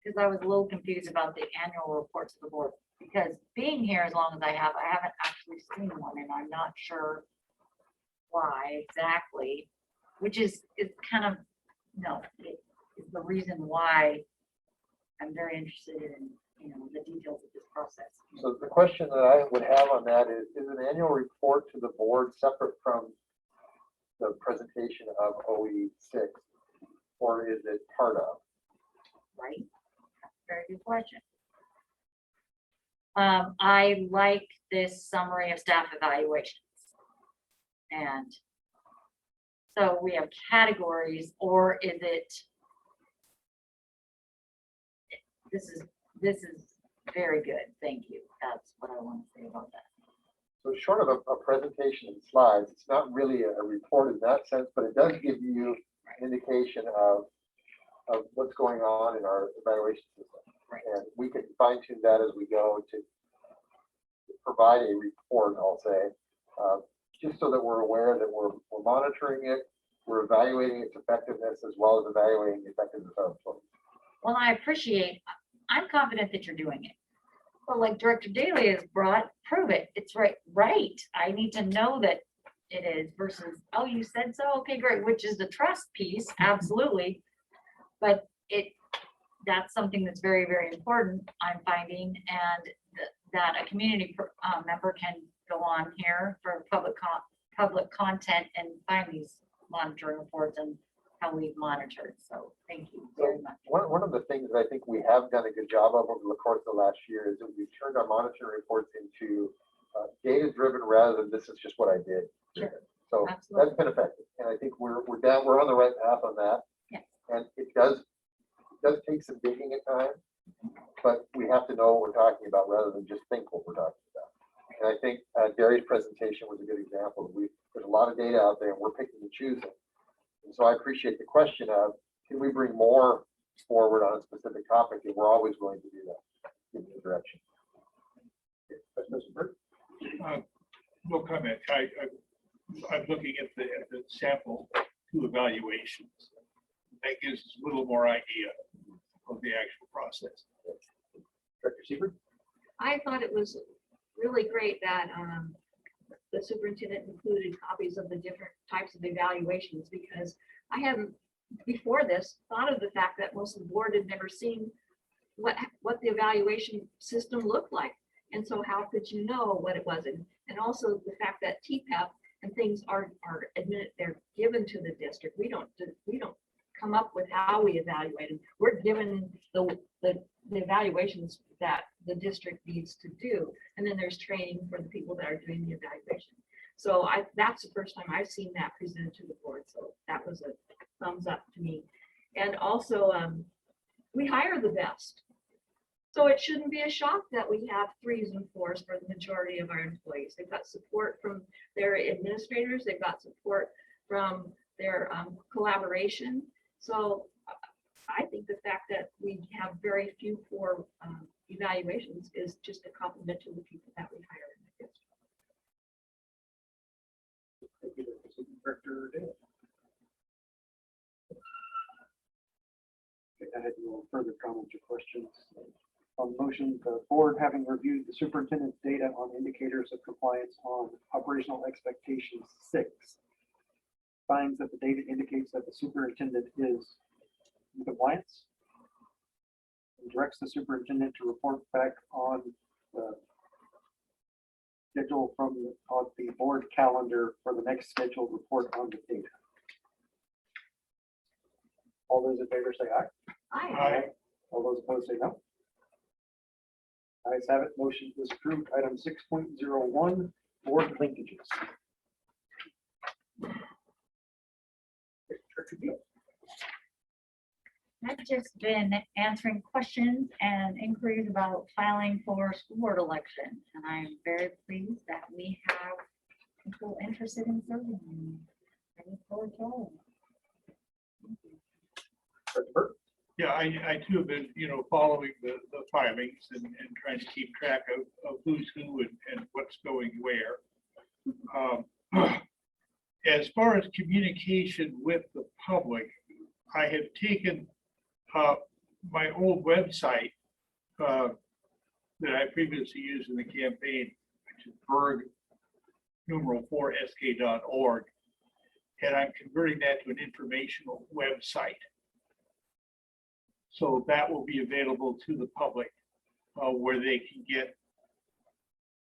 because I was a little confused about the annual reports to the board, because being here as long as I haven't actually seen one, and I'm not sure why exactly, which is kind of, no, it is the reason why I'm very interested in, the details of this process. So the question that I would have on that is an annual report to the board separate from the presentation of OE6, or is it part of? Right? Very good question. I like this summary of staff evaluations. And so we have categories, or is it, this is very good. Thank you. That's what I want to say about that. So short of a presentation and slides, it's not really a report in that sense, but it does give you an indication of what's going on in our evaluation system. Right. And we can fine tune that as we go to provide a report, I'll say, just so that we're aware that we're monitoring it, we're evaluating its effectiveness as well as evaluating the effectiveness of our employees. Well, I'm confident that you're doing it. Well, like Director Daly has brought, prove it. It's right. I need to know that it is versus, oh, you said so? Okay, great. Which is the trust piece, absolutely. But that's something that's very, very important, I'm finding, and that a community member can go on here for public content and find these monitoring reports and how we've monitored. So thank you very much. One of the things that I think we have done a good job of over the course of the last year is that we've turned our monitoring reports into data-driven rather than this is just what I did. Sure. So Absolutely. that's been effective, and I think we're on the right path on that. Yes. And it does take some digging at times, but we have to know what we're talking about rather than just think what we're talking about. And I think Gary's presentation was a good example. There's a lot of data out there, and we're picking and choosing. And so I appreciate the question of, can we bring more forward on a specific topic? And we're always willing to do that, give the direction. Mr. Burke? No comment. I'm looking at the sample two evaluations. That gives us a little more idea of the actual process. Director Seaver? I thought it was really great that the superintendent included copies of the different types of evaluations, because I hadn't before this thought of the fact that most of the board had never seen what the evaluation system looked like. And so how could you know what it was? And also the fact that TPEP and things are admitted, they're given to the district. We don't come up with how we evaluate them. We're given the evaluations that the district needs to do. And then there's training for the people that are doing the evaluation. So that's the first time I've seen that presented to the board. So that was a thumbs up to me. And also, we hire the best. So it shouldn't be a shock that we have 3s and 4s for the majority of our employees. They've got support from their administrators. They've got support from their collaboration. So I think the fact that we have very few 4 evaluations is just a compliment to the people that we hire in the district. Thank you, Director Dale. Okay, I had no further comments or questions. On the motion, the board, having reviewed the superintendent's data on indicators of compliance on operational expectations 6, finds that the data indicates that the superintendent is in compliance, and directs the superintendent to report back on the schedule on the board calendar for the next scheduled report on the data. All those in favor say aye. Aye. All those opposed say no. Ayes have it, motion is approved. Item 6.01, board linkages. I've just been answering questions and inquiries about filing for school board election, and I'm very pleased that we have people interested in serving. I look forward to all of them. Yeah, I too have been, following the filings and trying to keep track of who's who and what's going where. As far as communication with the public, I have taken my old website that I previously used in the campaign, which is berg4sk.org, and I'm converting that to an informational website. So that will be available to the public where they can get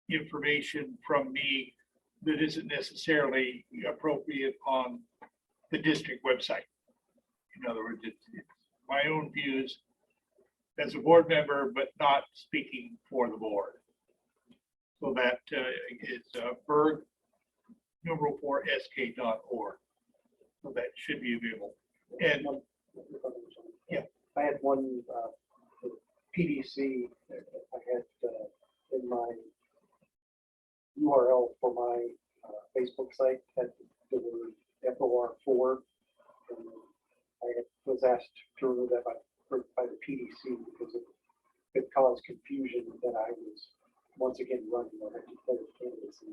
information from me that isn't necessarily appropriate on the district website. In other words, it's my own views as a board member, but not speaking for the board. So that is berg4sk.org. So that should be available. And yeah. I had one PDC. I had in my URL for my Facebook site had the word FOR4. And I was asked to remove that by the PDC because it caused confusion that I was once again running on independent candidacy.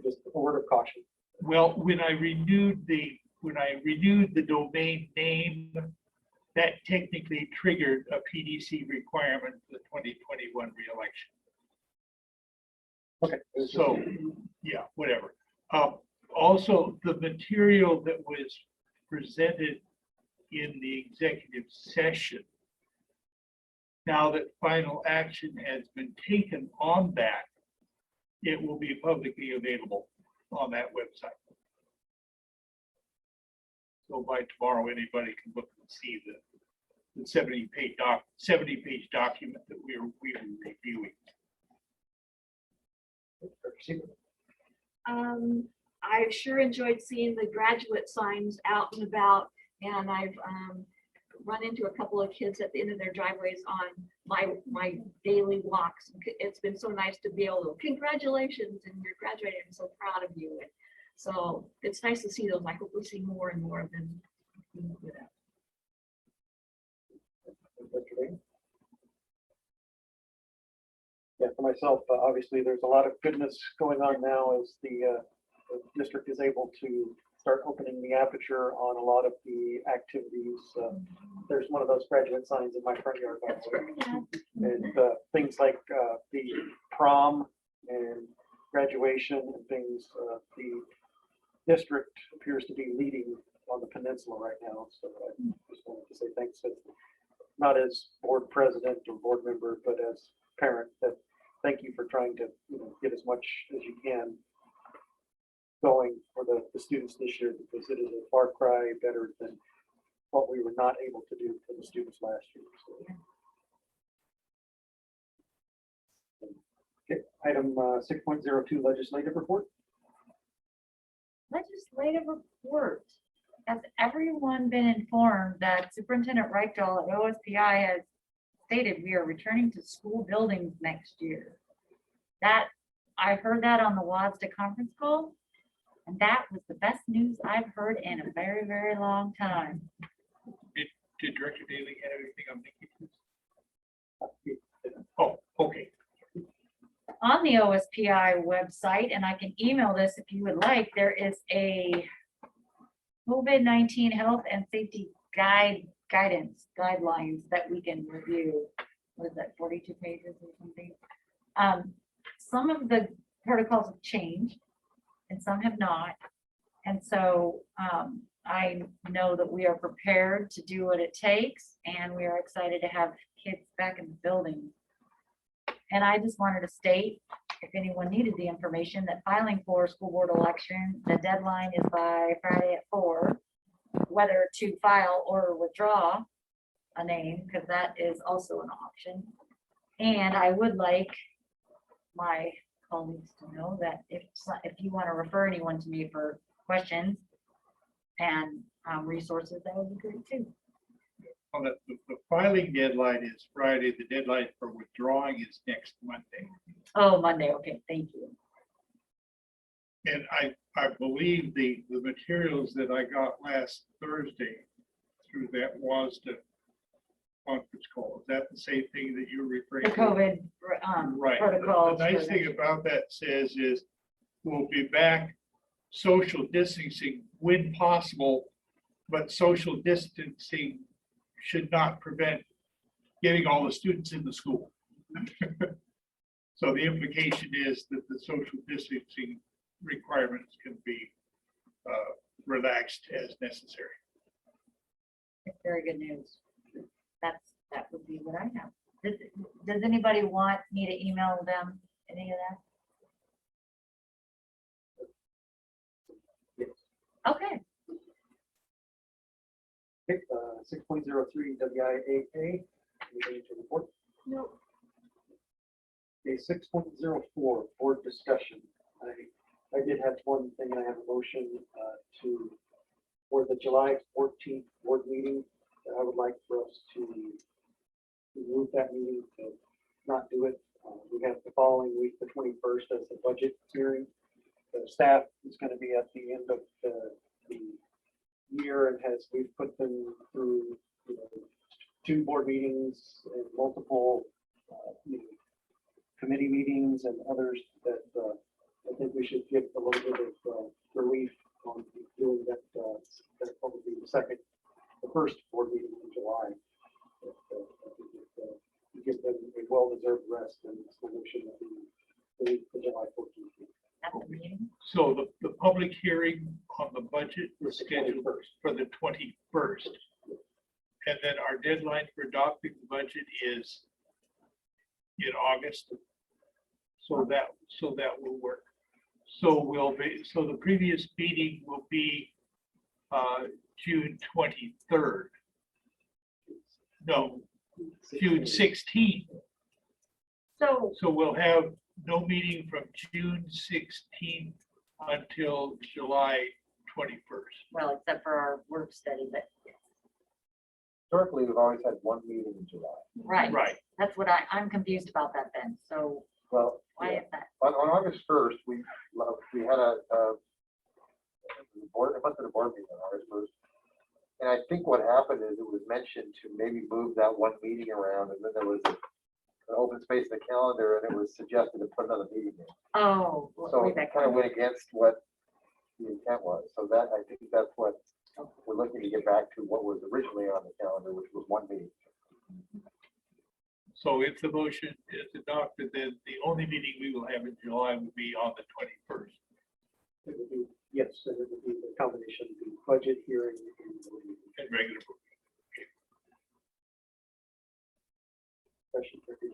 Just a word of caution. Well, when I renewed the domain name, that technically triggered a PDC requirement for the 2021 reelection. Okay. So, yeah, whatever. Also, the material that was presented in the executive session, now that final action has been taken on that, it will be publicly available on that website. So by tomorrow, anybody can look and see the 70-page document that we are reviewing. I sure enjoyed seeing the graduate signs out and about, and I've run into a couple of kids at the end of their driveways on my daily walks. It's been so nice to be able to, congratulations, and you're graduating, I'm so proud of you. And so it's nice to see those. I hope we see more and more of them. Yeah, for myself, obviously, there's a lot of goodness going on now as the district is able to start opening the aperture on a lot of the activities. There's one of those graduate signs in my front yard, by the way. And things like the prom and graduation and things, the district appears to be leading on the peninsula right now. So I just wanted to say thanks, not as board president or board member, but as parent, that thank you for trying to get as much as you can going for the students this year, because it is a far cry better than what we were not able to do for the students last year. So. Okay, Item 6.02 legislative report. Legislative report. Has everyone been informed that Superintendent Reichel at OSPI has stated we are returning to school buildings next year? That, I heard that on the WASDA conference call, and that was the best news I've heard in a very, very long time. Did Director Daly have anything on Nikki? Oh, okay. On the OSPI website, and I can email this if you would like, there is a COVID-19 health and safety guidance guidelines that we can review. What is that, 42 pages or something? Some of the protocols have changed and some have not. And so I know that we are prepared to do what it takes, and we are excited to have kids back in the building. And I just wanted to state, if anyone needed the information, that filing for school board election, the deadline is by Friday at 4, whether to file or withdraw a name, because that is also an option. And I would like my colleagues to know that if you want to refer anyone to me for questions and resources, that would be great too. Well, the filing deadline is Friday. The deadline for withdrawing is next Monday. Oh, Monday, okay, thank you. And I believe the materials that I got last Thursday through that was the conference call. Is that the same thing that you're referring The to? COVID Right. protocols. The nice for thing about that says is we'll be back social distancing when possible, but social distancing should not prevent getting all the students in the school. So the implication is that the social distancing requirements can be relaxed as necessary. Very good news. That would be what I have. Does anybody want me to email them any of Yes. that? Okay. Okay, 6.03 WIAA. Anything to report? No, Okay, 6.04 board discussion. I did have one thing. I have a motion for the July 14th board meeting. I would like for us to move that meeting to not do it. We have the following week, the 21st, as the budget hearing. The staff is going to be at the end of the year and we've put them through 2 board meetings and multiple committee meetings and others that I think we should give a little bit of relief on doing that. That's probably the first board meeting in July. I think give them a well-deserved rest and explanation of the July 14th. At the meeting. So the public hearing on the budget was scheduled for the 21st. And then our deadline for adopting the budget is in August. So that will work. So the previous meeting will be June 23rd. No, June 16th. So So we'll have no meeting from June 16th until July 21st. well, except for our work study, but Historically, we've always had one meeting in July. right. Right. That's what I'm confused about that then. So Well, why is that? on August 1st, we had a board, it must have been a board meeting on August 1st. And I think what happened is it was mentioned to maybe move that one meeting around, and then there was an open space in the calendar, and it was suggested to put another meeting in. Oh. So way it back kind of when. went against what the intent was. So that, I think that's what we're looking to get back to, what was originally on the calendar, which was one meeting. So if the motion is adopted, then the only meeting we will have in July will be on the 21st. It would be, yes, and it would be the combination of the budget hearing and And regular. session for the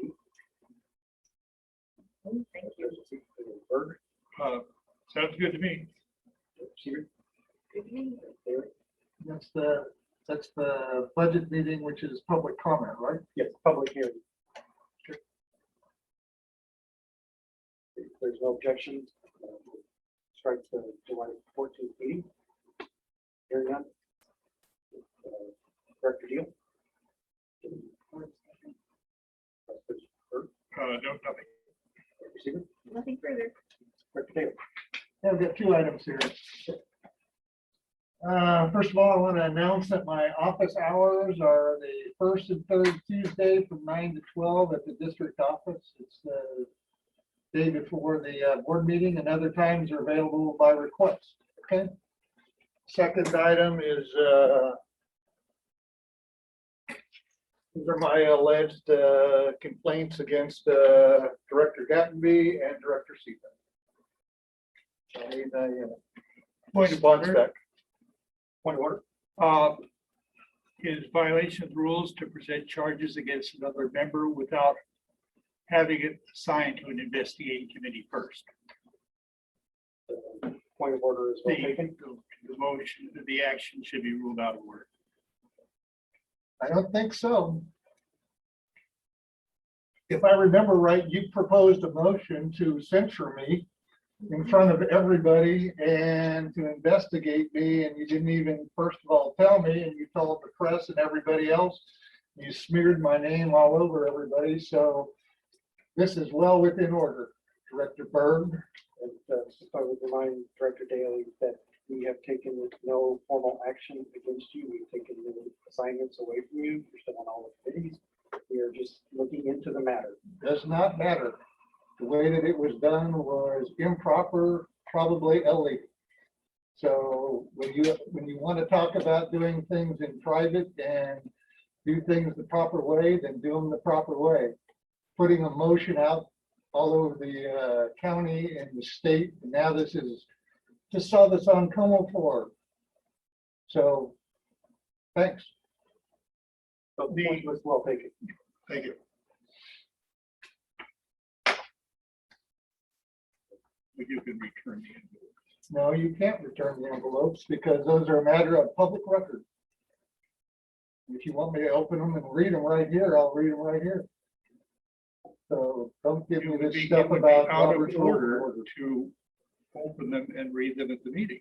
Thank you. Berg. Sounds good to me. Seaver. That's the budget meeting, which is public comment, right? Yes, public hearing. no objection, strike the July 14th meeting. Hearing none. Director Deal? No, nothing. Receiver? Nothing further. Director Taylor? I've got two items here. First of all, I want to announce that my office hours are the first and third Tuesday from 9 to 12 at the district office. It's the day before the board meeting, and other times are available by request. Okay. Second item is these are my alleged complaints against Director Gattenby and Director Seaman. I need a point of order. Point of order. Is violation of rules to present charges against another member without having it assigned to an investigating committee first. Point of order is well taken. The motion, the action should be ruled out of order. I don't think so. If I remember right, you proposed a motion to censure me in front of everybody and to investigate me, and you didn't even, first of all, tell me, and you told the press and everybody else. You smeared my name all over everybody, so this is well within order. Director Berg. And I would remind Director Daly that we have taken no formal action against you. We've taken no assignments away from you. You're still on all the committees. We are just looking into the matter. Does not matter. The way that it was done was improper, probably illegal. So when you want to talk about doing things in private and do things the proper way, then do them the proper way. Putting a motion out all over the county and the state, and now this is, just saw this on Como 4. So, thanks. So the point was well taken. Thank you. But you can return the envelopes. No, you can't return the envelopes because those are a matter of public record. If you want me to open them and read them right here, I'll read them right here. So don't give me this stuff about Robert's order to open them and read them at the meeting.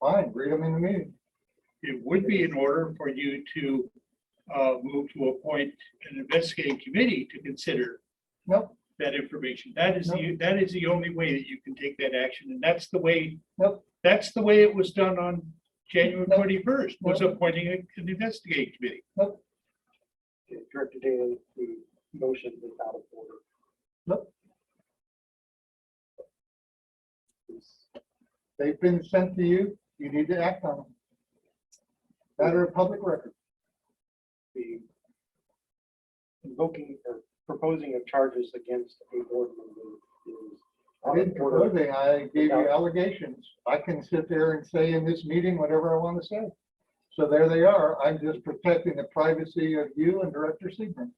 Fine, read them in the meeting. It would be in order for you to move to appoint an investigating committee to consider Nope. that information. That is the only way that you can take that action, and that's the way. Nope. That's the way it was done on January Nope. 21st. Was Nope. appointing an investigating committee. Nope. Okay, Director Daly, the motion is out of order. Nope. They've been sent to you. You need to act on them. Matter of public record. The invoking or proposing of charges against a board member is I didn't propose anything. I gave you allegations. I can sit there and say in this meeting whatever I want to say. So there they are. I'm just protecting the privacy of you and Director Seaman.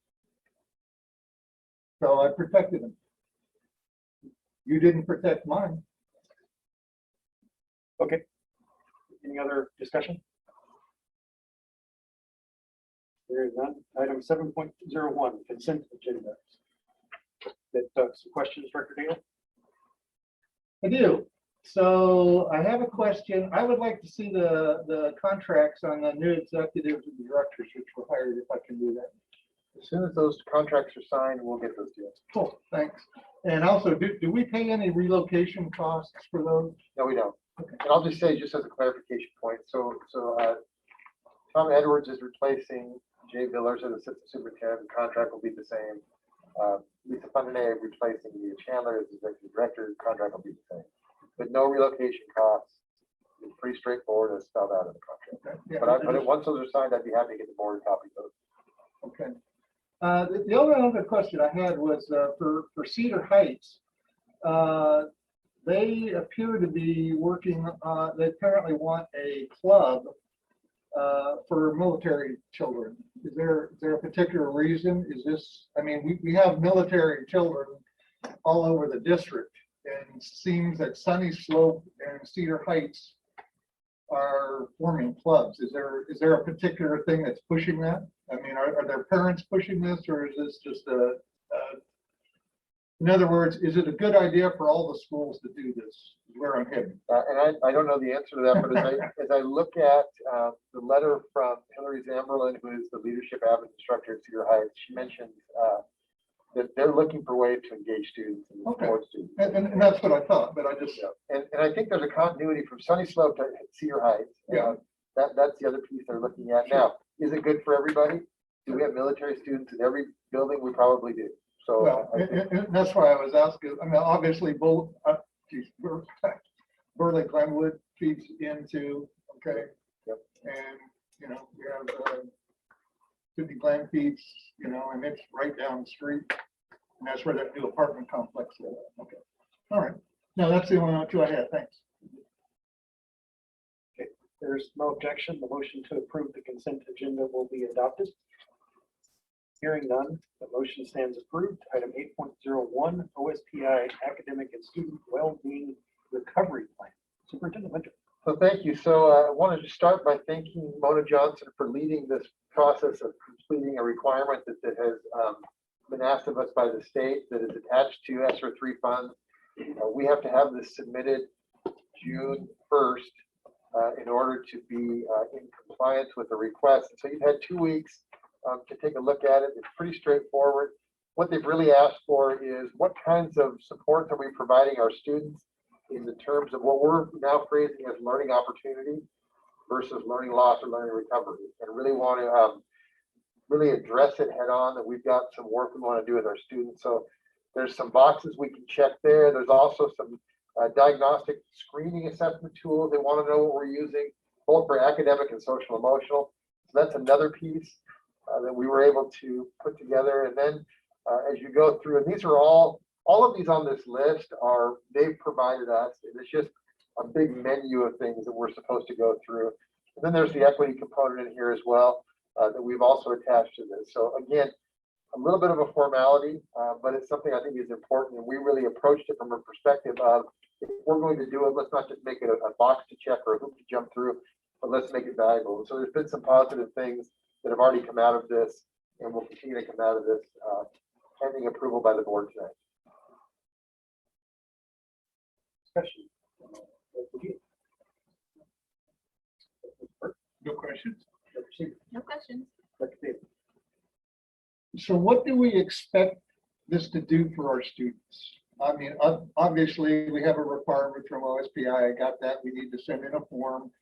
So I protected them. You didn't protect mine. Okay. Any other discussion? There is none. Item 7.01, consent agenda. That some questions, Director Dale? I do. So I have a question. I would like to see the contracts on the new executives and directors which were hired, if I can do that. As soon as those contracts are signed, we'll get those to you. Cool, thanks. And also, do we pay any relocation costs for those? No, we don't. Okay. And I'll just say, just as a clarification point, so Tom Edwards is replacing Jay Villers as assistant superintendent. The contract will be the same. Lisa Fundenay replacing Leah Chandler as executive director. The contract will be the same. But no relocation costs. It's pretty straightforward as spelled out in the contract. Okay. But once those are signed, I'd be happy to get the board copies of those. Okay. The only other question I had was for Cedar Heights. They appear to be working, they apparently want a club for military children. Is there a particular reason? Is this, I mean, we have military children all over the district, and it seems that Sunny Slope and Cedar Heights are forming clubs. Is there a particular thing that's pushing that? I mean, are their parents pushing this, or is this just In other words, is it a good idea for all the schools to do this? Is where I'm heading. And I don't know the answer to that, but as I look at the letter from Hillary Zamberlin, who is the leadership admin instructor at Cedar Heights, she mentioned that they're looking for ways to engage students and Okay. support students. And that's what I thought, but I just, And I think there's a continuity from Sunny Slope to Cedar Heights. Yeah. That's the other piece they're looking at. Now, is it good for everybody? Do we have military students in every building? We probably do. So well, and that's why I was asking, I mean, obviously, Burley Glenwood feeds into, okay? Yep. And, you know, we have, Sydney Glen feeds, you know, and it's right down the street. And that's where that new apartment complex is. Okay. All right. No, that's the only two I had. Thanks. There's no objection. The motion to approve the consent agenda will be adopted. Hearing none, the motion stands approved. Item 8.01, OSPI Academic and Student Wellbeing Recovery Plan. Superintendent Winter. So thank you. So I wanted to start by thanking Mona Johnson for leading this process of completing a requirement that has been asked of us by the state that is attached to ESSER 3 funds. We have to have this submitted June 1st in order to be in compliance with the request. And so you've had 2 weeks to take a look at it. It's pretty straightforward. What they've really asked for is what kinds of supports are we providing our students in the terms of what we're now phrasing as learning opportunity versus learning loss or learning recovery, and really want to really address it head on, that we've got some work we want to do with our students. So there's some boxes we can check there. There's also some diagnostic screening assessment tools. They want to know what we're using, both for academic and social emotional. So that's another piece that we were able to put together. And then as you go through, and these are all of these on this list are, they've provided us, and it's just a big menu of things that we're supposed to go through. And then there's the equity component in here as well that we've also attached to this. So again, a little bit of a formality, but it's something I think is important. And we really approached it from a perspective of, if we're going to do it, let's not just make it a box to check or a hoop to jump through, but let's make it valuable. And so there's been some positive things that have already come out of this and will continue to come out of this pending approval by the board tonight. Discussion. No questions. No questions. So what do we expect this to do for our students? I mean, obviously, we have a requirement from OSPI. I got that. We need to send in a form.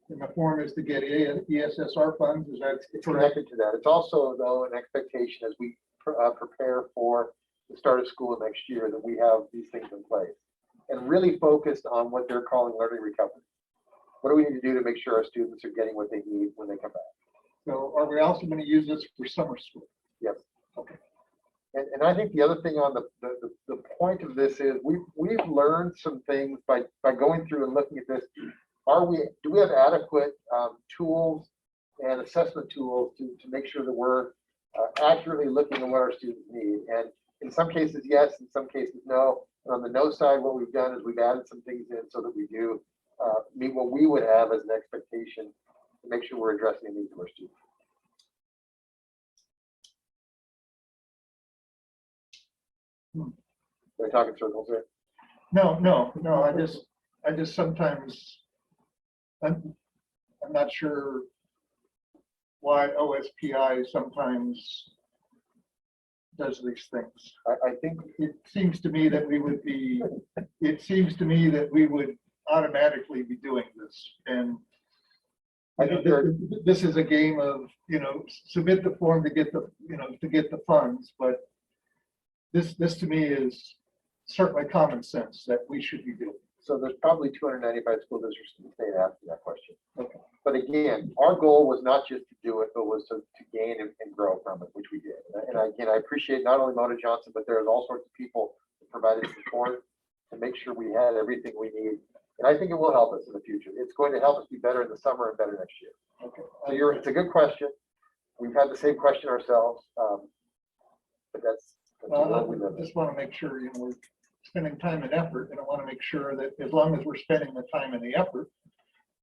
And the form is to get ESSR funds. Is that It's correct? connected to that. It's also, though, an expectation as we prepare for the start of school next year that we have these things in place and really focused on what they're calling learning recovery. What do we need to do to make sure our students are getting what they need when they come back? So are we also going to use this for summer school? Yes. Okay. And I think the other thing on the point of this is we've learned some things by going through and looking at this. Do we have adequate tools and assessment tools to make sure that we're accurately looking at what our students need? And in some cases, yes, in some cases, no. And on the no side, what we've done is we've added some things in so that we do meet what we would have as an expectation to make sure we're addressing the needs of our students. Are we talking circles here? No. I just sometimes, I'm not sure why OSPI sometimes does these things. I think It seems to me that we would automatically be doing this. And I think there, this is a game of, submit the form to get the funds, but this to me is certainly common sense that we should be doing. so there's probably 295 school districts in the state asking that question. Okay. But again, our goal was not just to do it, but was to gain and grow from it, which we did. And again, I appreciate not only Mona Johnson, but there's all sorts of people that provided support to make sure we had everything we need. And I think it will help us in the future. It's going to help us be better in the summer and better next year. Okay. So it's a good question. We've had the same question ourselves. But that's what we live I in. just want to make sure, we're spending time and effort, and I want to make sure that as long as we're spending the time and the effort,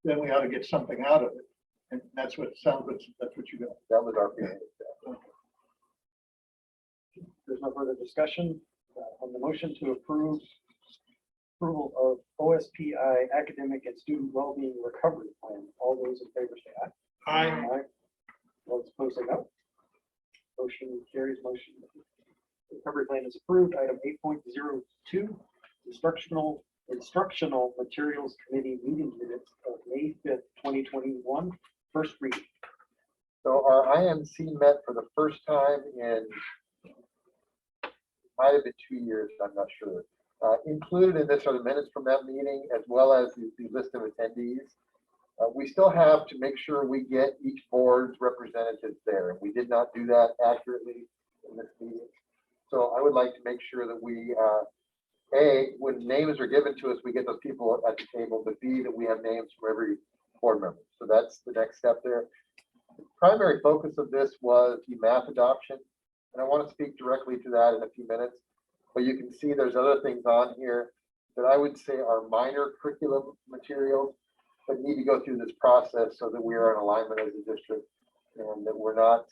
then we ought to get something out of it. And that's what it sounds like, that's what you got. That was our feeling. There's no further discussion. On the motion to approval of OSPI academic and student well-being recovery plan, all those in favor say aye. Aye. Those opposed say no. Motion carries. Motion. Recovery plan is approved. Item 8.02, instructional materials committee meeting minutes of May 5th, 2021, first reading. So our IMC met for the first time in, might have been 2 years, I'm not sure. Included in this are the minutes from that meeting, as well as the list of attendees. We still have to make sure we get each board's representatives there, and we did not do that accurately in this meeting. So I would like to make sure that we, A, when names are given to us, we get those people at the table, but B, that we have names from every board member. So that's the next step there. The primary focus of this was the math adoption, and I want to speak directly to that in a few minutes. But you can see there's other things on here that I would say are minor curriculum materials, but need to go through this process so that we are in alignment as a district, and that we're not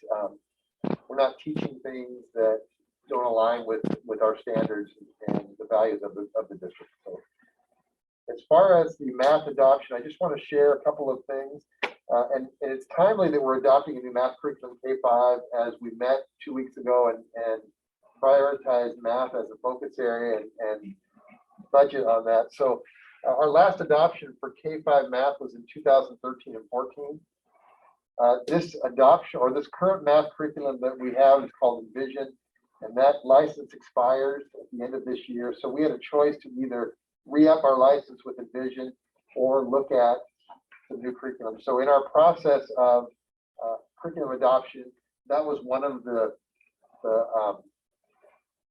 teaching things that don't align with our standards and the values of the district. So as far as the math adoption, I just want to share a couple of things. And it's timely that we're adopting a new math curriculum K-5, as we met 2 weeks ago and prioritized math as a focus area and budget on that. So our last adoption for K-5 math was in 2013 and 14. This adoption, or this current math curriculum that we have, is called Envision, and that license expires at the end of this year. So we had a choice to either re-up our license with Envision or look at some new curriculum. So in our process of curriculum adoption, that was one of the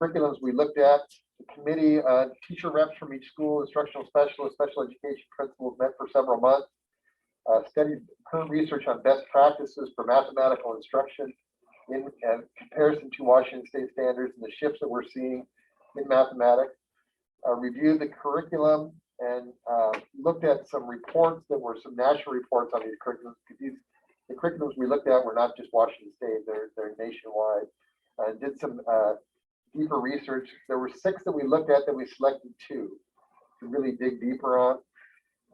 curriculums we looked at. The committee, teacher reps from each school, instructional specialists, special education principals met for several months, studied current research on best practices for mathematical instruction in comparison to Washington State standards and the shifts that we're seeing in mathematics, reviewed the curriculum and looked at some reports that were some national reports on these curriculums. The curriculums we looked at were not just Washington State, they're nationwide. Did some deeper research. There were 6 that we looked at, that we selected 2 to really dig deeper on,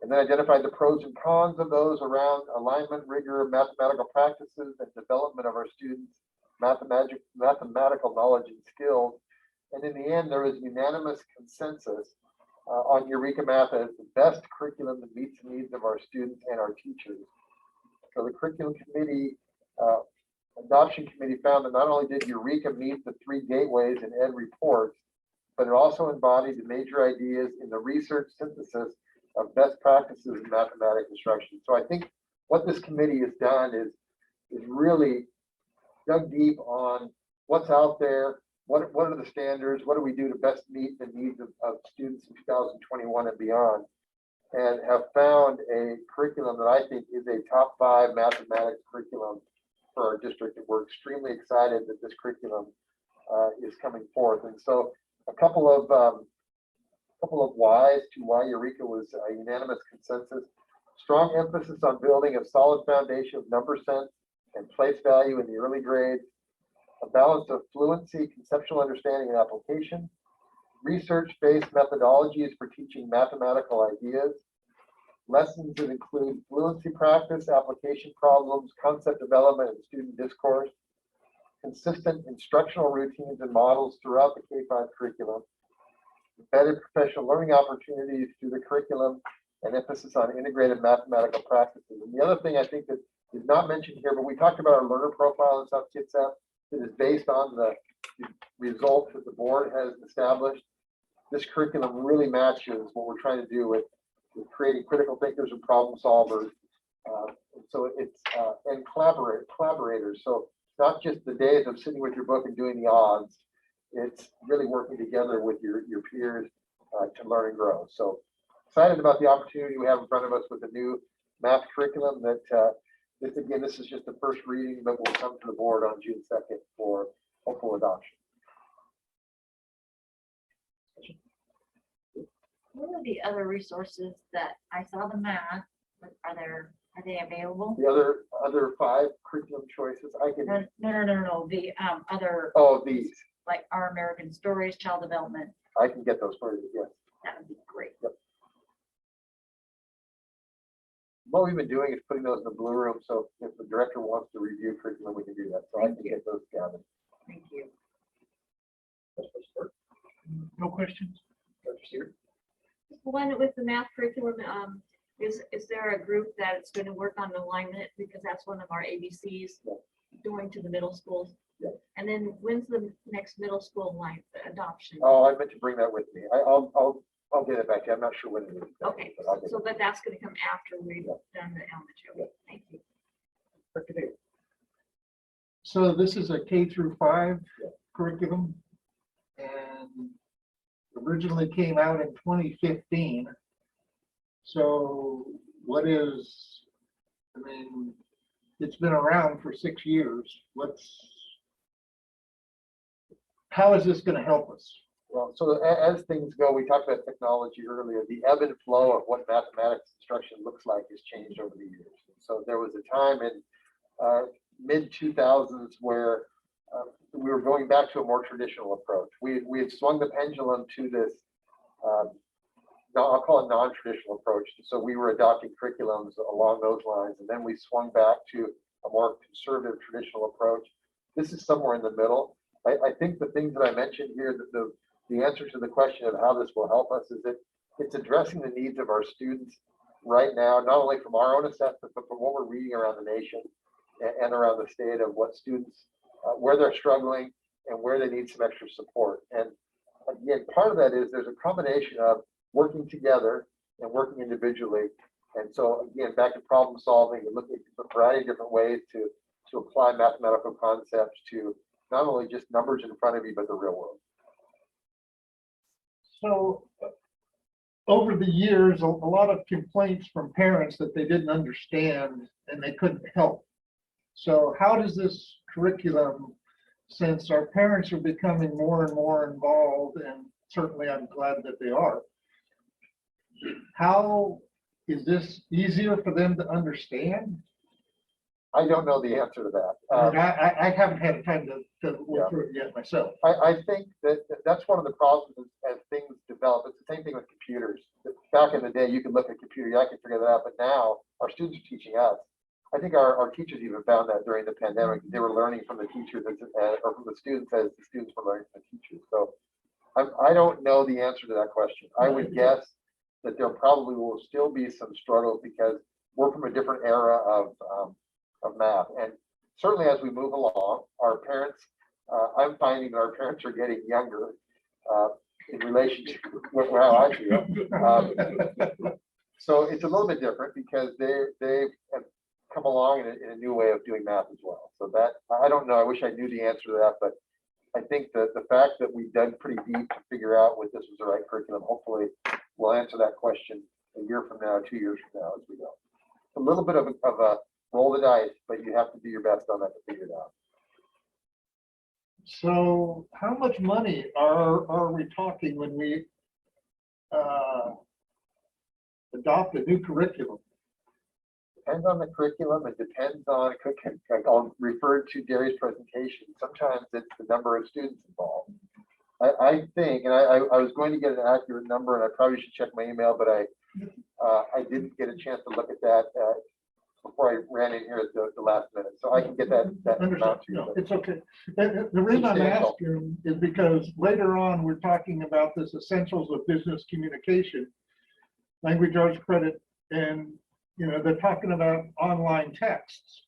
and then identified the pros and cons of those around alignment, rigor, mathematical practices, and development of our students' mathematical knowledge and skills. And in the end, there was unanimous consensus on Eureka Math as the best curriculum that meets the needs of our students and our teachers. So the curriculum committee, adoption committee, found that not only did Eureka meet the 3 gateways in ed reports, but it also embodied the major ideas in the research synthesis of best practices in mathematics instruction. So I think what this committee has done is really dug deep on what's out there, what are the standards, what do we do to best meet the needs of students in 2021 and beyond, and have found a curriculum that I think is a top 5 mathematics curriculum for our district. And we're extremely excited that this curriculum is coming forth. And so a couple of whys to why Eureka was a unanimous consensus: strong emphasis on building a solid foundation of number sense and place value in the early grades, a balance of fluency, conceptual understanding, and application, research-based methodologies for teaching mathematical ideas, lessons that include fluency practice, application problems, concept development, and student discourse, consistent instructional routines and models throughout the K-5 curriculum, embedded professional learning opportunities through the curriculum, and emphasis on integrated mathematical practices. And the other thing I think that is not mentioned here, but we talked about our learner profile in South Kitsap that is based on the results that the board has established. This curriculum really matches what we're trying to do with creating critical thinkers and problem solvers. So it's and collaborators. So not just the days of sitting with your book and doing the odds. It's really working together with your peers to learn and grow. So excited about the opportunity we have in front of us with the new math curriculum that this is just the first reading, but will come to the board on June 2nd for hopeful adoption. What are the other resources that I saw the math, but are they available? The other 5 curriculum choices I can. No, the other. Oh, these. like Our American Stories, Child Development. I can get those for you, yes. That would be great. What we've been doing is putting those in the blue room, so if the director wants to review curriculum, we can do that. So I Thank can you. get those gathered. Thank you. No questions? Dr. Seer? One with the math curriculum, is there a group that's going to work on alignment? Because that's one of our ABCs going to the middle schools. Yeah. And then when's the next middle school line adoption? Oh, I meant to bring that with me. I'll get it back to you. I'm not sure when it is. Okay, but I'll get so it. but that's going to come after we've Yeah. done the elementary. Thank you. Dr. Davis? So this is a K through 5 Yeah. curriculum and originally came out in 2015. So what is, I mean, it's been around for 6 years. How is this going to help us? Well, so as things go, we talked about technology earlier, the ebb and flow of what mathematics instruction looks like has changed over the years. So there was a time in mid 2000s where we were going back to a more traditional approach. We had swung the pendulum to this, I'll call it non-traditional approach. So we were adopting curriculums along those lines, and then we swung back to a more conservative traditional approach. This is somewhere in the middle. I think the things that I mentioned here, that the answer to the question of how this will help us is that it's addressing the needs of our students right now, not only from our own assessment, but from what we're reading around the nation and around the state of what students, where they're struggling and where they need some extra support. And again, part of that is there's a combination of working together and working individually. And so again, back to problem solving and looking at a variety of different ways to apply mathematical concepts to not only just numbers in front of you, but the real world. So over the years, a lot of complaints from parents that they didn't understand and they couldn't help. So how does this curriculum, since our parents are becoming more and more involved, and certainly I'm glad that they are, how is this easier for them to understand? I don't know the answer to that. I haven't had time to look through it yet myself. I think that's one of the problems as things develop. It's the same thing with computers. Back in the day, you could look at a computer, I could figure that out, but now our students are teaching us. I think our teachers even found that during the pandemic. They were learning from the teachers or from the students as the students were learning from the teachers. So I don't know the answer to that question. I would guess that there probably will still be some struggles because we're from a different era of math. And certainly as we move along, our parents, I'm finding that our parents are getting younger in relation to how I feel. So it's a little bit different because they have come along in a new way of doing math as well. So that, I don't know, I wish I knew the answer to that, but I think that the fact that we dug pretty deep to figure out what this was the right curriculum, hopefully we'll answer that question a year from now, 2 years from now as we go. A little bit of a roll the dice, but you have to do your best on that to figure it out. So how much money are we talking when we adopt a new curriculum? Depends on the curriculum. It depends on, I'll refer to Gary's presentation. Sometimes it's the number of students involved. I think, and I was going to get an accurate number, and I probably should check my email, but I didn't get a chance to look at that before I ran in here at the last minute. So I can get that amount to you. No, it's okay. The reason I'm asking is because later on, we're talking about this essentials of business communication, language arts credit, and they're talking about online texts.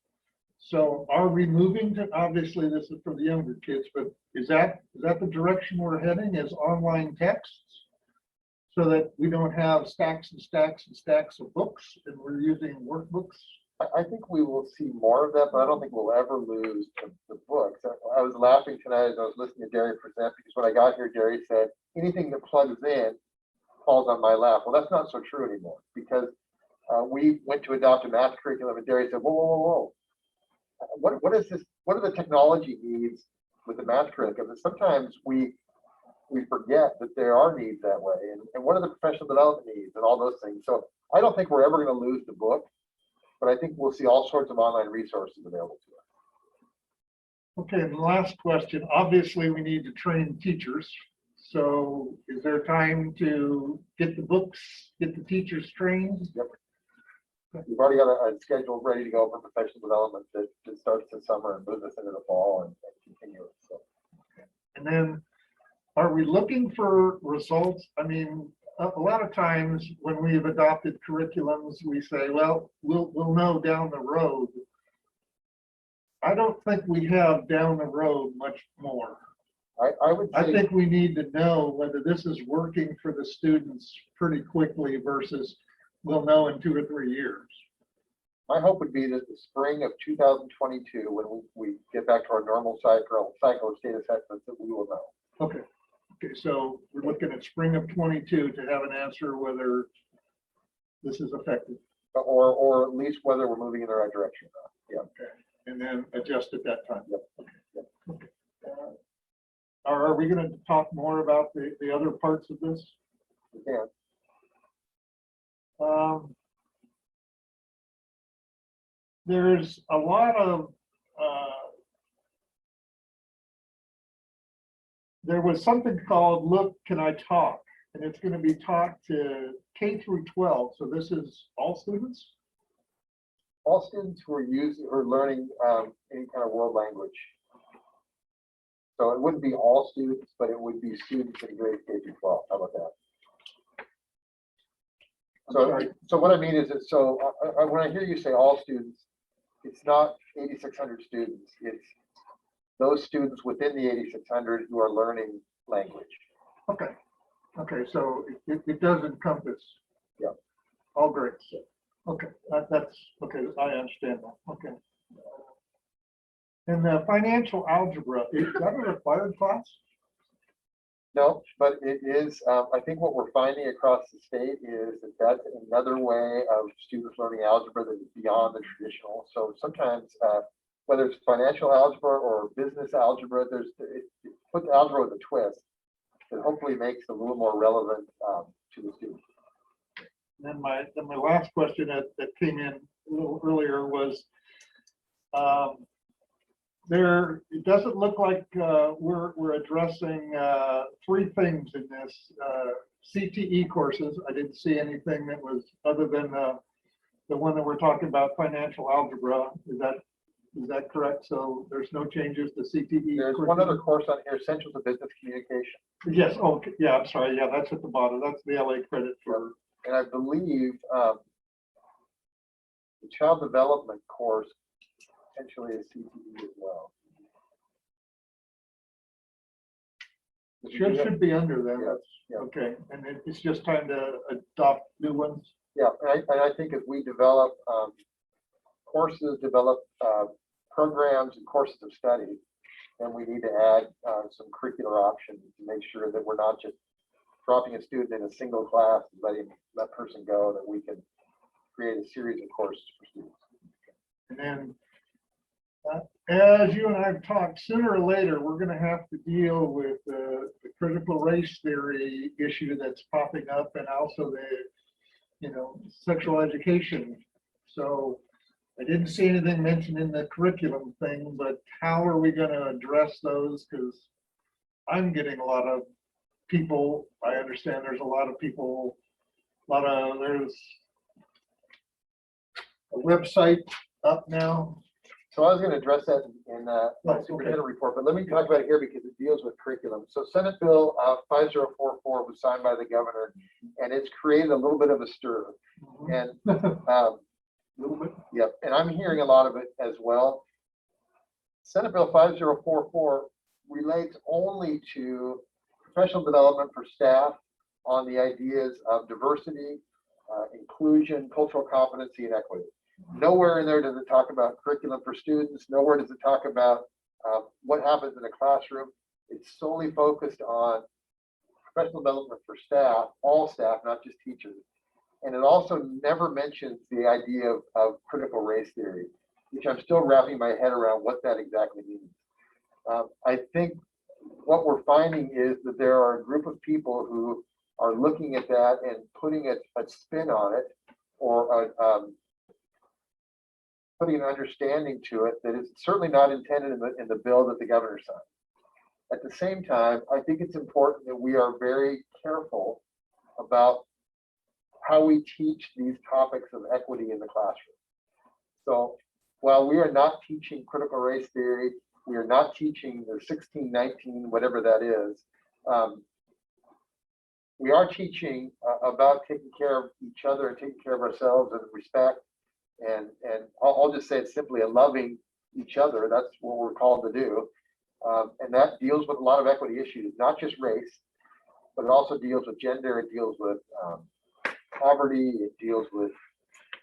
So are we moving to, obviously this is for the younger kids, but is that the direction we're heading, is online texts? So that we don't have stacks and stacks and stacks of books and we're using workbooks? I think we will see more of that, but I don't think we'll ever lose the books. I was laughing tonight as I was listening to Gary present, because when I got here, Gary said, anything that plugs in falls on my lap. Well, that's not so true anymore, because we went to adopt a math curriculum and Gary said, whoa. What is this? What are the technology needs with the math curriculum? And sometimes we forget that there are needs that way. And what are the professional development needs and all those things? So I don't think we're ever going to lose the book, but I think we'll see all sorts of online resources available to us. Okay, and the last question, obviously, we need to train teachers. So is there time to get the books, get the teachers trained? We've already got a schedule ready to go for professional development that starts this summer and moves us into the fall and continue it. So And then, are we looking for results? I mean, a lot of times when we've adopted curriculums, we say, well, we'll know down the road. I don't think we have down the road much more. I would I say, think we need to know whether this is working for the students pretty quickly versus we'll know in 2 or 3 years. my hope would be that the spring of 2022, when we get back to our normal cycle of state assessments, that we will know. Okay, okay, so we're looking at spring of 22 to have an answer whether this is effective. Or at least whether we're moving in the right direction. Yeah. Okay, and then adjust at that time. Yep. Okay. Are we going to talk more about the other parts of this? We can. There's a lot of, there was something called Look, Can I Talk? And it's going to be taught to K through 12. So this is all students? All students who are learning any kind of world language. So it wouldn't be all students, but it would be students in grade K through 12. How about that? So what I mean is that, when I hear you say all students, it's not 8,600 students. It's those students within the 8,600 who are learning language. Okay. Okay, so it does encompass. Yeah. All grades. Okay, that's, okay, I understand that. Okay. And the financial algebra, is that a required class? No, but it is, I think what we're finding across the state is that that's another way of students learning algebra that is beyond the traditional. So sometimes, whether it's financial algebra or business algebra, it puts algebra with a twist that hopefully makes it a little more relevant to the student. And then my last question that came in a little earlier was, it doesn't look like we're addressing 3 things in this CTE courses. I didn't see anything that was other than the one that we're talking about, financial algebra. Is that correct? So there's no changes to CTE. There's one other course on here, Essentials of Business Communication. Yes. Okay. Yeah. I'm sorry. Yeah, that's at the bottom. That's the LA credit for. And I believe the child development course potentially is CTE as well. Should be under them. Yes, yeah. Okay, and it's just time to adopt new ones. Yeah, and I think as we develop courses, develop programs and courses of study, then we need to add some curricular options to make sure that we're not just dropping a student in a single class and letting that person go, that we can create a series of courses for students. And then, as you and I have talked, sooner or later, we're going to have to deal with the critical race theory issue that's popping up, and also the, sexual education. So I didn't see anything mentioned in the curriculum thing, but how are we going to address those? Because I'm getting a lot of people. I understand there's a lot of people. There's a website up now. So I was going to address that in my Okay. superintendent report, but let me talk about it here because it deals with curriculum. So Senate Bill 5044 was signed by the governor, and it's created a little bit of a stir. And Little bit. yep, and I'm hearing a lot of it as well. Senate Bill 5044 relates only to professional development for staff on the ideas of diversity, inclusion, cultural competency, and equity. Nowhere in there does it talk about curriculum for students. Nowhere does it talk about what happens in a classroom. It's solely focused on professional development for staff, all staff, not just teachers. And it also never mentions the idea of critical race theory, which I'm still wrapping my head around what that exactly means. I think what we're finding is that there are a group of people who are looking at that and putting a spin on it, or putting an understanding to it that is certainly not intended in the bill that the governor signed. At the same time, I think it's important that we are very careful about how we teach these topics of equity in the classroom. So while we are not teaching critical race theory, we are not teaching the 1619, whatever that is. We are teaching about taking care of each other and taking care of ourselves and respect. And I'll just say it simply, loving each other. That's what we're called to do. And that deals with a lot of equity issues, not just race, but it also deals with gender. It deals with poverty. It deals with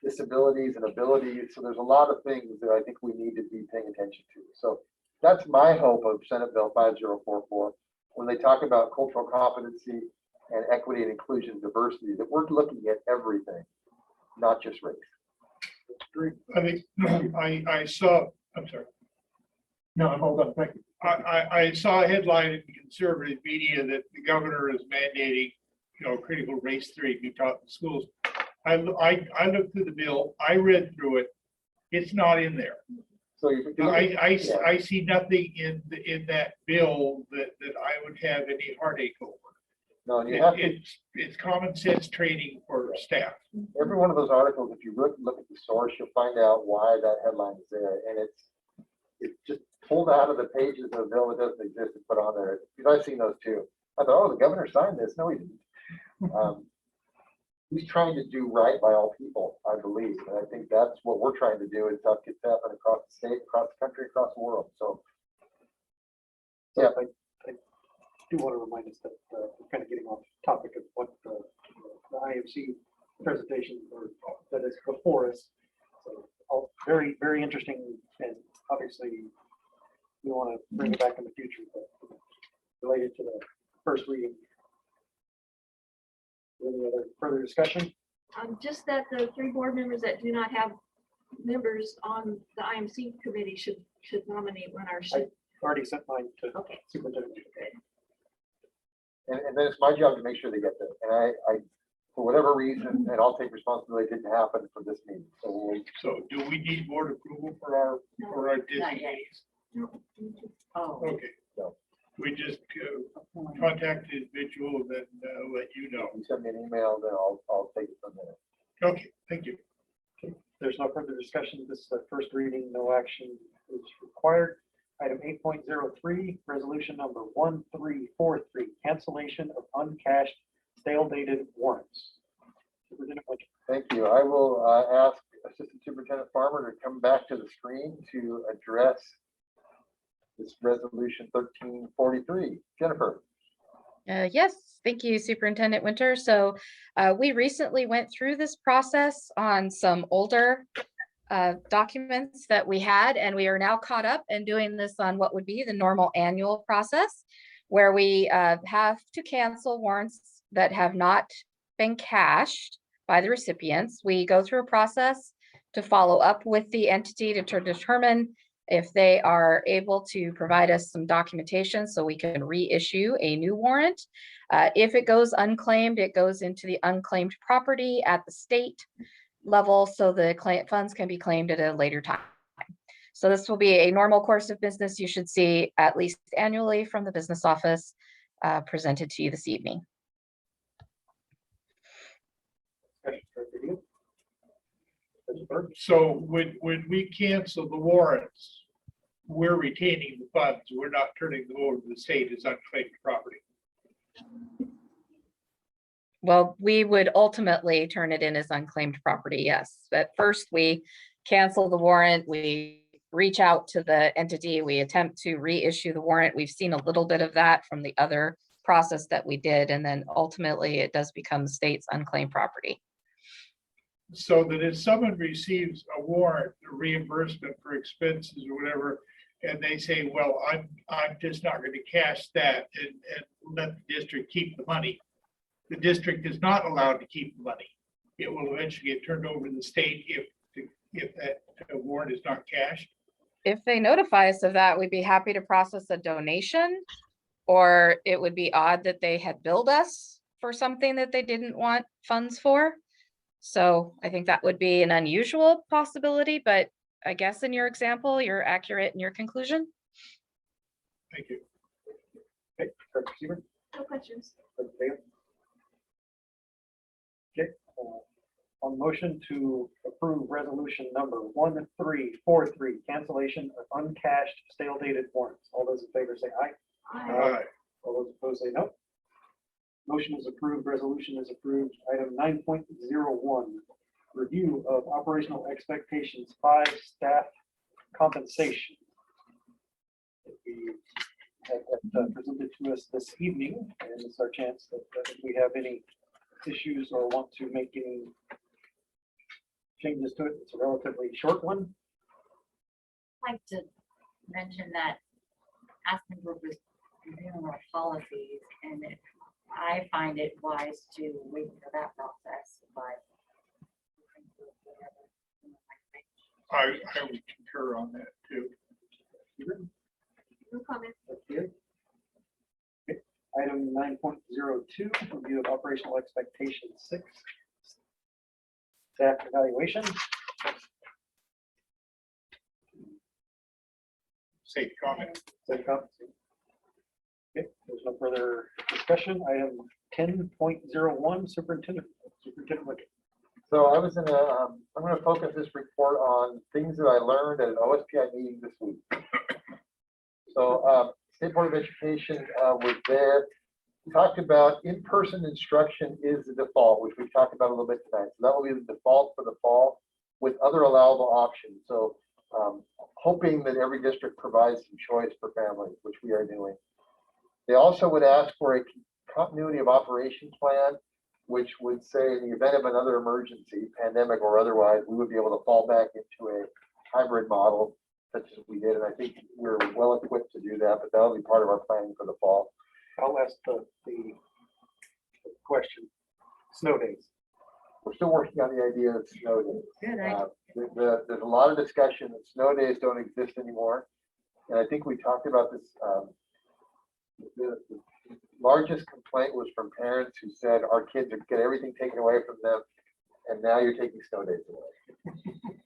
disabilities and abilities. So there's a lot of things that I think we need to be paying attention to. So that's my hope of Senate Bill 5044. When they talk about cultural competency and equity and inclusion and diversity, that we're looking at everything, not just race. I think I saw, I'm sorry. No, I'm all done. Thank you. I saw a headline in conservative media that the governor is mandating, critical race theory be taught in schools. I looked through the bill. I read through it. It's not in there. So I see nothing in that bill that I would have any heartache over. No, and you have to, It's common sense training for staff. every one of those articles, if you look at the source, you'll find out why that headline is there. And it's just pulled out of the pages of a bill that doesn't exist and put on there. Because I've seen those too. I thought, oh, the governor signed this. No, he didn't. He's trying to do right by all people, I believe. And I think that's what we're trying to do in South Kitsap and across the state, across the country, across the world. So, yeah, I do want to remind us that we're kind of getting off topic of what the IMC presentation that is before us. So all very, very interesting, and obviously we want to bring it back in the future, but related to the first reading. Any other further discussion? Just that the 3 board members that do not have members on the IMC committee should nominate one or should. Already sent mine to Okay. superintendent. and then it's my job to make sure they get there. And I for whatever reason, and I'll take responsibility, it didn't happen for this meeting. So do we need board approval for our Not yet. designees? Oh. Okay. No. We just contact the individual and then let you know. If you send me an email, then I'll take it from there. Okay, thank you. There's no further discussion. This is the first reading. No action is required. Item 8.03, resolution number 1343, cancellation of uncashed stale dated warrants. Superintendent Winter. Thank you. I will ask Assistant Superintendent Farmer to come back to the screen to address this resolution 1343. Jennifer. Yes, thank you, Superintendent Winter. So we recently went through this process on some older documents that we had, and we are now caught up and doing this on what would be the normal annual process, where we have to cancel warrants that have not been cashed by the recipients. We go through a process to follow up with the entity to determine if they are able to provide us some documentation so we can reissue a new warrant. If it goes unclaimed, it goes into the unclaimed property at the state level, so the funds can be claimed at a later time. So this will be a normal course of business you should see at least annually from the business office presented to you this evening. So when we cancel the warrants, we're retaining the funds. We're not turning them over to the state as unclaimed property. Well, we would ultimately turn it in as unclaimed property, yes. At first, we cancel the warrant, we reach out to the entity, we attempt to reissue the warrant. We've seen a little bit of that from the other process that we did, and then ultimately it does become the state's unclaimed property. So that if someone receives a warrant, a reimbursement for expenses or whatever, and they say, well, I'm just not going to cash that and let the district keep the money. The district is not allowed to keep the money. It will eventually get turned over to the state if that warrant is not cashed. If they notify us of that, we'd be happy to process a donation, or it would be odd that they had billed us for something that they didn't want funds for. So I think that would be an unusual possibility, but I guess in your example, you're accurate in your conclusion. Thank you. Okay, Director Seaver? No questions. Director Vega? Okay, on the motion to approve resolution number 1343, cancellation of uncashed stale dated warrants. All those in favor say aye. Aye. All those opposed say no. Motion is approved, resolution is approved. Item 9.01, review of operational expectations 5 staff compensation. We had that presented to us this evening, and it's our chance that if we have any issues or want to make any changes to it. It's a relatively short one. I'd like to mention that Aspen Group is reviewing our policies, and I find it wise to wait for that process by. I would concur on that too. No comment. That's good. Okay. Item 9.02, review of operational expectations 6. Staff evaluation. Safe comment. Safe comment. Okay, there's no further discussion. Item 10.01, superintendent. Superintendent Wickett. So I was in a, I'm going to focus this report on things that I learned at an OSPI meeting this week. So State Board of Education was there. We talked about in-person instruction is the default, which we've talked about a little bit tonight. So that will be the default for the fall with other allowable options. So hoping that every district provides some choice for families, which we are doing. They also would ask for a continuity of operation plan, which would say in the event of another emergency, pandemic or otherwise, we would be able to fall back into a hybrid model such as we did. And I think we're well equipped to do that, but that'll be part of our planning for the fall. I'll ask the question. Snow days. We're still working on the idea of snow days. Good. There's a lot of discussion that snow days don't exist anymore. And I think we talked about this. The largest complaint was from parents who said our kids are get everything taken away from them, and now you're taking snow days away.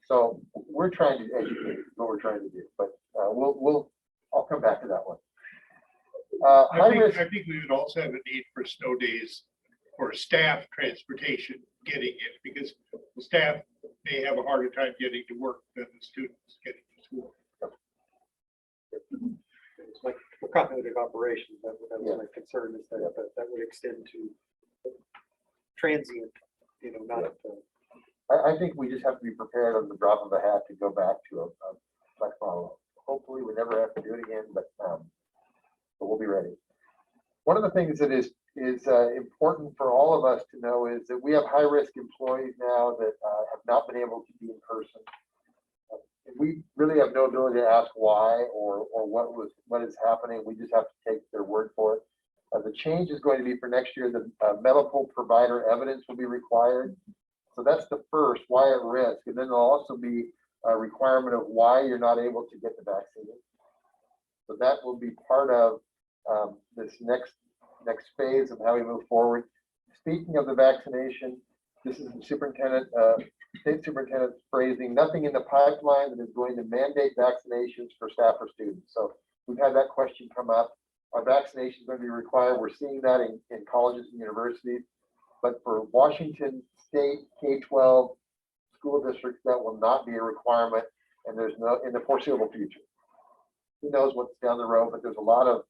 So we're trying to educate what we're trying to do, but I'll come back to that one. I think we would also have a need for snow days for staff transportation getting it, because the staff may have a harder time getting to work than the students getting to school. It's like for continuity of operations, that was my concern, is that that would extend to transient, not. I think we just have to be prepared on the drop of a hat to go back to a flex model. Hopefully we never have to do it again, but we'll be ready. One of the things that is important for all of us to know is that we have high-risk employees now that have not been able to be in person. We really have no ability to ask why or what is happening. We just have to take their word for it. The change is going to be for next year. The medical provider evidence will be required. So that's the first, why at risk. And then there'll also be a requirement of why you're not able to get the vaccine. So that will be part of this next phase of how we move forward. Speaking of the vaccination, this is the state superintendent's phrasing, nothing in the pipeline that is going to mandate vaccinations for staff or students. So we've had that question come up. Are vaccinations going to be required? We're seeing that in colleges and universities. But for Washington State K-12 school districts, that will not be a requirement, and there's no in the foreseeable future. Who knows what's down the road, but there's a lot of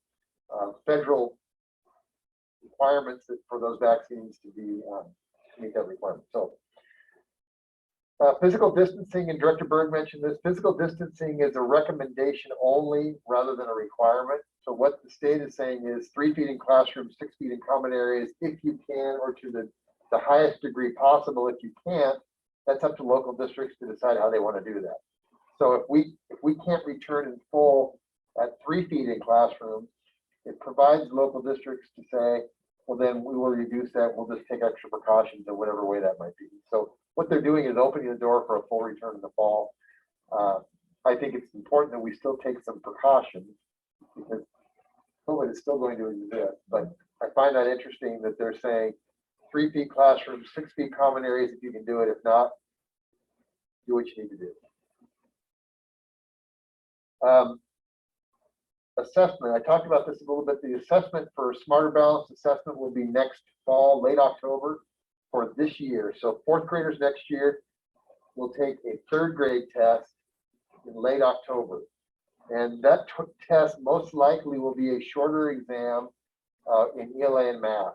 federal requirements for those vaccines to be to meet that requirement. So physical distancing, and Director Berg mentioned this, physical distancing is a recommendation only rather than a requirement. So what the state is saying is 3 feet in classrooms, 6 feet in common areas, if you can, or to the highest degree possible. If you can't, that's up to local districts to decide how they want to do that. So if we can't return in full at 3 feet in classrooms, it provides local districts to say, well, then we will reduce that. We'll just take extra precautions in whatever way that might be. So what they're doing is opening the door for a full return in the fall. I think it's important that we still take some precautions because COVID is still going to exist. But I find that interesting that they're saying 3 feet classrooms, 6 feet common areas if you can do it. If not, do what you need to do. Assessment, I talked about this a little bit. The assessment for Smarter Balance assessment will be next fall, late October for this year. So fourth graders next year will take a third grade test in late October. And that test most likely will be a shorter exam in ELA and math.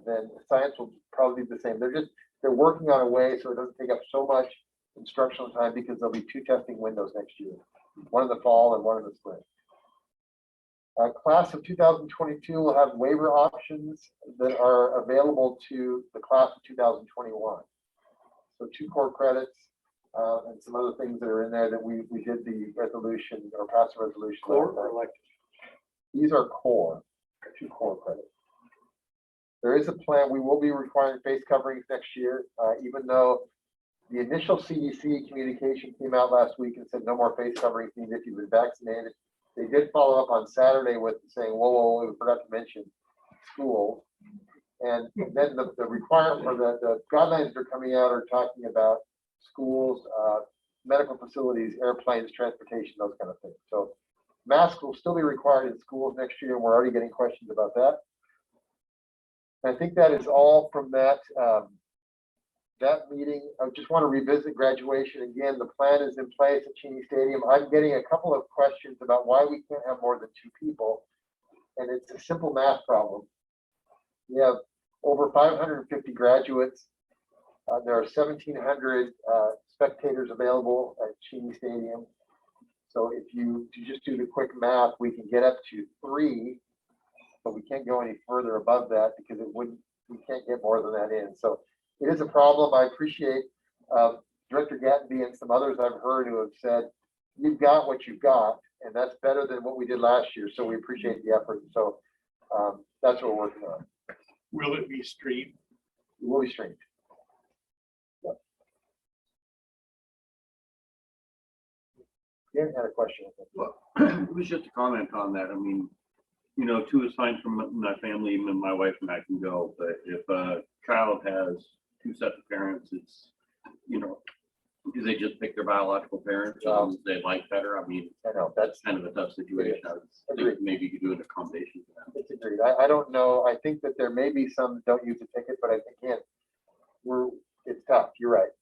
Then science will probably be the same. They're working on a way so it doesn't take up so much instructional time because there'll be 2 testing windows next year, one in the fall and one in the spring. Class of 2022 will have waiver options that are available to the class of 2021. So 2 core credits and some other things that are in there that we did the resolution or passed the resolution. Core or elective? These are core, 2 core credits. There is a plan. We will be requiring face coverings next year, even though the initial CDC communication came out last week and said no more face coverings needed if you've been vaccinated. They did follow up on Saturday with saying, whoa, we forgot to mention school. And then the requirement or the guidelines that are coming out are talking about schools, medical facilities, airplanes, transportation, those kind of things. So masks will still be required in schools next year, and we're already getting questions about that. I think that is all from that meeting. I just want to revisit graduation again. The plan is in place at Cheney Stadium. I'm getting a couple of questions about why we can't have more than 2 people, and it's a simple math problem. We have over 550 graduates. There are 1,700 spectators available at Cheney Stadium. So if you just do the quick math, we can get up to 3, but we can't go any further above that because we can't get more than that in. So it is a problem. I appreciate Director Gattenby and some others I've heard who have said, you've got what you've got, and that's better than what we did last year. So we appreciate the effort. So that's what we're working on. Will it be streamed? It will be streamed. Yep. Dan had a question. Well, it was just a comment on that. I mean, 2 is fine from my family, and my wife and I can go. But if a child has 2 sets of parents, it's, do they just pick their biological parents they like better? I mean, I know that's kind of a tough situation. I would think maybe you could do an accommodation for them. It's agreed. I don't know. I think that there may be some that don't use a ticket, but I think it's tough. You're right.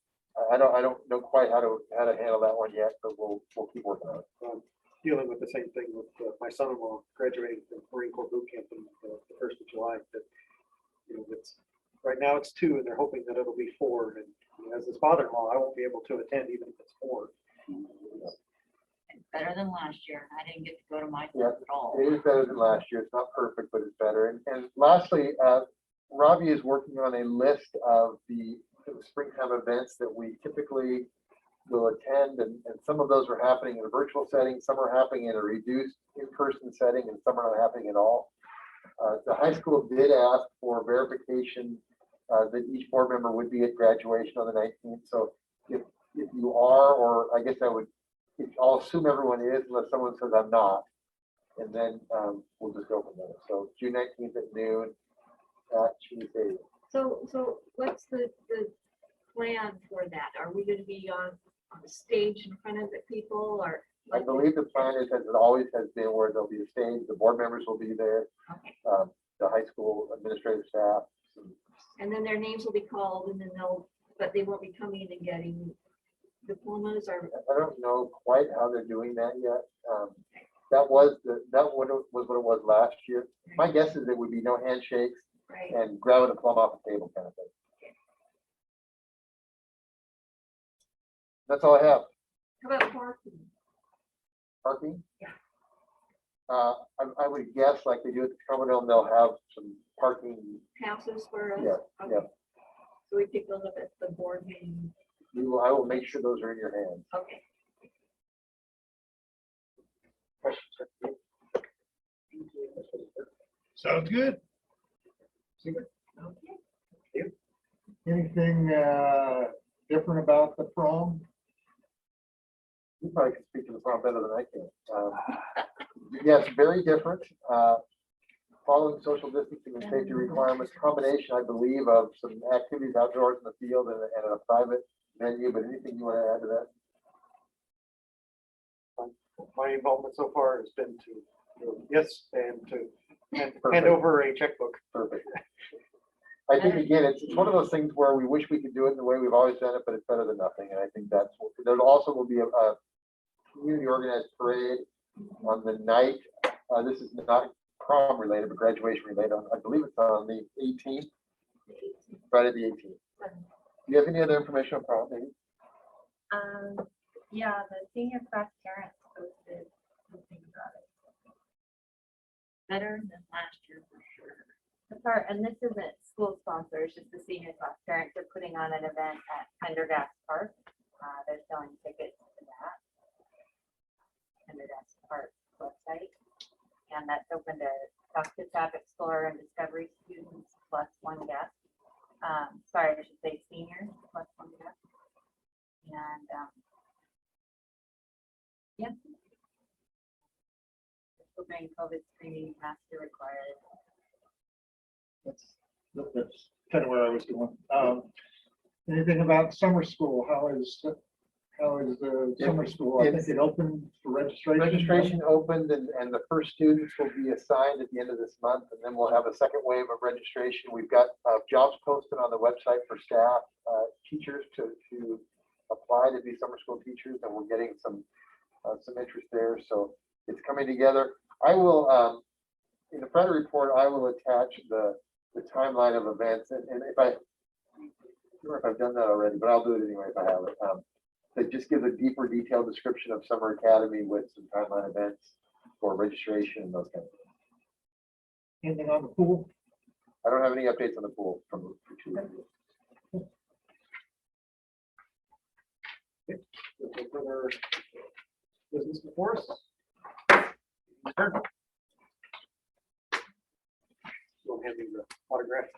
I don't know quite how to handle that one yet, but we'll keep working on it. Dealing with the same thing with my son-in-law graduating from Marine Corps boot camp on the 1st of July. That it's right now it's 2, and they're hoping that it'll be 4. And as his father-in-law, I won't be able to attend even if it's 4. It's better than last year. I didn't get to go to my Yeah, at all. it is better than last year. It's not perfect, but it's better. And lastly, Ravi is working on a list of the springtime events that we typically will attend, and some of those are happening in a virtual setting, some are happening in a reduced in-person setting, and some are not happening at all. The high school did ask for verification that each board member would be at graduation on the 19th. So if you are, or I guess I'll assume everyone is unless someone says I'm not, and then we'll just go from there. So June 19th at noon at Cheney Stadium. So what's the plan for that? Are we going to be on the stage in front of the people, or? I believe the plan is, as it always has been, where there'll be a stage, the board members will be there, Okay. the high school administrative staff. And then their names will be called, and then but they won't be coming and getting diplomas or. I don't know quite how they're doing that yet. That was what it was last year. My guess is there would be no handshakes Right. and grabbing a plum off the table kind of thing. That's all I have. How about parking? Parking? Yeah. I would guess like they do at the Commodore, they'll have some parking. Passes for us? Yeah, Okay. yeah. So we pick those up at the board meeting. I will make sure those are in your hands. Okay. Questions? Thank you. Sounds good. Okay. Anything different about the prom? You probably can speak to the prom better than I can. Yes, very different. Following social distancing and safety requirements, combination, I believe, of some activities outdoors in the field and a private venue, but anything you want to add to that? My involvement so far has been to, yes, and to hand over a checkbook. Perfect. I think again, it's one of those things where we wish we could do it the way we've always done it, but it's better than nothing. And I think there also will be a community organized parade on the night. This is not prom related, but graduation related. I believe it's on the 18th, Friday the 18th. Do you have any other information on prom? Maybe? Yeah, the senior class parents posted something about it. Better than last year for sure. The part, and this isn't school sponsored, it's just the senior class parents are putting on an event at Pendergast Park. They're selling tickets to that. Pendergast Park website. And that's open to South Kitsap Explorer and Discovery students plus one guest. Sorry, I should say seniors plus one guest. And yeah. Still being COVID screening, masks are required. That's kind of where I was going. Anything about summer school? How is the summer school? I think it opened for registration. Registration opened and the first students will be assigned at the end of this month, and then we'll have a second wave of registration. We've got jobs posted on the website for staff, teachers to apply to be summer school teachers, and we're getting some interest there. So it's coming together. I will, in the Friday report, I will attach the timeline of events, and if I don't know if I've done that already, but I'll do it anyway if I have it. That just gives a deeper detailed description of Summer Academy with some timeline events for registration and those kinds of things. Anything on the pool? I don't have any updates on the pool from for 2 years. No further business before us. Don't hand me the autograph.